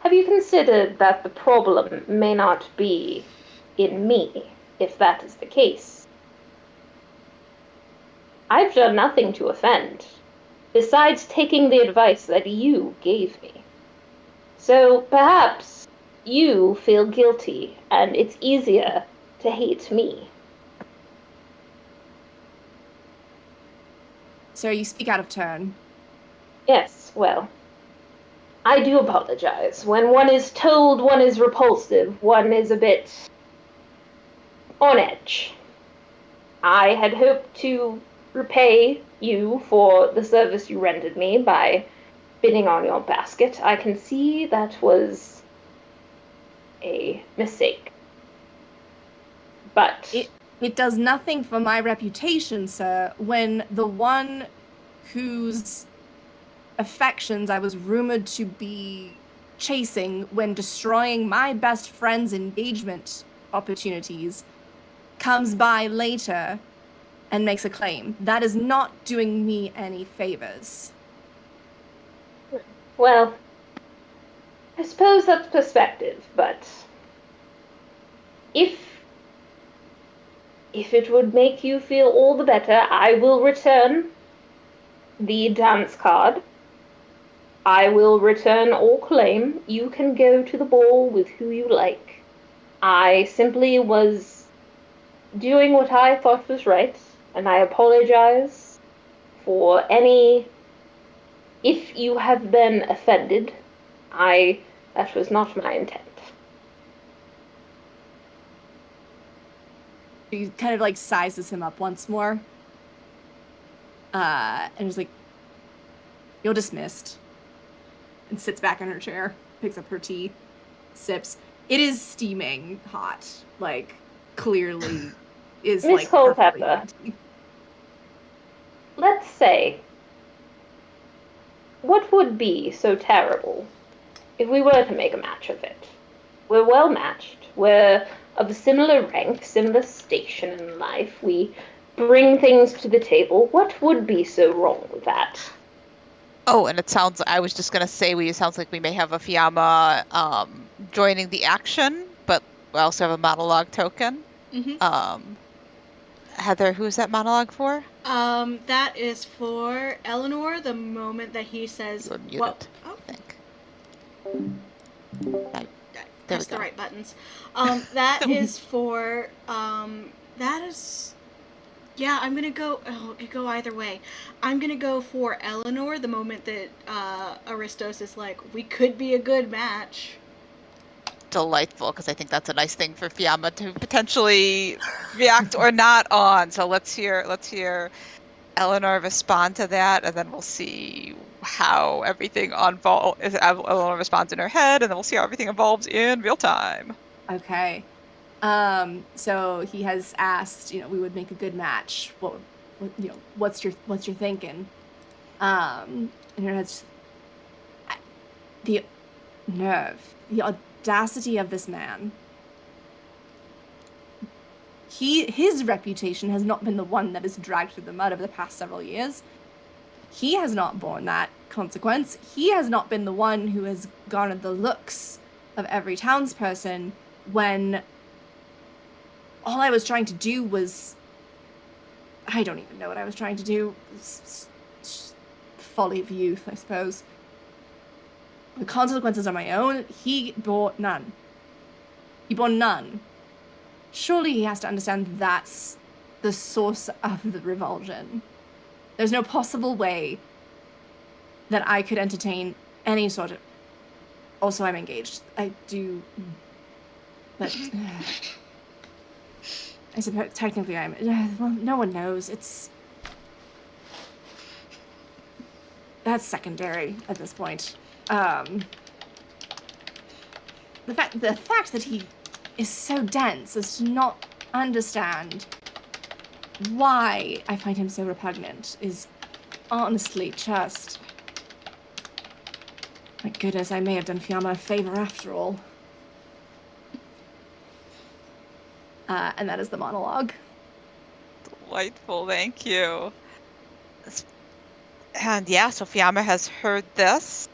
have you considered that the problem may not be in me, if that is the case? I've done nothing to offend, besides taking the advice that you gave me. So perhaps you feel guilty, and it's easier to hate me. Sir, you speak out of turn. Yes, well, I do apologize. When one is told one is repulsive, one is a bit on edge. I had hoped to repay you for the service you rendered me by bidding on your basket. I can see that was a mistake. But It does nothing for my reputation, sir, when the one whose affections I was rumored to be chasing when destroying my best friend's engagement opportunities, comes by later and makes a claim. That is not doing me any favors. Well, I suppose that's perspective, but if it would make you feel all the better, I will return the dance card. I will return all claim. You can go to the ball with who you like. I simply was doing what I thought was right, and I apologize for any. If you have been offended, that was not my intent. She kind of like sizes him up once more. And is like, "You're dismissed." And sits back in her chair, picks up her tea, sips. It is steaming hot. Like, clearly is Miss like Culpepper. perfectly tea. Let's say, what would be so terrible if we were to make a match of it? We're well matched. We're of a similar rank, similar station in life. We bring things to the table. What would be so wrong with that? Oh, and I was just gonna say, it sounds like we may have a Fiamma joining the action, but we also have a monologue token. Mm-hmm. Heather, who's that monologue for? That is for Eleanor. The moment that he says, You were muted, "Well," I think. press the right buttons. That is for that is. Yeah, I'm gonna go. Oh, it could go either way. I'm gonna go for Eleanor. The moment that Aristos is like, "We could be a good match." Delightful, because I think that's a nice thing for Fiamma to potentially react or not on. So let's hear Eleanor respond to that, and then we'll see how everything unfolds. Eleanor responds in her head, and then we'll see how everything evolves in real time. Okay. So he has asked, we would make a good match. What's your thinking? And her head's the nerve, the audacity of this man. His reputation has not been the one that is dragged through the mud over the past several years. He has not borne that consequence. He has not been the one who has garnered the looks of every townsperson when all I was trying to do was... I don't even know what I was trying to do. Folly of youth, I suppose. The consequences are my own. He bore none. Surely he has to understand that's the source of the revulsion. There's no possible way that I could entertain any sort of... Also, I'm engaged. I do... But... I suppose technically I'm... Well, no one knows. That's secondary at this point. The fact that he is so dense as to not understand why I find him so repugnant is honestly just... My goodness, I may have done Fiamma a favor after all. And that is the monologue. Delightful, thank you. And yeah, so Fiamma has heard this.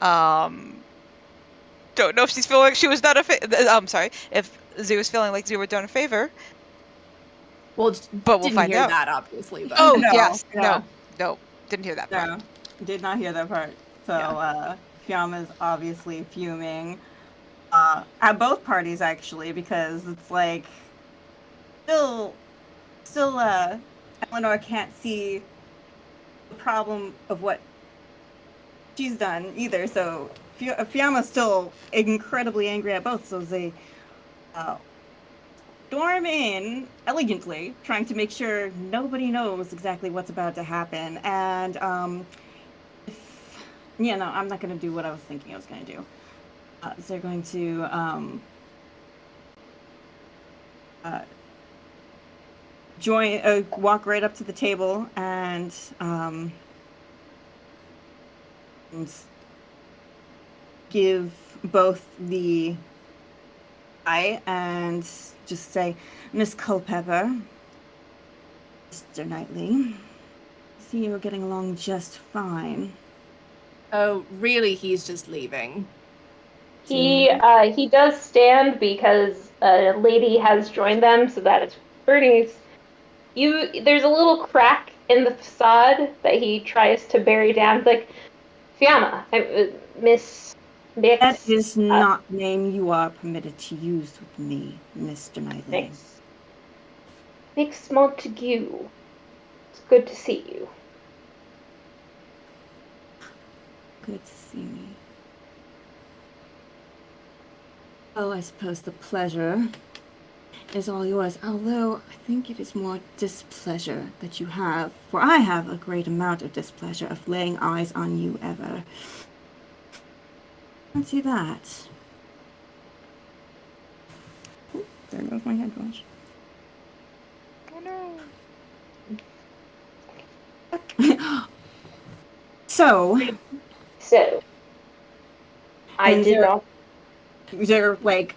Don't know if she's feeling like she was done a favor. I'm sorry, if Zoo was feeling like Zoo were done a favor. Well, but we'll didn't find hear out. that, obviously. But. Oh, No, yes. yeah. No, didn't hear that part. No, did not hear that part. So, Fiamma's obviously fuming. At both parties, actually, because it's like... Still, Eleanor can't see the problem of what she's done either. So Fiamma's still incredibly angry at both. So they storm in elegantly, trying to make sure nobody knows exactly what's about to happen. And I'm not going to do what I was thinking I was going to do. So they're going to walk right up to the table and give both the and just say, Miss Culpepper, Mr. Knightley, I see you're getting along just fine. Oh, really? He's just leaving. He does stand because a lady has joined them, so that is Bernie's. There's a little crack in the facade that he tries to bury down. Like, Fiamma, Miss That Mix, is not the name you are permitted to use with me, Mr. Knightley. Mix Montague. It's good to see you. Good to see me. Oh, I suppose the pleasure is all yours, although I think it is more displeasure that you have, for I have a great amount of displeasure of laying eyes on you ever. Fancy that. Ooh, there goes my headphones. Oh no. So, I and did not. they're like,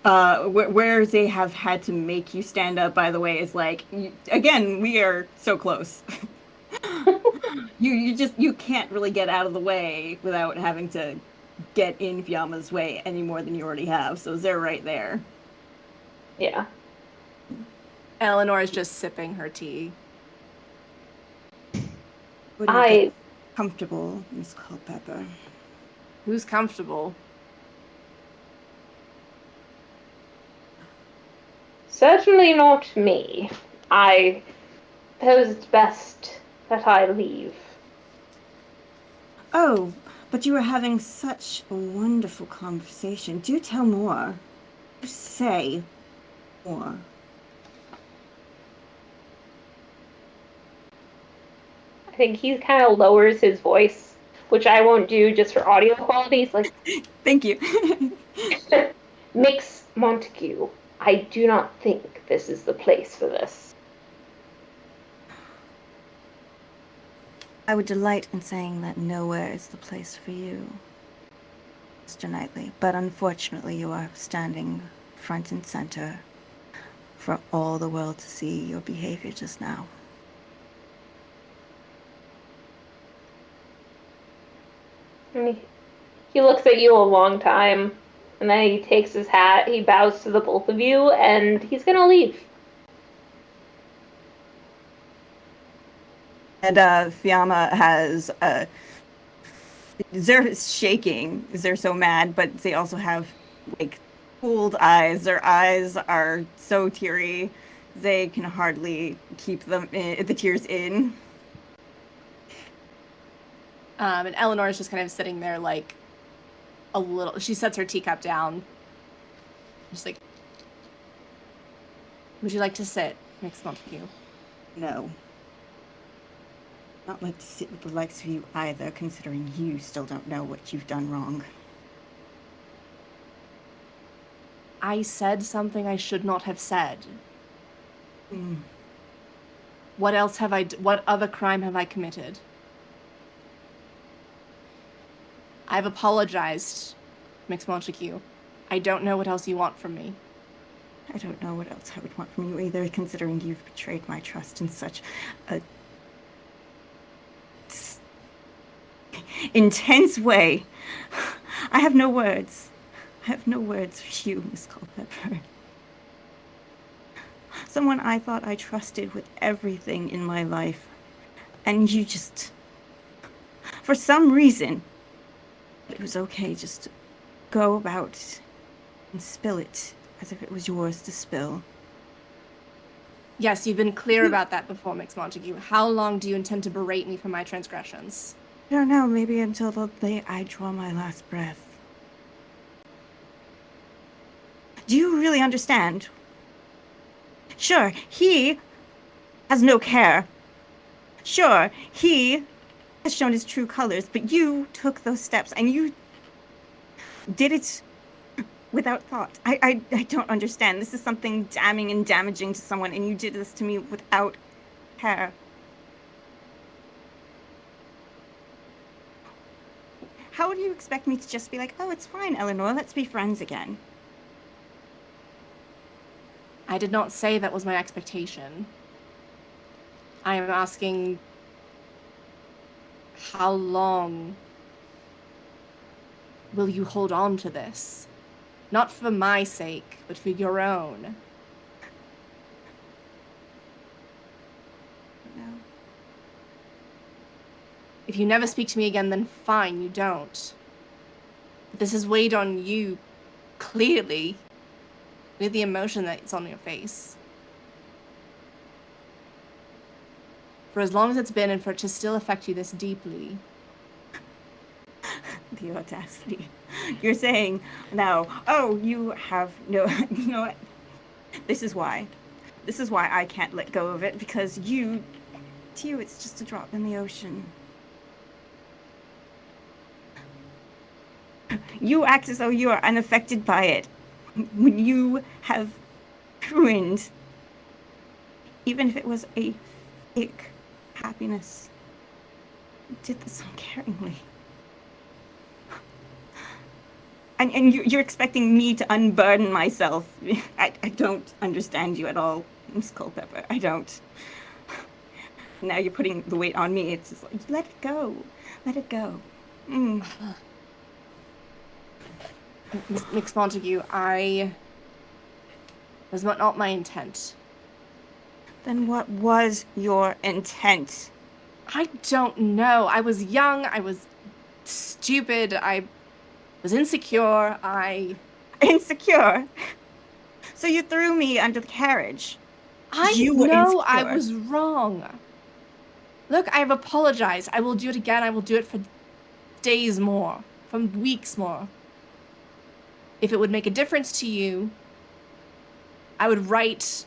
where they have had to make you stand up, by the way, is like, again, we are so close. You can't really get out of the way without having to get in Fiamma's way any more than you already have. So they're right there. Yeah. Eleanor is just sipping her tea. Wouldn't get comfortable, Miss Culpepper. Who's comfortable? Certainly not me. I suppose it's best that I leave. Oh, but you were having such a wonderful conversation. Do tell more. Do say more. I think he kind of lowers his voice, which I won't do just for audio quality. It's like, thank you. Mix Montague, I do not think this is the place for this. I would delight in saying that nowhere is the place for you, Mr. Knightley, but unfortunately you are standing front and center for all the world to see your behavior just now. And he looks at you a long time, and then he takes his hat, he bows to the both of you, and he's gonna leave. And Fiamma has they're shaking. They're so mad, but they also have like cooled eyes. Their eyes are so teary, they can hardly keep the tears in. And Eleanor is just kind of sitting there, like a little. She sets her teacup down. Just like, would you like to sit, Mix Montague? No. Not like to sit with the likes of you either, considering you still don't know what you've done wrong. I said something I should not have said. What else have what other crime have I committed? I've apologized, Mix Montague. I don't know what else you want from me. I don't know what else I would want from you either, considering you've betrayed my trust in such a intense way. I have no words. I have no words for you, Miss Culpepper. Someone I thought I trusted with everything in my life. And you just, for some reason, it was okay just to go about and spill it as if it was yours to spill. Yes, you've been clear about that before, Mix Montague. How long do you intend to berate me for my transgressions? I don't know, maybe until the day I draw my last breath. Do you really understand? Sure, he has no care. Sure, he has shown his true colors, but you took those steps and you did it without thought. I don't understand. This is something damning and damaging to someone, and you did this to me without care. How do you expect me to just be like, oh, it's fine, Eleanor, let's be friends again? I did not say that was my expectation. I am asking, how long will you hold on to this? Not for my sake, but for your own. No. If you never speak to me again, then fine, you don't. But this has weighed on you, clearly, with the emotion that's on your face. For as long as it's been, and for it to still affect you this deeply. The audacity. You're saying now, oh, you have no, you know what? This is why. This is why I can't let go of it, because to you, it's just a drop in the ocean. You act as though you are unaffected by it. When you have ruined, even if it was a fake happiness, you did this uncaringly. And you're expecting me to unburden myself. I don't understand you at all, Miss Culpepper. I don't. Now you're putting the weight on me. It's just like, let it go. Let it go. Miss Montague, was not my intent. Then what was your intent? I don't know. I was young, I was stupid, I was insecure, Insecure? So you threw me under the carriage. I You were know I insecure. was wrong. Look, I have apologized. I will do it again. I will do it for days more, for weeks more. If it would make a difference to you, I would write,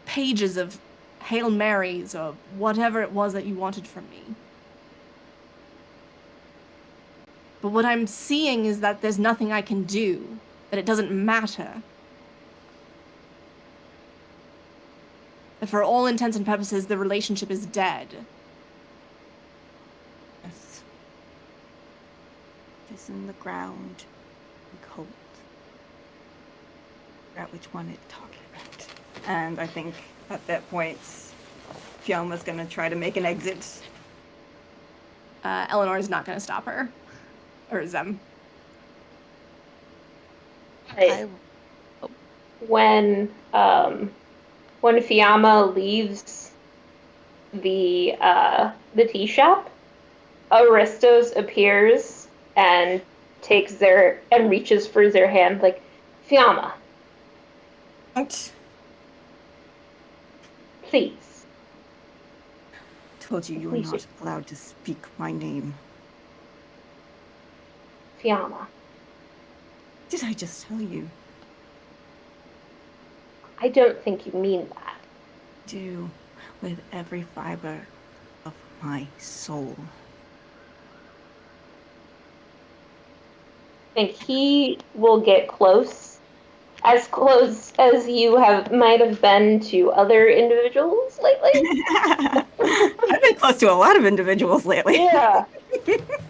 pages of Hail Marys or whatever it was that you wanted from me. But what I'm seeing is that there's nothing I can do, that it doesn't matter. That for all intents and purposes, the relationship is dead. Yes. It is in the ground and cold. I forgot which one it's talking about. And I think at that point, Fiona's going to try to make an exit. Eleanor is not going to stop her. Or Zem. When Fiamma leaves the tea shop, Aristos appears and reaches for their hand, like, Fiamma, Don't. please. Told you were not allowed to speak my name. Fiamma. Did I just tell you? I don't think you mean that. Do with every fiber of my soul. I think he will get close as you might have been to other individuals lately. I've been close to a lot of individuals lately. Yeah.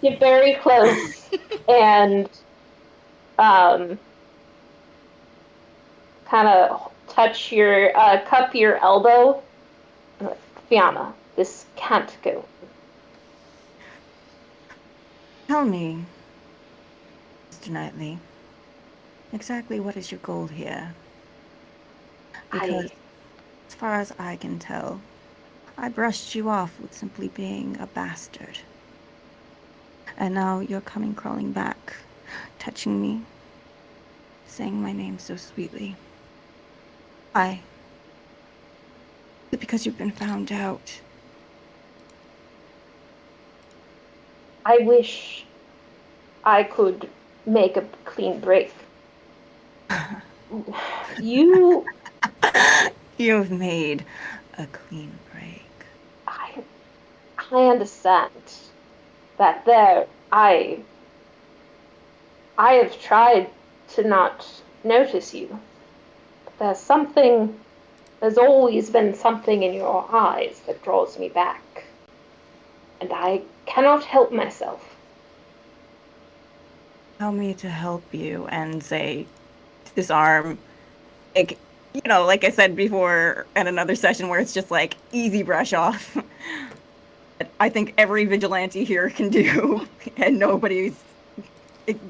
Get very close and kind of touch your cup your elbow. Fiamma, this can't go. Tell me, Mr. Knightley, exactly what is your goal here? Because as far as I can tell, I brushed you off with simply being a bastard. And now you're coming crawling back, touching me, saying my name so sweetly. Why? Is it because you've been found out? I wish I could make a clean break. You... You've made a clean break. I understand that I have tried to not notice you. But there's always been something in your eyes that draws me back. And I cannot help myself. Tell me to help you, and say, disarm. Like, like I said before in another session where it's just like easy brush off. I think every vigilante here can do, and nobody's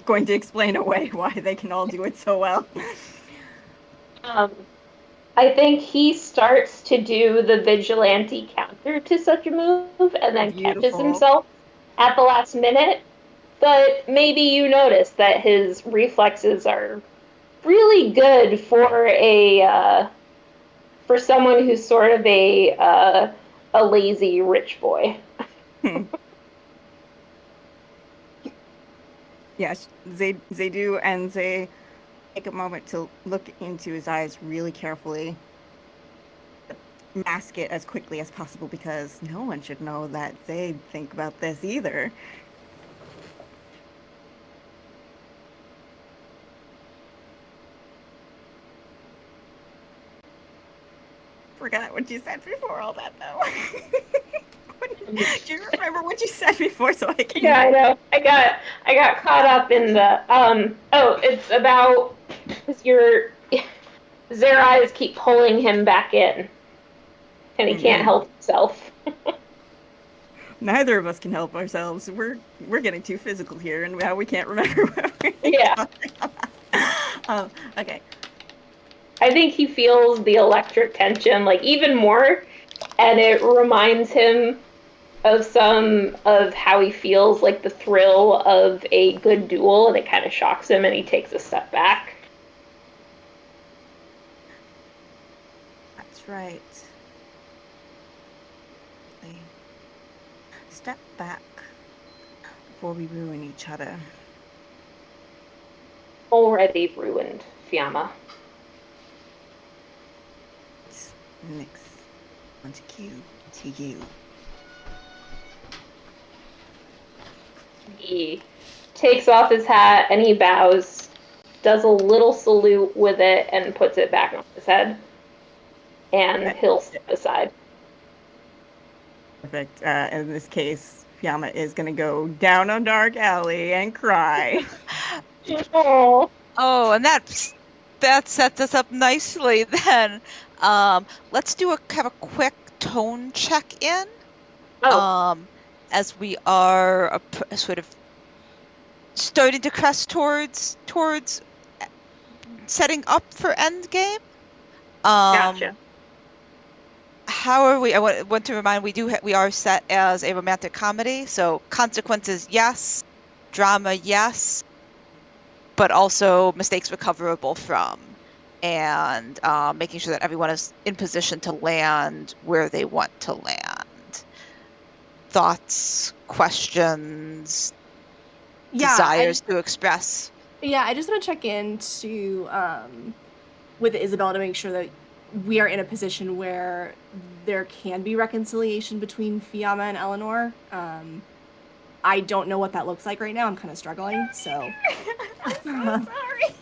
going to explain away why they can all do it so well. I think he starts to do the vigilante counter to such a move and then catches himself at the last minute. But maybe you notice that his reflexes are really good for for someone who's sort of a lazy rich boy. Yes, they do, and they take a moment to look into his eyes really carefully. Mask it as quickly as possible because no one should know that they think about this either. Forgot what you said before all that, though. Do you remember what you said before so I can... Yeah, I know. I got caught up in the it's about your Zerai's keep pulling him back in. And he can't help himself. Neither of us can help ourselves. We're getting too physical here, and now we can't remember what we're Yeah. Okay. I think he feels the electric tension like even more, and it reminds him of some of how he feels like the thrill of a good duel, and it kind of shocks him, and he takes a step back. That's right. Step back before we ruin each other. Already ruined, Fiamma. Next, onto Q to you. He takes off his hat and he bows, does a little salute with it, and puts it back on his head. And he'll step aside. Perfect. In this case, Fiamma is going to go down a dark alley and cry. Oh, and that sets us up nicely then. Let's have a quick tone check-in. As we are sort of starting to crest towards setting up for Endgame. Gotcha. How are we? I want to remind we are set as a romantic comedy, so consequences yes, drama yes, but also mistakes recoverable from, and making sure that everyone is in position to land where they want to land. Thoughts, questions, desires to express. Yeah, I just want to check in with Isabella to make sure that we are in a position where there can be reconciliation between Fiamma and Eleanor. I don't know what that looks like right now. I'm kind of struggling, so. I'm so sorry.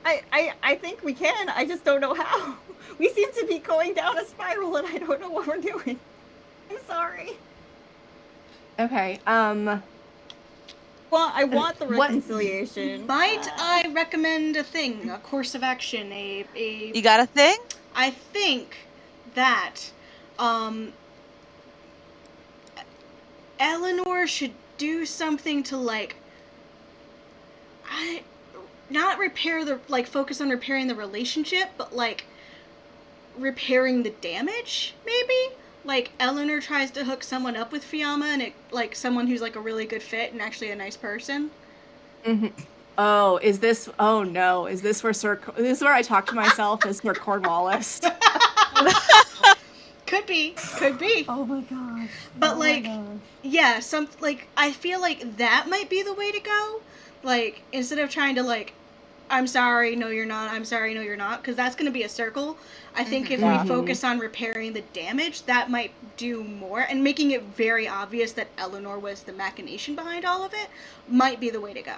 I think we can. I just don't know how. We seem to be going down a spiral, and I don't know what we're doing. I'm sorry. Okay. Well, I want the reconciliation. Might I recommend a course of action, You got a thing? I think that, Eleanor should do something to, not focus on repairing the relationship, but, repairing the damage, maybe? Eleanor tries to hook someone up with Fiamma, and someone who's, a really good fit and actually a nice person. Mm-hmm. Oh, is this where I talk to myself as Sir Cornwallis? Could be. Oh my gosh. But yeah, I feel like that might be the way to go. Instead of trying to I'm sorry, no you're not, I'm sorry, no you're not, because that's going to be a circle. I think if we focus on repairing the damage, that might do more, and making it very obvious that Eleanor was the machination behind all of it might be the way to go.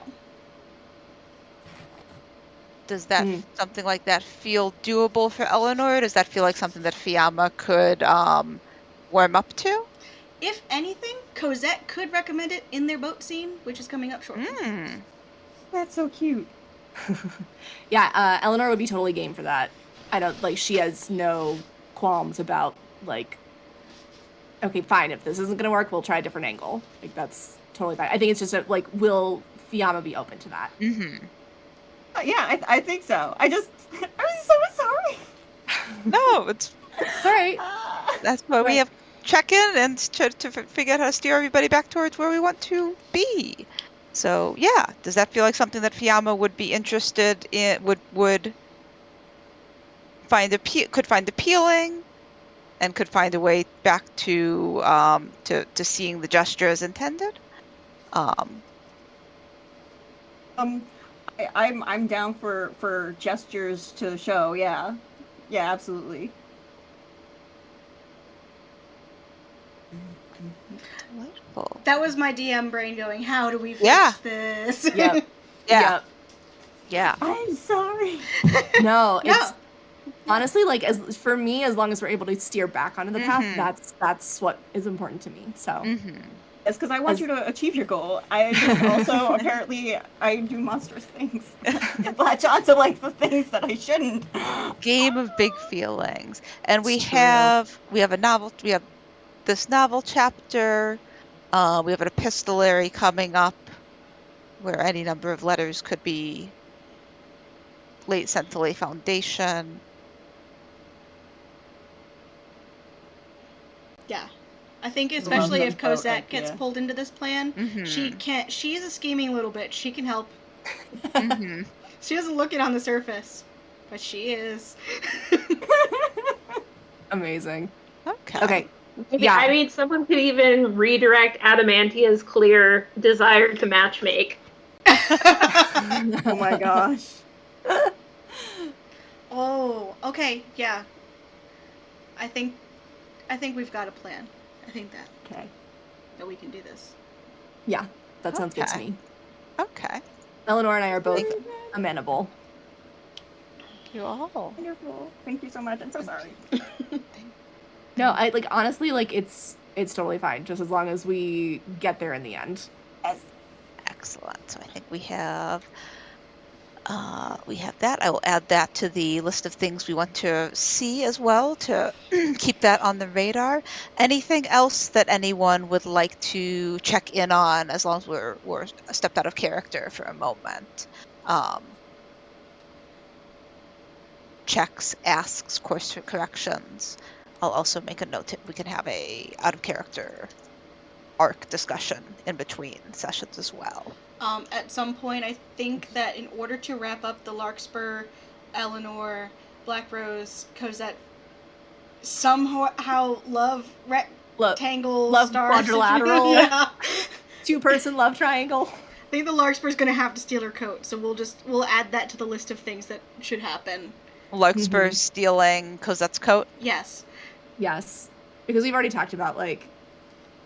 Does that something like that feel doable for Eleanor? Does that feel like something that Fiamma could warm up to? If anything, Cosette could recommend it in their boat scene, which is coming up shortly. That's so cute. Yeah, Eleanor would be totally game for that. I don't like. She has no qualms about like. Okay, fine. If this isn't gonna work, we'll try a different angle. Like that's totally fine. I think it's just like, will Fiamma be open to that? Mm-hmm. Yeah, I think so. I'm so sorry. No, it's All right. that's why we Right. have check-in and to figure out how to steer everybody back towards where we want to be. So yeah, does that feel like something that Fiamma would be interested in? Would find appealing, and could find a way back to seeing the gesture as intended. I'm down for gestures to the show. Yeah, absolutely. Delightful. That was my DM brain going, how do we fix Yeah. this? Yep. Yeah. Yep. Yeah. I'm sorry. No, No. it's honestly like for me, as long as we're able to steer back onto the path, Mhm. that's what is important to me. So Mm-hmm. It's because I want you to achieve your goal. I just also apparently I do monstrous things. And latch on to like the things that I shouldn't. Game of big feelings, and we It's true. have a novel. We have this novel chapter. We have an epistolary coming up, where any number of letters could be sent to Lay Foundation. Yeah. I think Love especially the if boat Cosette gets idea. pulled into this plan, Mhm. she's a scheming little bitch. She can help. Mm-hmm. She doesn't look it on the surface, but she is. Amazing. Okay. Okay. Maybe, Yeah. I mean, someone could even redirect Adamantia's clear desire to matchmake. Oh my gosh. Oh, okay, yeah. I think we've got a plan. I think Okay. that we can do this. Yeah, that sounds good to Okay. me. Okay. Eleanor and I are both amenable. Thank you all. Wonderful. Thank you so much. I'm so sorry. No, I like honestly like it's totally fine, just as long as we get there in the end. Yes. Excellent. So I think we have that. I will add that to the list of things we want to see as well, to keep that on the radar. Anything else that anyone would like to check in on, as long as we're stepped out of character for a moment? Checks, asks, course corrections. I'll also make a note that we can have a out of character arc discussion in between sessions as well. At some point, I think that in order to wrap up the Larkspur, Eleanor, Black Rose, Cosette, somehow love rectangle love star quadrilateral. Yeah. 2-person love triangle. I think the Larkspur's gonna have to steal her coat, so we'll add that to the list of things that should happen. Larkspur stealing Cosette's coat. Yes. Yes, because we've already talked about like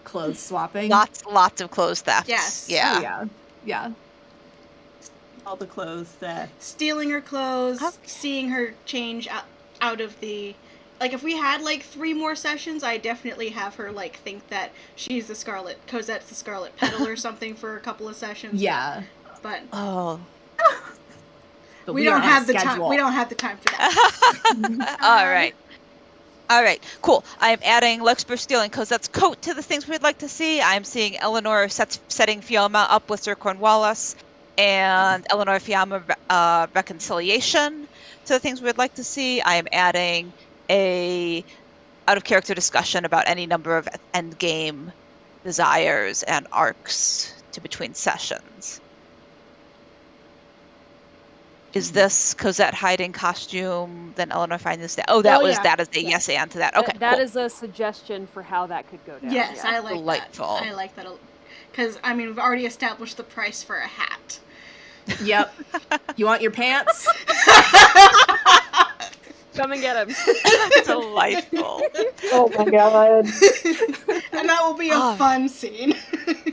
clothes swapping. Lots of clothes thefts. Yes. Yeah. Oh, yeah. All the clothes that. Stealing her clothes, Okay. seeing her change out of the. Like, if we had, like, 3 more sessions, I definitely have her, like, think that she's Cosette's the Scarlet Petal or something for a couple of sessions. Yeah. But Oh. But we are don't on have a the time. schedule. We don't have the time for that. All right, cool. I am adding Larkspur stealing Cosette's coat to the things we'd like to see. I'm seeing Eleanor setting Fiamma up with Sir Cornwallis, and Eleanor Fiamma reconciliation to the things we'd like to see. I am adding a out of character discussion about any number of end game desires and arcs to between sessions. Is this Cosette hiding costume? Then Eleanor finding this. That is a yes and to that. Okay, That cool. is a suggestion for how that could go down. Yes, yeah. I like Delightful. that. I like that. Because, I mean, we've already established the price for a hat. Yep. You want your pants? Come and get him. Delightful. Oh my god. And that will be a Oh. fun scene.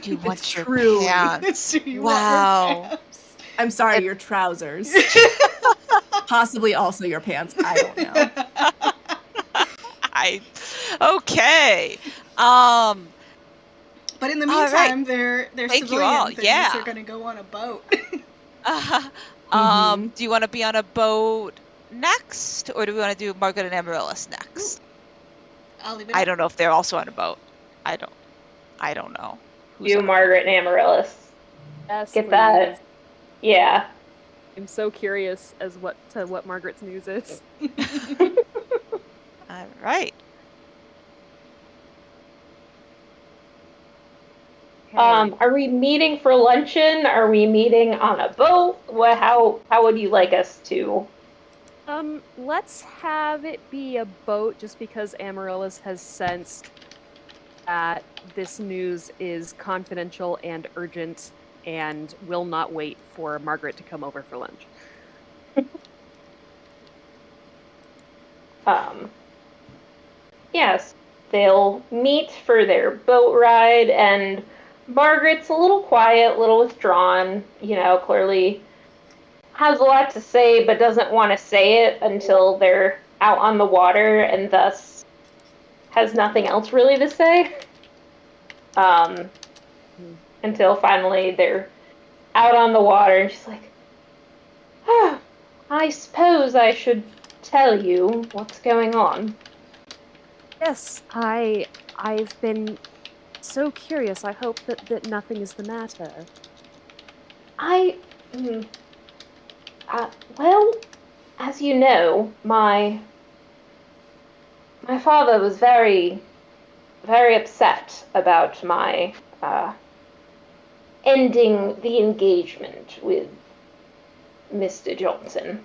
You want your truly- pants? Do you want your Wow. pants? I'm sorry, your trousers. Possibly also your pants. I don't know. Okay. But in the All right. meantime, their Thank you civilian all. things Yeah. are going to go on a boat. Do you want to be on a boat next, or do we want to do Margaret and Amaryllis next? I'll leave it I up. don't know if they're also on a boat. I don't know who's Do on a boat. Margaret and Amaryllis. Yes, Get please. that. Yeah. I'm so curious as what Margaret's news is. All right. Okay. Are we meeting for luncheon? Are we meeting on a boat? How would you like us to? Let's have it be a boat just because Amaryllis has sensed that this news is confidential and urgent and will not wait for Margaret to come over for lunch. Um, yes, they'll meet for their boat ride, and Margaret's a little quiet, a little withdrawn, clearly has a lot to say, but doesn't want to say it until they're out on the water, and thus has nothing else really to say. Until finally they're out on the water, and she's like, oh, I suppose I should tell you what's going on. Yes, I've been so curious. I hope that nothing is the matter. Well, as you know, my father was very, very upset about my ending the engagement with Mr. Johnson.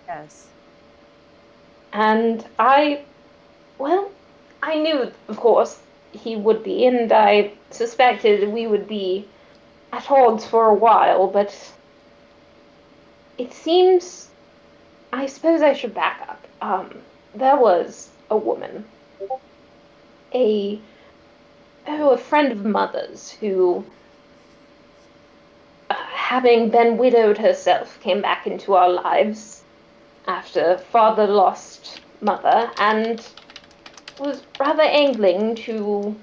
Yes. And I knew, of course, he would be, and I suspected we would be at odds for a while, but it seems, I suppose I should back up. There was a woman, a friend of mother's who, having been widowed herself, came back into our lives after father lost mother, and was rather angling to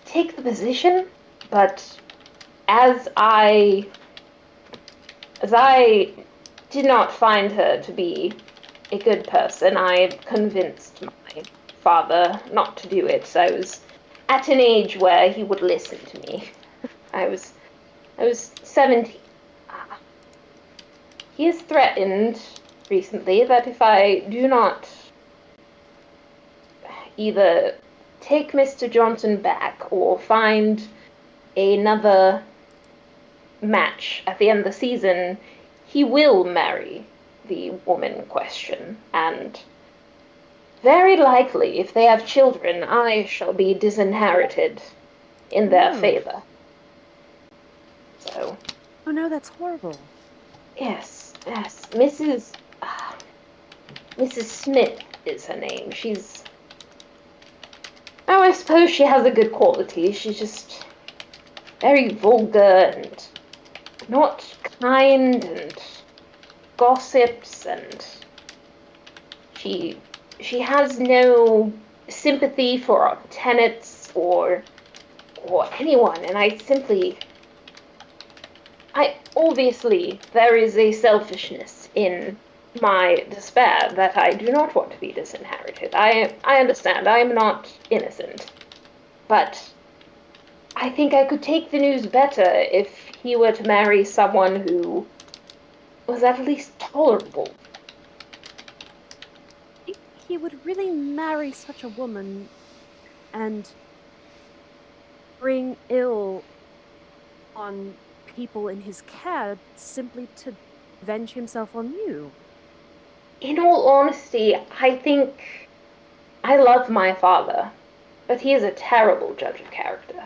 take the position, but as I did not find her to be a good person, I convinced my father not to do it. I was at an age where he would listen to me. I was 17. He has threatened recently that if I do not either take Mr. Johnson back or find another match at the end of the season, he will marry the woman in question, and very likely, if they have children, I shall be disinherited in their favor. So. Oh no, that's horrible. Yes. Mrs. Smith is her name. I suppose she has a good quality. She's just very vulgar and not kind and gossips, and she has no sympathy for our tenants or anyone, and obviously there is a selfishness in my despair that I do not want to be disinherited. I understand, I am not innocent, but I think I could take the news better if he were to marry someone who was at least tolerable. I think he would really marry such a woman and bring ill on people in his care simply to avenge himself on you. In all honesty, I think I love my father, but he is a terrible judge of character.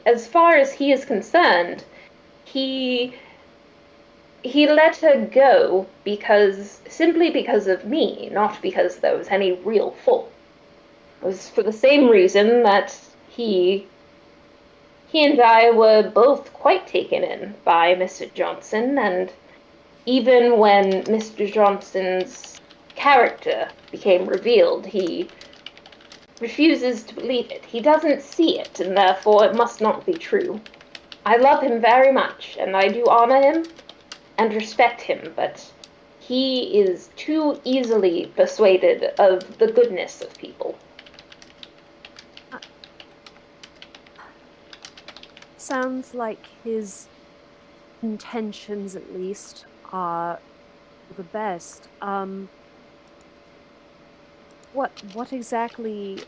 As far as he is concerned, he let her go simply because of me, not because there was any real fault. It was for the same reason that he and I were both quite taken in by Mr. Johnson, and even when Mr. Johnson's character became revealed, he refuses to believe it. He doesn't see it, and therefore it must not be true. I love him very much, and I do honor him and respect him, but he is too easily persuaded of the goodness of people. Sounds like his intentions, at least, are the best. What exactly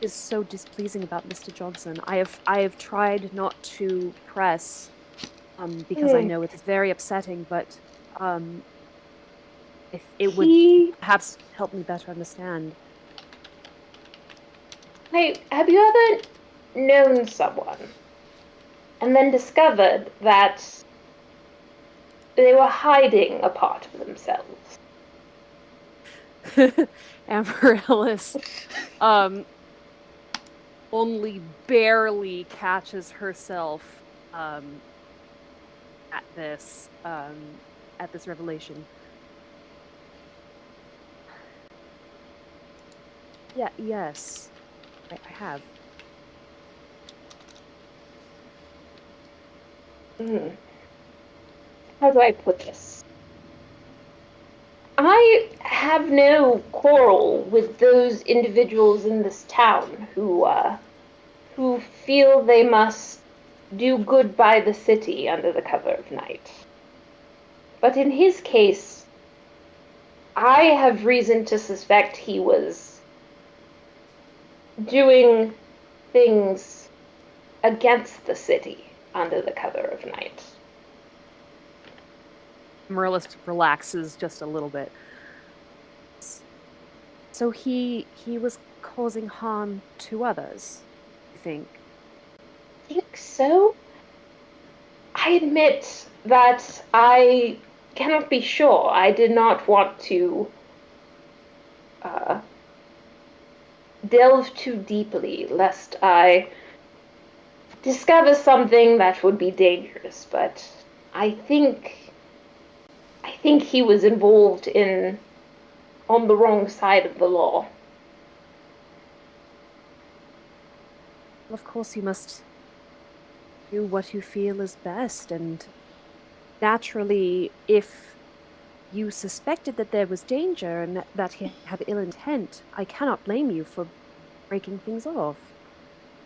is so displeasing about Mr. Johnson? I have tried not to press, because I know it is very upsetting, but if it would He perhaps help me better understand. have you ever known someone and then discovered that they were hiding a part of themselves? Amaryllis only barely catches herself at this revelation. Yeah, yes, I have. How do I put this? I have no quarrel with those individuals in this town who feel they must do good by the city under the cover of night. But in his case, I have reason to suspect he was doing things against the city under the cover of night. Amaryllis relaxes just a little bit. So he was causing harm to others, you think? I think so. I admit that I cannot be sure. I did not want to delve too deeply, lest I discover something that would be dangerous. But I think he was involved on the wrong side of the law. Of course, you must do what you feel is best, and naturally, if you suspected that there was danger and that he had ill intent, I cannot blame you for breaking things off.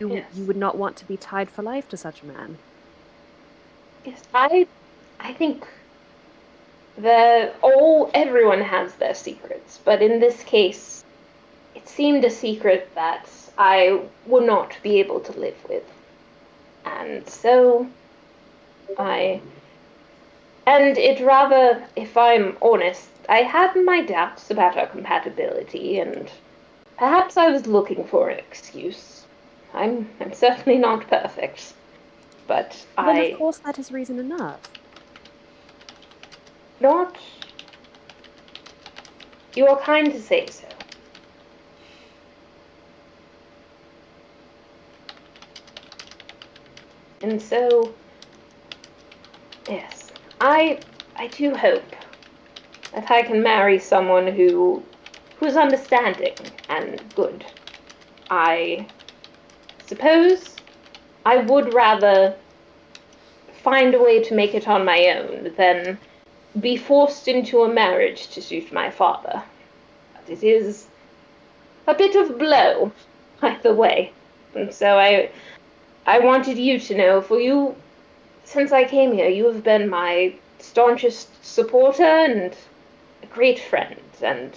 Yes. You would not want to be tied for life to such a man. Yes, I think everyone has their secrets, but in this case, it seemed a secret that I would not be able to live with. And so if I'm honest, I had my doubts about our compatibility, and perhaps I was looking for an excuse. I'm certainly not perfect, but Then of course that is reason enough. not. You are kind to say so. And so, yes, I do hope that I can marry someone who's understanding and good. I suppose I would rather find a way to make it on my own than be forced into a marriage to suit my father. But it is a bit of a blow, either way. And so I wanted you to know, for you, since I came here, you have been my staunchest supporter and a great friend. And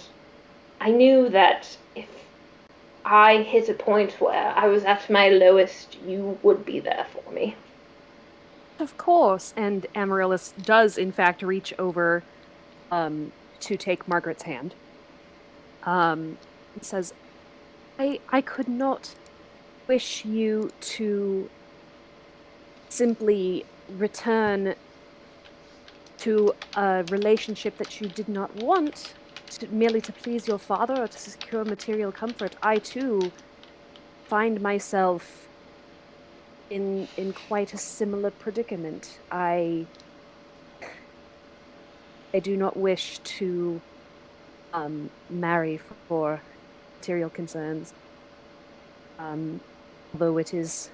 I knew that if I hit a point where I was at my lowest, you would be there for me. Of course, and Amaryllis does in fact reach over to take Margaret's hand. And says, I could not wish you to simply return to a relationship that you did not want, merely to please your father or to secure material comfort. I too find myself in quite a similar predicament. I do not wish to marry for material concerns, although it is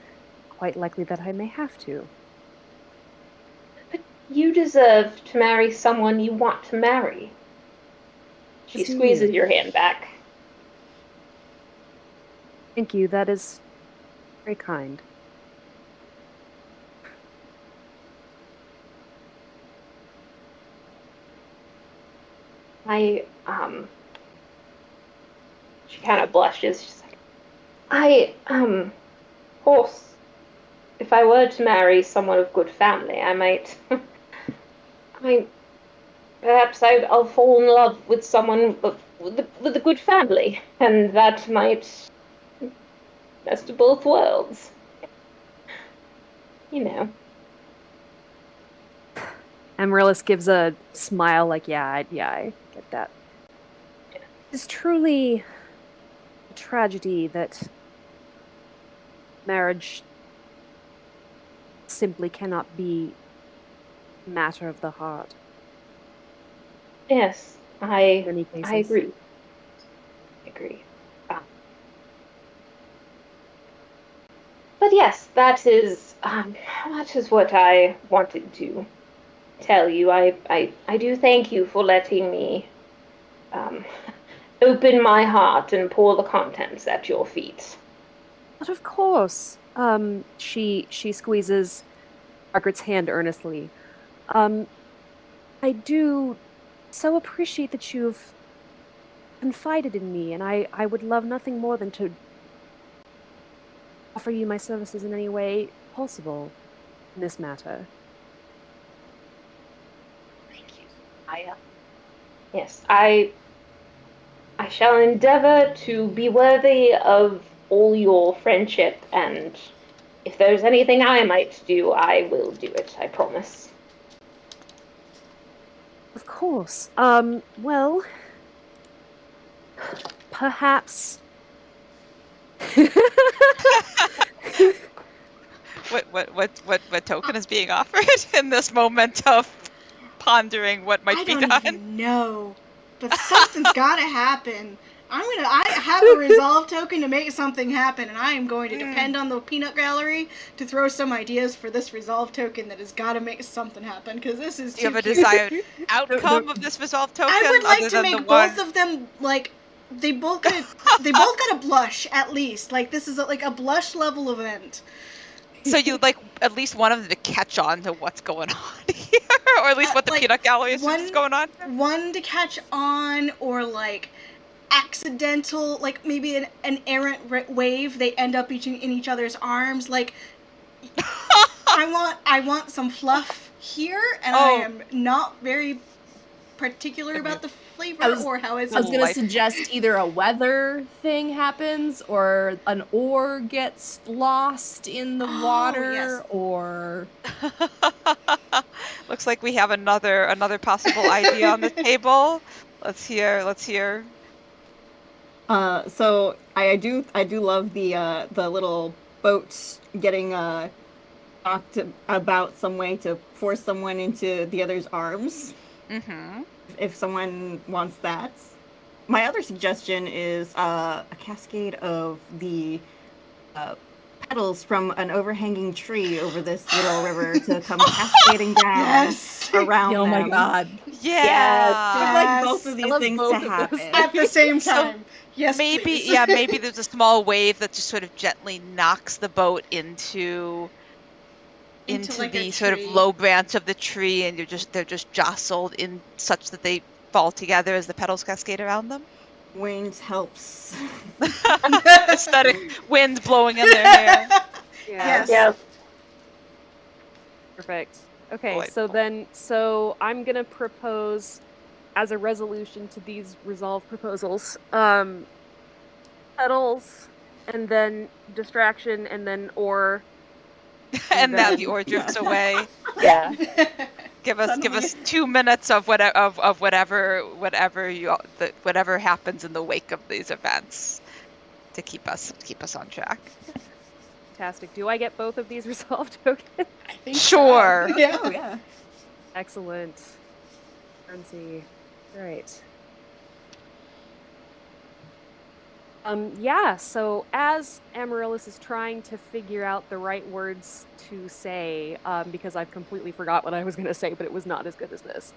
quite likely that I may have to. You deserve to marry someone you want to marry. She squeezes your hand back. Thank you. That is very kind. She kind of blushes. She's like, of course, if I were to marry someone of good family, I might, perhaps I'll fall in love with someone with a good family, and that might best of both worlds. You know. Amaryllis gives a smile like, yeah, I get that. It's truly a tragedy that marriage simply cannot be a matter of the heart. Yes, I Many cases. I agree. But yes, that is what I wanted to tell you. I do thank you for letting me open my heart and pour the contents at your feet. But of course. She squeezes Margaret's hand earnestly. I do so appreciate that you've confided in me, and I would love nothing more than to offer you my services in any way possible in this matter. Thank you. Yes, I shall endeavor to be worthy of all your friendship, and if there's anything I might do, I will do it, I promise. Of course. Well, perhaps. What token is being offered in this moment of pondering what might be done? I don't even know, but something's gotta happen. I have a resolve token to make something happen, and I am going to depend on the peanut gallery to throw some ideas for this resolve token that has got to make something happen, because this is Do you too have a cute. desired outcome of this resolve token? I would like other to than make the both one... of them like they both gotta blush at least. Like this is like a blush level event. So you'd like at least one of them to catch on to what's going on here, or at least what the like, peanut gallery is going on here? One to catch on, or like accidental, like maybe an errant wave. They end up in each other's arms. Like I want some fluff here, and I am not very particular about the flavor or how it's. I was gonna suggest either a weather thing happens, or an oar gets lost in the water, yes. or Looks like we have another possible idea on the table. Let's hear. So I do love the little boat getting talked about some way to force someone into the other's arms. Mm-hmm. If someone wants that. My other suggestion is a cascade of the petals from an overhanging tree over this little river to come cascading down around oh them. my god. Yeah. I'd like both of these things to happen at the same time. Yes, maybe please. maybe there's a small wave that just sort of gently knocks the boat into like the sort of low branch of the tree, and they're just jostled in such that they fall together as the petals cascade around them. Wind helps. Aesthetic wind blowing in their hair. Yes. Yeah. Perfect. Okay, Delightful. so I'm gonna propose as a resolution to these resolve proposals, petals, and then distraction, and then or. And now the oar drifts away. Yeah. Give us 2 minutes of whatever happens in the wake of these events to keep us on track. Fantastic. Do I get both of these resolve tokens? I think Sure. So. Yeah. Oh, yeah. Excellent. Let's see. Right. Yeah, so as Amaryllis is trying to figure out the right words to say, because I've completely forgot what I was going to say, but it was not as good as this.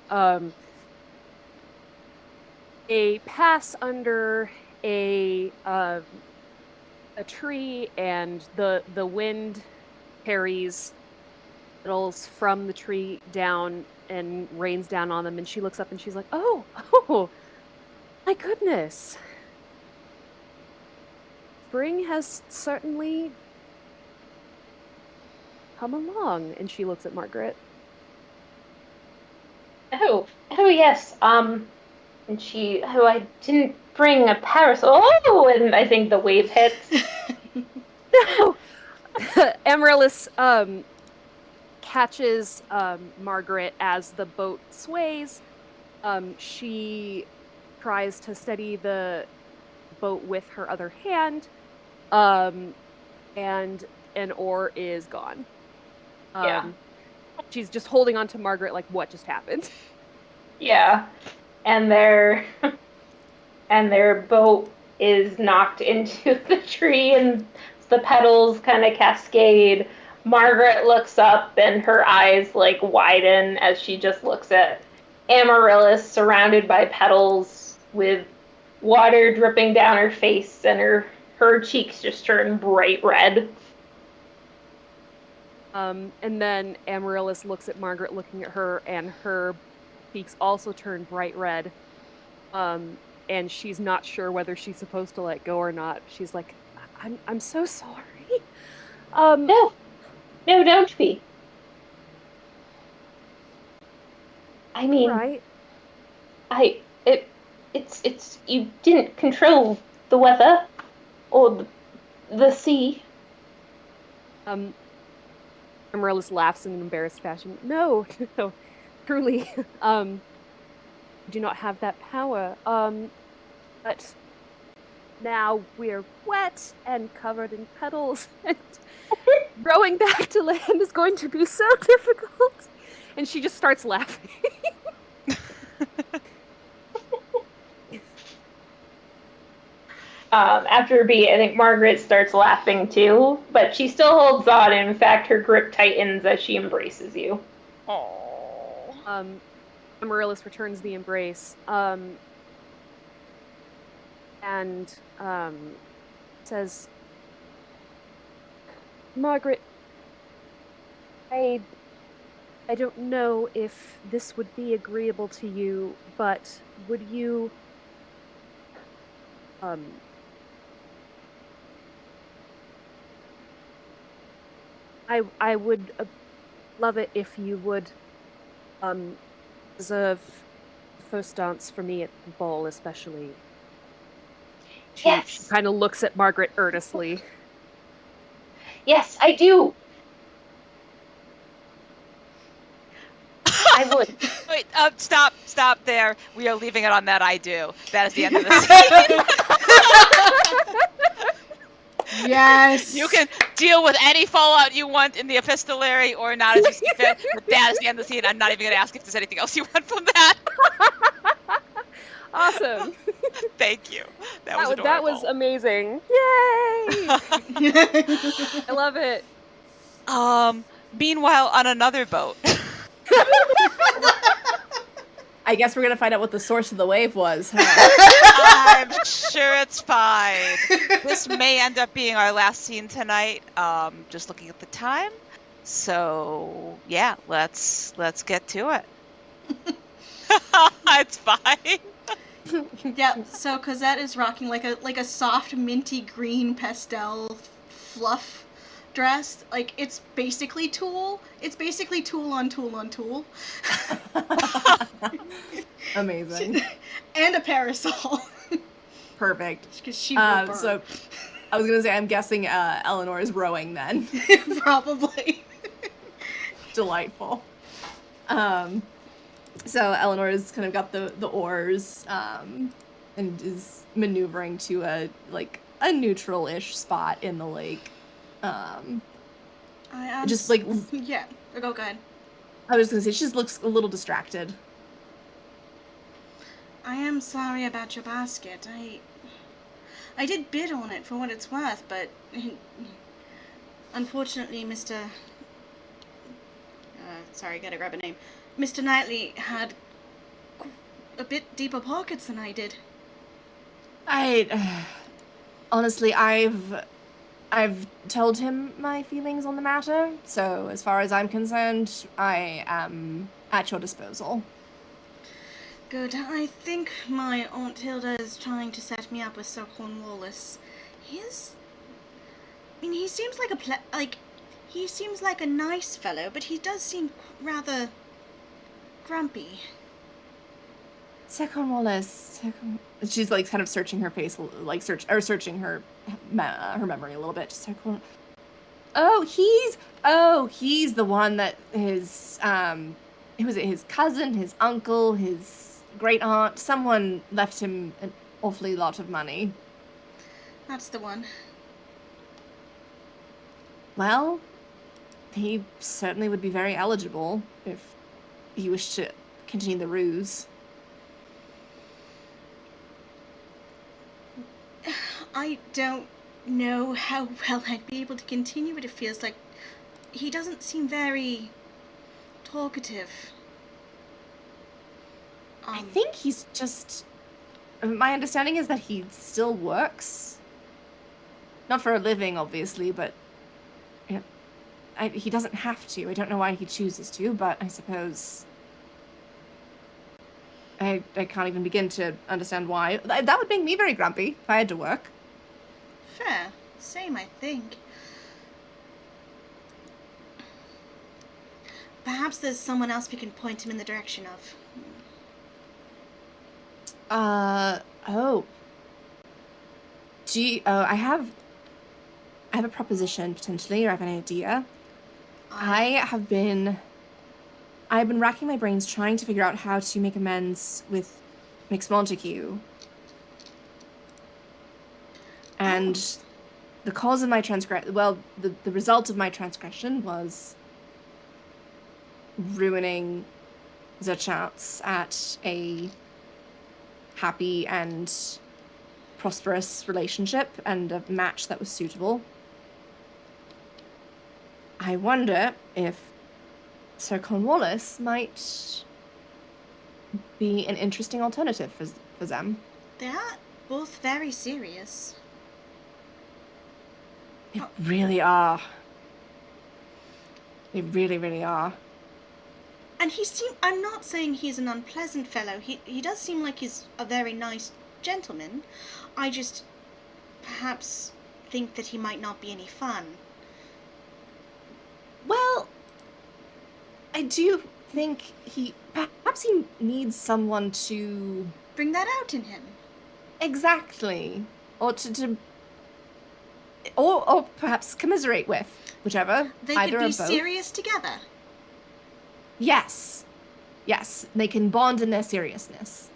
They pass under a tree, and the wind carries petals from the tree down and rains down on them, and she looks up and she's like, oh, my goodness. Spring has certainly come along. And she looks at Margaret. Oh yes. And I didn't bring a parasol. Oh, and I think the wave hits. No! Amaryllis catches Margaret as the boat sways. She tries to steady the boat with her other hand, and an oar is gone. Yeah. She's just holding on to Margaret like, what just happened? Yeah. And their boat is knocked into the tree, and the petals kind of cascade. Margaret looks up and her eyes like widen as she just looks at Amaryllis surrounded by petals with water dripping down her face, and her cheeks just turn bright red. And then Amaryllis looks at Margaret looking at her, and her cheeks also turn bright red. And she's not sure whether she's supposed to let go or not. She's like, I'm so sorry. No, don't be. I mean, right? It's you didn't control the weather or the sea. Amaryllis laughs in an embarrassed fashion. No, no, truly, do not have that power. But now we're wet and covered in petals, and rowing back to land is going to be so difficult. And she just starts laughing. After a beat, I think Margaret starts laughing too, but she still holds on, and in fact, her grip tightens as she embraces you. Oh. Amaryllis returns the embrace, and says, Margaret, I don't know if this would be agreeable to you, but would you I would love it if you would reserve the first dance for me at the ball, especially. She kind of looks at Margaret earnestly. Yes, I do. I would. Wait, stop there. We are leaving it on that I do. That is the end of the scene. Yes. You can deal with any fallout you want in the epistolary or not as you see fit, but that is the end of the scene. I'm not even going to ask if there's anything else you want from that. Awesome. Thank you. That was adorable. That was amazing. Yay! I love it. Meanwhile, on another boat. I guess we're gonna find out what the source of the wave was. Huh? I'm sure it's fine. This may end up being our last scene tonight. Just looking at the time. So yeah, let's get to it. It's fine. Yeah. So Cosette is rocking like a soft minty green pastel fluff dress. Like it's basically tulle. It's basically tulle on tulle on tulle. Amazing. And a parasol. Perfect. Because she will burn. So I was gonna say, I'm guessing Eleanor is rowing then. Probably. Delightful. So Eleanor has kind of got the oars and is maneuvering to a neutral-ish spot in the lake. Just like yeah. Go ahead. I was gonna say, she just looks a little distracted. I am sorry about your basket. I did bid on it for what it's worth, but unfortunately, sorry, gotta grab a name. Mr. Knightley had a bit deeper pockets than I did. Honestly, I've told him my feelings on the matter, so as far as I'm concerned, I am at your disposal. Good. I think my Aunt Hilda is trying to set me up with Sir Cornwallis. He seems like he seems like a nice fellow, but he does seem rather grumpy. Sir Cornwallis. She's like kind of searching her face, like searching her memory a little bit. Sir Cornwallis. He's the one that his who was it? His cousin, his uncle, his great aunt, someone left him an awfully lot of money. That's the one. Well, he certainly would be very eligible if he wished to continue the ruse. I don't know how well I'd be able to continue it. It feels like he doesn't seem very talkative. I think he's just... My understanding is that he still works. Not for a living, obviously, but... You know, he doesn't have to. I don't know why he chooses to, but I suppose... I can't even begin to understand why. That would make me very grumpy if I had to work. Fair. Same, I think. Perhaps there's someone else we can point him in the direction of. Oh. I have a proposition, potentially, or I have an idea. I've been racking my brains trying to figure out how to make amends with Mix Montague. And the cause of my the result of my transgression was ruining the chance at a happy and prosperous relationship and a match that was suitable. I wonder if Sir Cornwallis might be an interesting alternative for them. They are both very serious. They really are. They really, really are. And I'm not saying he's an unpleasant fellow. He does seem like he's a very nice gentleman. I just perhaps think that he might not be any fun. Well, I do think perhaps he needs someone to... Bring that out in him. Exactly. Or or perhaps commiserate with, whichever. They either could be or both. serious together. Yes. Yes, they can bond in their seriousness.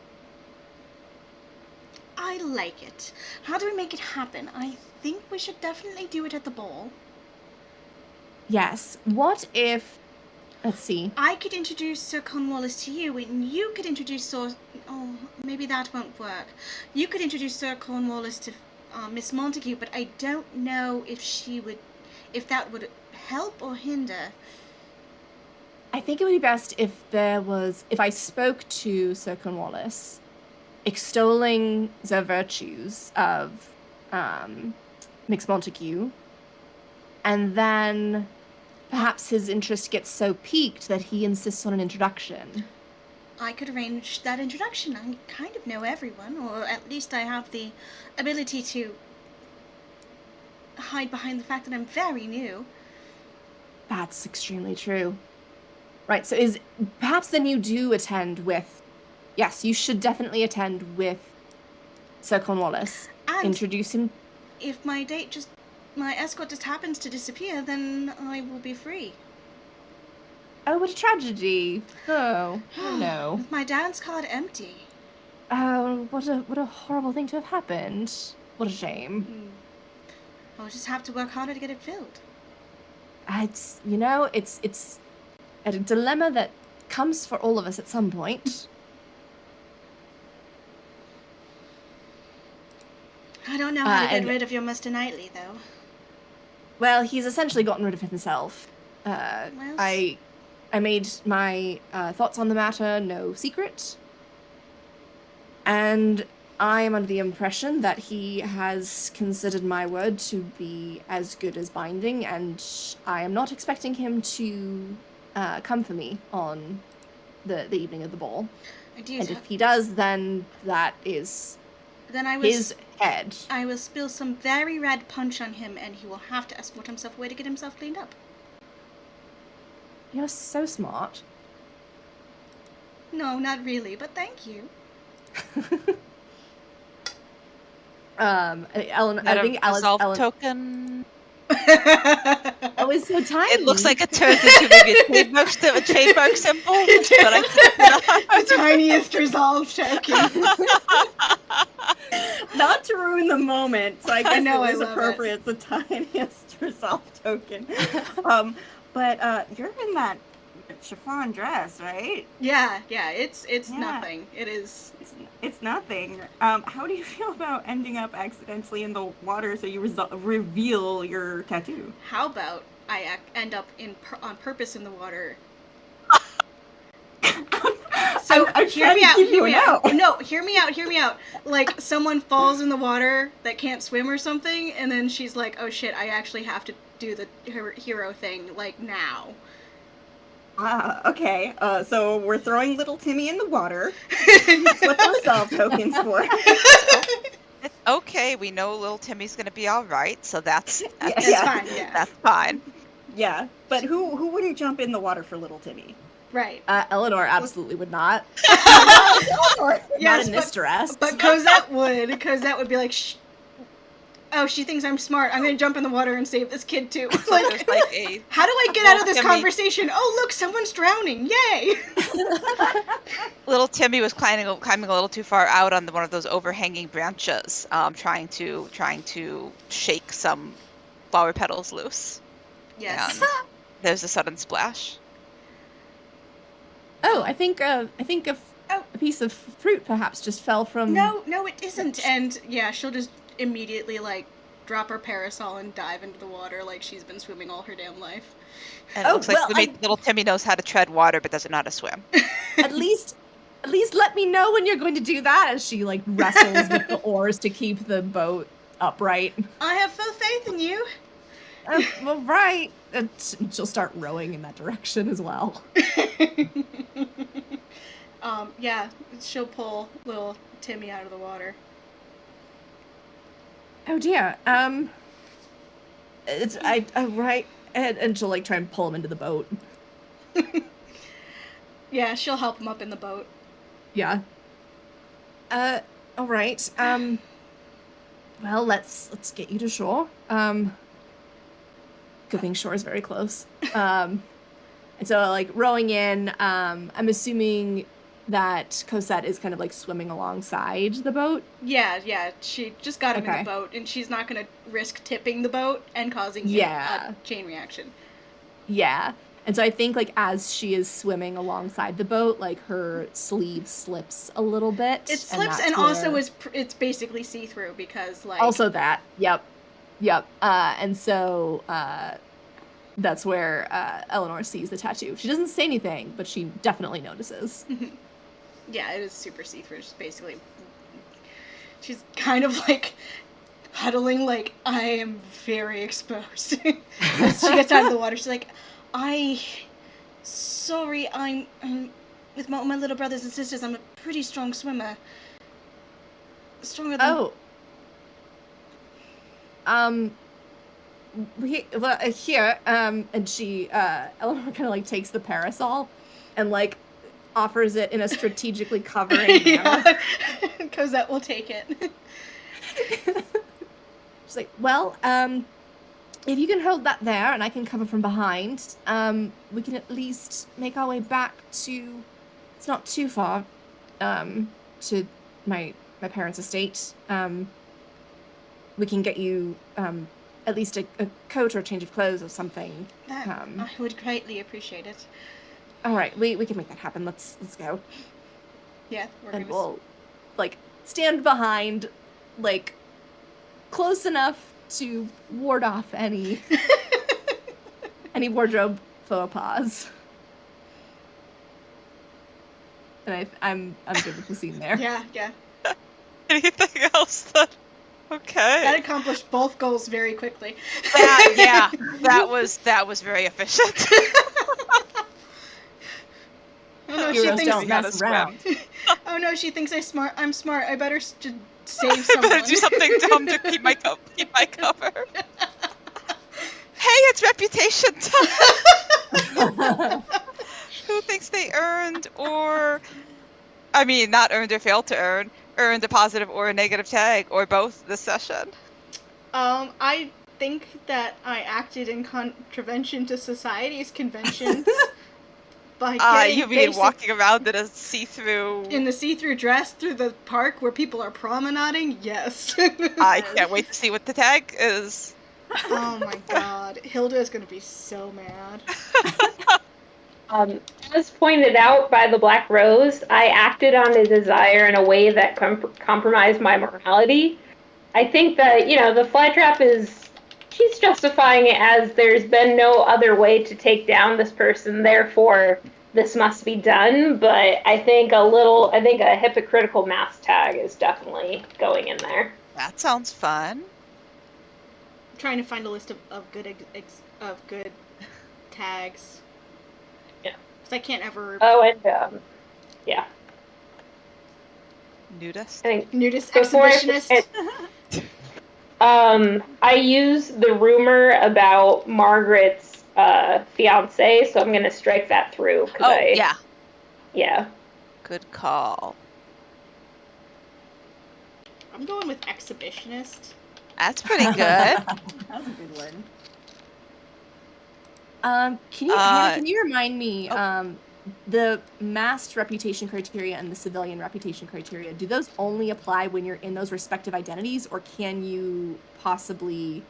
I like it. How do we make it happen? I think we should definitely do it at the ball. Yes. What if... Let's see. I could introduce Sir Cornwallis to you, and you could introduce Oh, maybe that won't work. You could introduce Sir Cornwallis to Miss Montague, but I don't know if that would help or hinder. I think it would be best if I spoke to Sir Cornwallis, extolling the virtues of Mix Montague, and then perhaps his interest gets so piqued that he insists on an introduction. I could arrange that introduction. I kind of know everyone, or at least I have the ability to hide behind the fact that I'm very new. That's extremely true. Right, so perhaps then you do attend with... Yes, you should definitely attend with Sir Cornwallis. And introduce him. If my escort just happens to disappear, then I will be free. Oh, what a tragedy. Oh, no. With my dance card empty. Oh, what a horrible thing to have happened. What a shame. I'll just have to work harder to get it filled. It's a dilemma that comes for all of us at some point. I don't know how to get and- rid of your Mr. Knightley, though. Well, he's essentially gotten rid of himself. Well, I made my thoughts on the matter no secret, and I am under the impression that he has considered my word to be as good as binding, and I am not expecting him to come for me on the evening of the ball. I do. And if he does, then that is Then his head. I will spill some very red punch on him, and he will have to escort himself away to get himself cleaned up. You're so smart. No, not really, but thank you. Ellen, Is that I think a resolve Ellen. token? Oh, it's so tiny. It looks like it turns into maybe a trademark symbol, but I can't The tiniest resolve token. Not to ruin the moment, so I guess know, it I is love appropriate. It's the tiniest resolve token. But you're in that chiffon dress, right? Yeah, it's Yeah. nothing. It is. It's nothing. How do you feel about ending up accidentally in the water so you reveal your tattoo? How about I end up on purpose in the water? So I'm hear trying me to out. keep Hear you me out. out. No, hear me out. Like someone falls in the water that can't swim or something, and then she's like, "Oh shit! I actually have to do the hero thing like now." Okay. So we're throwing little Timmy in the water. What the resolve tokens for? It's okay. We know little Timmy's gonna be all right, so that's It's fine. Yeah. that's fine. Yeah, but who wouldn't jump in the water for little Timmy? Right. Eleanor absolutely would not. Or Yes, not in this dress. But Cosette would. Cosette would be like, shh. Oh, she thinks I'm smart. I'm gonna jump in the water and save this kid too. So there's like a How do I get out of this Timmy. conversation? Oh, look, someone's drowning! Yay! little Timmy was climbing a little too far out on one of those overhanging branches, trying to shake some flower petals loose. Yes. And there's a sudden splash. Oh, I think a piece of fruit perhaps just fell from. No, it isn't. And yeah, she'll just immediately like drop her parasol and dive into the water like she's been swimming all her damn life. And it Oh, looks like well, little Timmy knows how to tread water but doesn't know how to swim. At least let me know when you're going to do that. As she like wrestles with the oars to keep the boat upright. I have full faith in you. Well, right. And she'll start rowing in that direction as well. Yeah, she'll pull little Timmy out of the water. Oh dear. It's right. And she'll like try and pull him into the boat. Yeah, she'll help him up in the boat. Yeah. All right. Well, let's get you to shore. Good thing shore is very close. And so like rowing in, I'm assuming that Cosette is kind of like swimming alongside the boat. Yeah, she just got him in Okay. the boat, and she's not gonna risk tipping the boat and causing him Yeah. a chain reaction. Yeah. And so I think like as she is swimming alongside the boat, like her sleeve slips a little bit. It slips, that's and also where- it's basically see-through because like Also that. Yep. And so that's where Eleanor sees the tattoo. She doesn't say anything, but she definitely notices. yeah, it is super see-through. She's basically she's kind of like huddling like I am very exposed. As she gets out of the water, she's like, sorry, I'm with my little brothers and sisters. I'm a pretty strong swimmer. Stronger than Oh. Here, and she, Eleanor kind of like takes the parasol and like offers it in a strategically covering manner. yeah. Cosette will take it. She's like, well, if you can hold that there and I can cover from behind, we can at least make our way back to, it's not too far, to my parents' estate. We can get you, at least a coat or a change of clothes or something. That, I would greatly appreciate it. All right, we can make that happen. Let's go. Yeah, we're And gonna we'll, like, stand behind, like, close enough to ward off any wardrobe faux pas. And I'm good with the scene there. Yeah. Anything else? Okay. That accomplished both goals very quickly. That was very efficient. Oh no, Heroes she don't thinks. mess around. Oh no, she thinks I'm smart. I better save someone. Better do something dumb to keep my cover. Hey, it's reputation time. Who thinks they earned not earned or failed to earned a positive or a negative tag, or both this session? I think that I acted in contravention to society's conventions by getting you mean walking around in a see-through... in the see-through dress through the park where people are promenading? Yes. I can't wait to see what the tag is. Oh my god. Hilda is gonna be so mad. As pointed out by the Black Rose, I acted on a desire in a way that compromised my morality. I think that, the flytrap she's justifying it as there's been no other way to take down this person, therefore this must be done, but I think a hypocritical mask tag is definitely going in there. That sounds fun. I'm trying to find a list of good good tags. Yeah. Because I can't ever... Oh, and, yeah. Nudist? I think Nudist before exhibitionist. I use the rumor about Margaret's fiance, so I'm gonna strike that through. Yeah. Good call. I'm going with exhibitionist. That's pretty good. That's a good one. Hannah, can you remind me, the masked reputation criteria and the civilian reputation criteria, do those only apply when you're in those respective identities, or can you possibly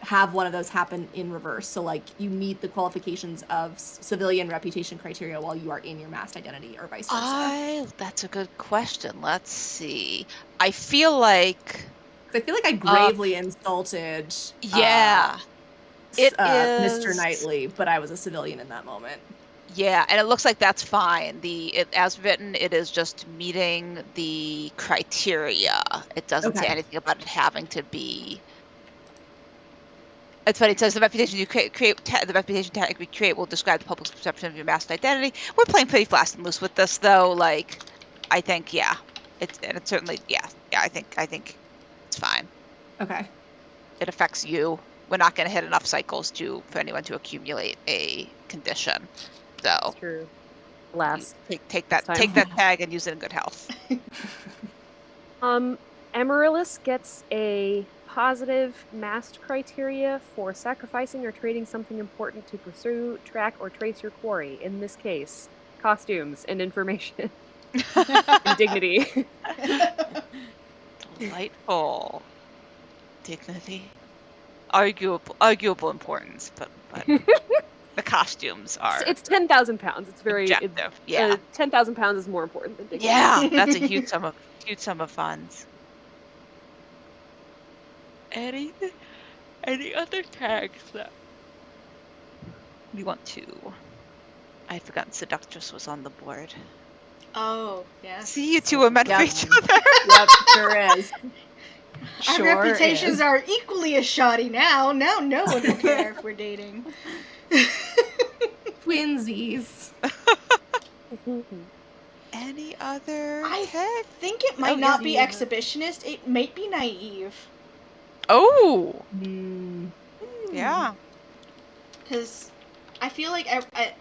have one of those happen in reverse? So, like, you meet the qualifications of civilian reputation criteria while you are in your masked identity, or vice versa? That's a good question. Let's see. I feel like I gravely insulted it is Mr. Knightley, but I was a civilian in that moment. Yeah, and it looks like that's fine. As written, it is just meeting the criteria. It doesn't say anything about it having to be. It's funny. It says the reputation you create the reputation tag we create will describe the public's perception of your masked identity. We're playing pretty fast and loose with this, though. Like, I think it's certainly I think it's fine. Okay. It affects you. We're not going to hit enough cycles for anyone to accumulate a condition. So That's true. Last. Take that tag and use it in good health. Amaryllis gets a positive masked criteria for sacrificing or trading something important to pursue, track, or trace your quarry. In this case, costumes and information. And dignity. Delightful. Dignity. Arguable importance, but the costumes are. It's 10,000 pounds. It's very objective. 10,000 pounds is more important than dignity. Yeah, that's a huge sum of funds. Any other tags that we want to? I had forgotten Seductress was on the board. Oh, yeah. See, you two are meant for each other. Yep, sure is. Our reputations are equally as shoddy now. Now no one will care if we're dating. Twinsies. Any other I tag? think it might not be exhibitionist. It might be naive. Oh. Yeah. Because I feel like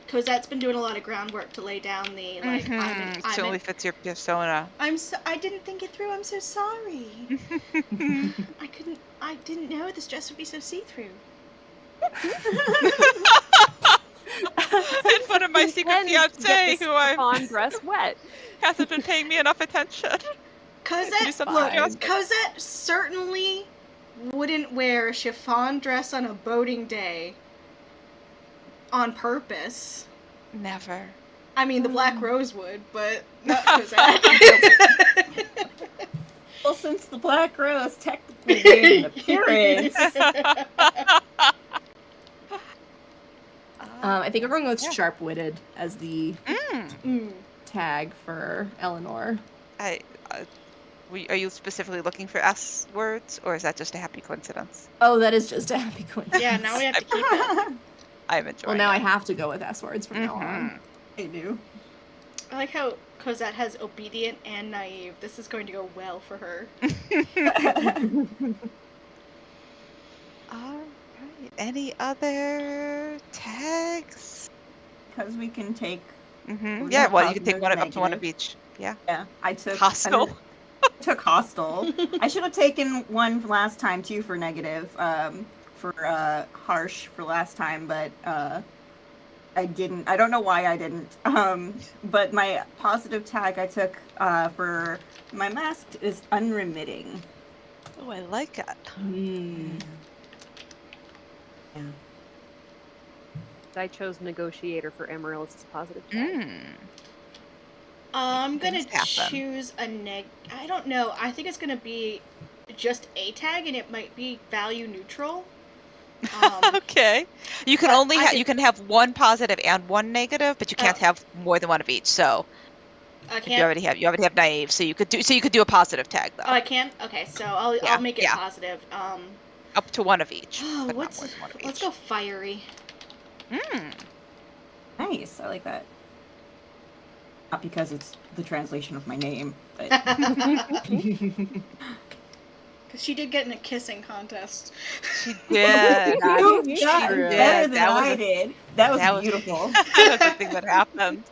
Cosette's been doing a lot of groundwork to lay down the It totally fits your persona. I didn't think it through. I'm so sorry. I didn't know this dress would be so see-through. In front of my secret fiance, who on breast wet, hasn't been paying me enough attention. Cosette certainly wouldn't wear a chiffon dress on a boating day on purpose. Never. I mean, the Black Rose would, but not Cosette. Well, Well, since the Black Rose technically made an appearance. I think everyone goes Yeah. sharp-witted as the tag for Eleanor. Are you specifically looking for S words, or is that just a happy coincidence? Oh, that is just a happy coincidence. Yeah, now we have to keep it. I'm enjoying Well, now it. I have to go with S words from now on. I do. I like how Cosette has obedient and naive. This is going to go well for her. All right. Any other tags? Because we can take. Mm-hmm. We Yeah, have well, you can take positive, one up to one of negative. each. Yeah. Yeah, I took Hostile. took hostile. I should have taken one last time too for negative, for harsh for last time, but I didn't. I don't know why I didn't. But my positive tag I took for my mask is unremitting. Oh, I like it. Yeah. I chose negotiator for Amaryllis' positive tag. I'm gonna Things happen. choose a I don't know. I think it's gonna be just a tag, and it might be value neutral. Okay. You can but only I you can have one positive and one negative, but you can't Oh. have more than one of each. So I if can't. you already have naive, so you could do a positive tag though. Oh, I can. Okay, so I'll Yeah, make it yeah. positive. Up to one of each. Oh, but not what's more than one of let's each. go fiery. Nice. I like that. Not because it's the translation of my name, but Because she did get in a kissing contest. She did. you She got did. better than That was I a- did. That was that was- beautiful. that was the thing that happened.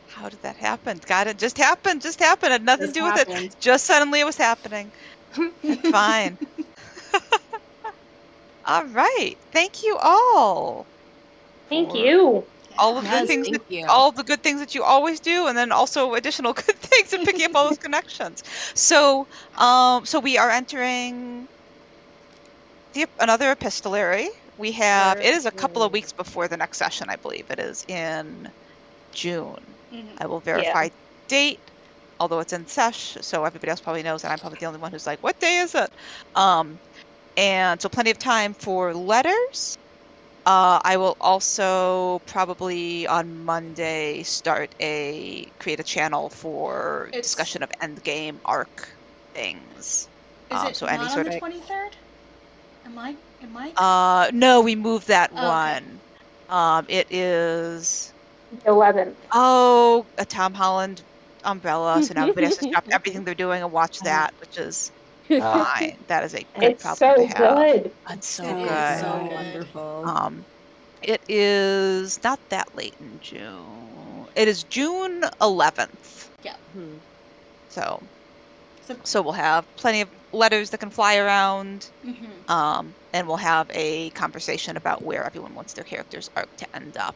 How did that happen? God, it just happened. Just happened. It had nothing to Just do with happened. it. Just suddenly it was happening. It's fine. All right. Thank you all. Thank for you. All of the Yes, things thank you. all the good things that you always do, and then also additional good things and picking up all those connections. So, so we are entering another epistolary. We have it is a couple of weeks before the next session, I believe. It is in June. I will verify date, although it's in sesh, so everybody else probably knows, and I'm probably the only one who's like, what day is it? And so plenty of time for letters. I will also probably on Monday create a channel for discussion of endgame arc things. Is it so not any on sort the of 23rd? Am I? no, we moved that Oh, okay. one. It is 11th. a Tom Holland umbrella, so now everybody has to stop everything they're doing and watch that, which is fine. That is a good It's problem so to have. good. It's so It good. is So so good. wonderful. It is not that late in June. It is June 11th. Yeah. So we'll have plenty of letters that can fly around. And we'll have a conversation about where everyone wants their character's arc to end up.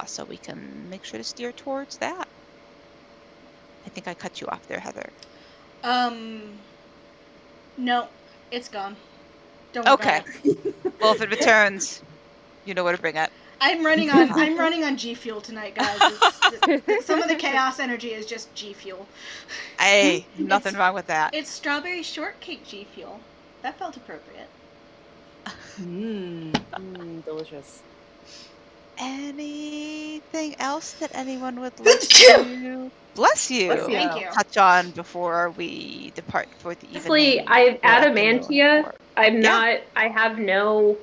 So we can make sure to steer towards that. I think I cut you off there, Heather. No, it's gone. Don't worry Okay. about it. Well, if it returns, you know where to bring it. I'm running on G Fuel tonight, guys. Some of the chaos energy is just G Fuel. Hey, nothing wrong with that. It's strawberry shortcake G Fuel. That felt appropriate. Delicious. Anything else that anyone would like to bless you? Thank you. Touch on before we depart for the Honestly, evening? I've or afternoon, Adamantia. or- I have no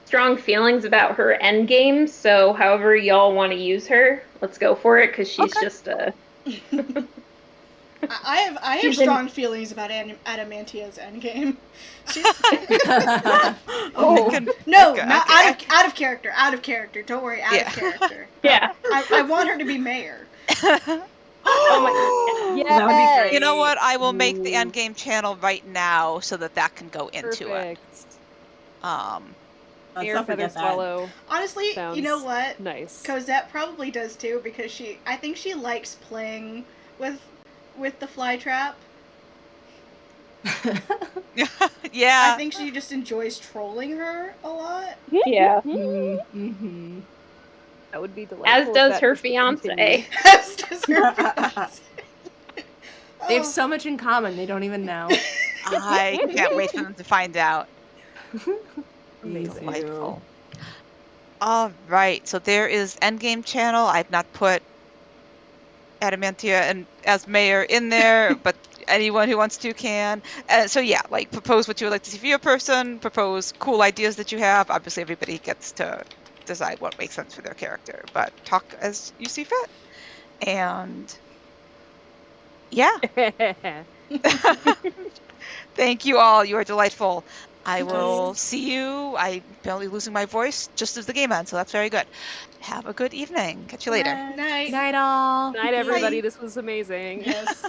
strong feelings about her endgame, so however y'all want to use her, let's go for it, because she's just a... I have She's strong feelings about Adamantia's endgame. She's Oh, no, okay, not okay. out of character. Out of character. Don't worry, out Yeah. of character. Yeah. I want her to be mayor. Oh my That would be great. You know what? I will make the endgame channel right now so that can go into it. Perfect. Let's Air not feather forget that. swallow. Honestly, you Sounds know what? Nice. Cosette probably does too, because I think she likes playing with the fly trap. Yeah. I think she just enjoys trolling her a lot. Yeah. Mm-hmm. That would be delightful. As if does that her just continued. fiance. As does her fiance. They have so much in common, they don't even know. I can't wait for them to find out. Amazing. Delightful. All right, so there is Endgame channel. I've not put Adamantia and as mayor in there, but anyone who wants to can. So yeah, like propose what you would like to see for your person, propose cool ideas that you have. Obviously, everybody gets to decide what makes sense for their character, but talk as you see fit. And yeah, thank you all. You are delightful. I will see you. I'm barely losing my voice just as the game ends, so that's very good. Have a good evening. Catch you later. Night. Night all. Night, everybody. Bye. This was amazing. Yes.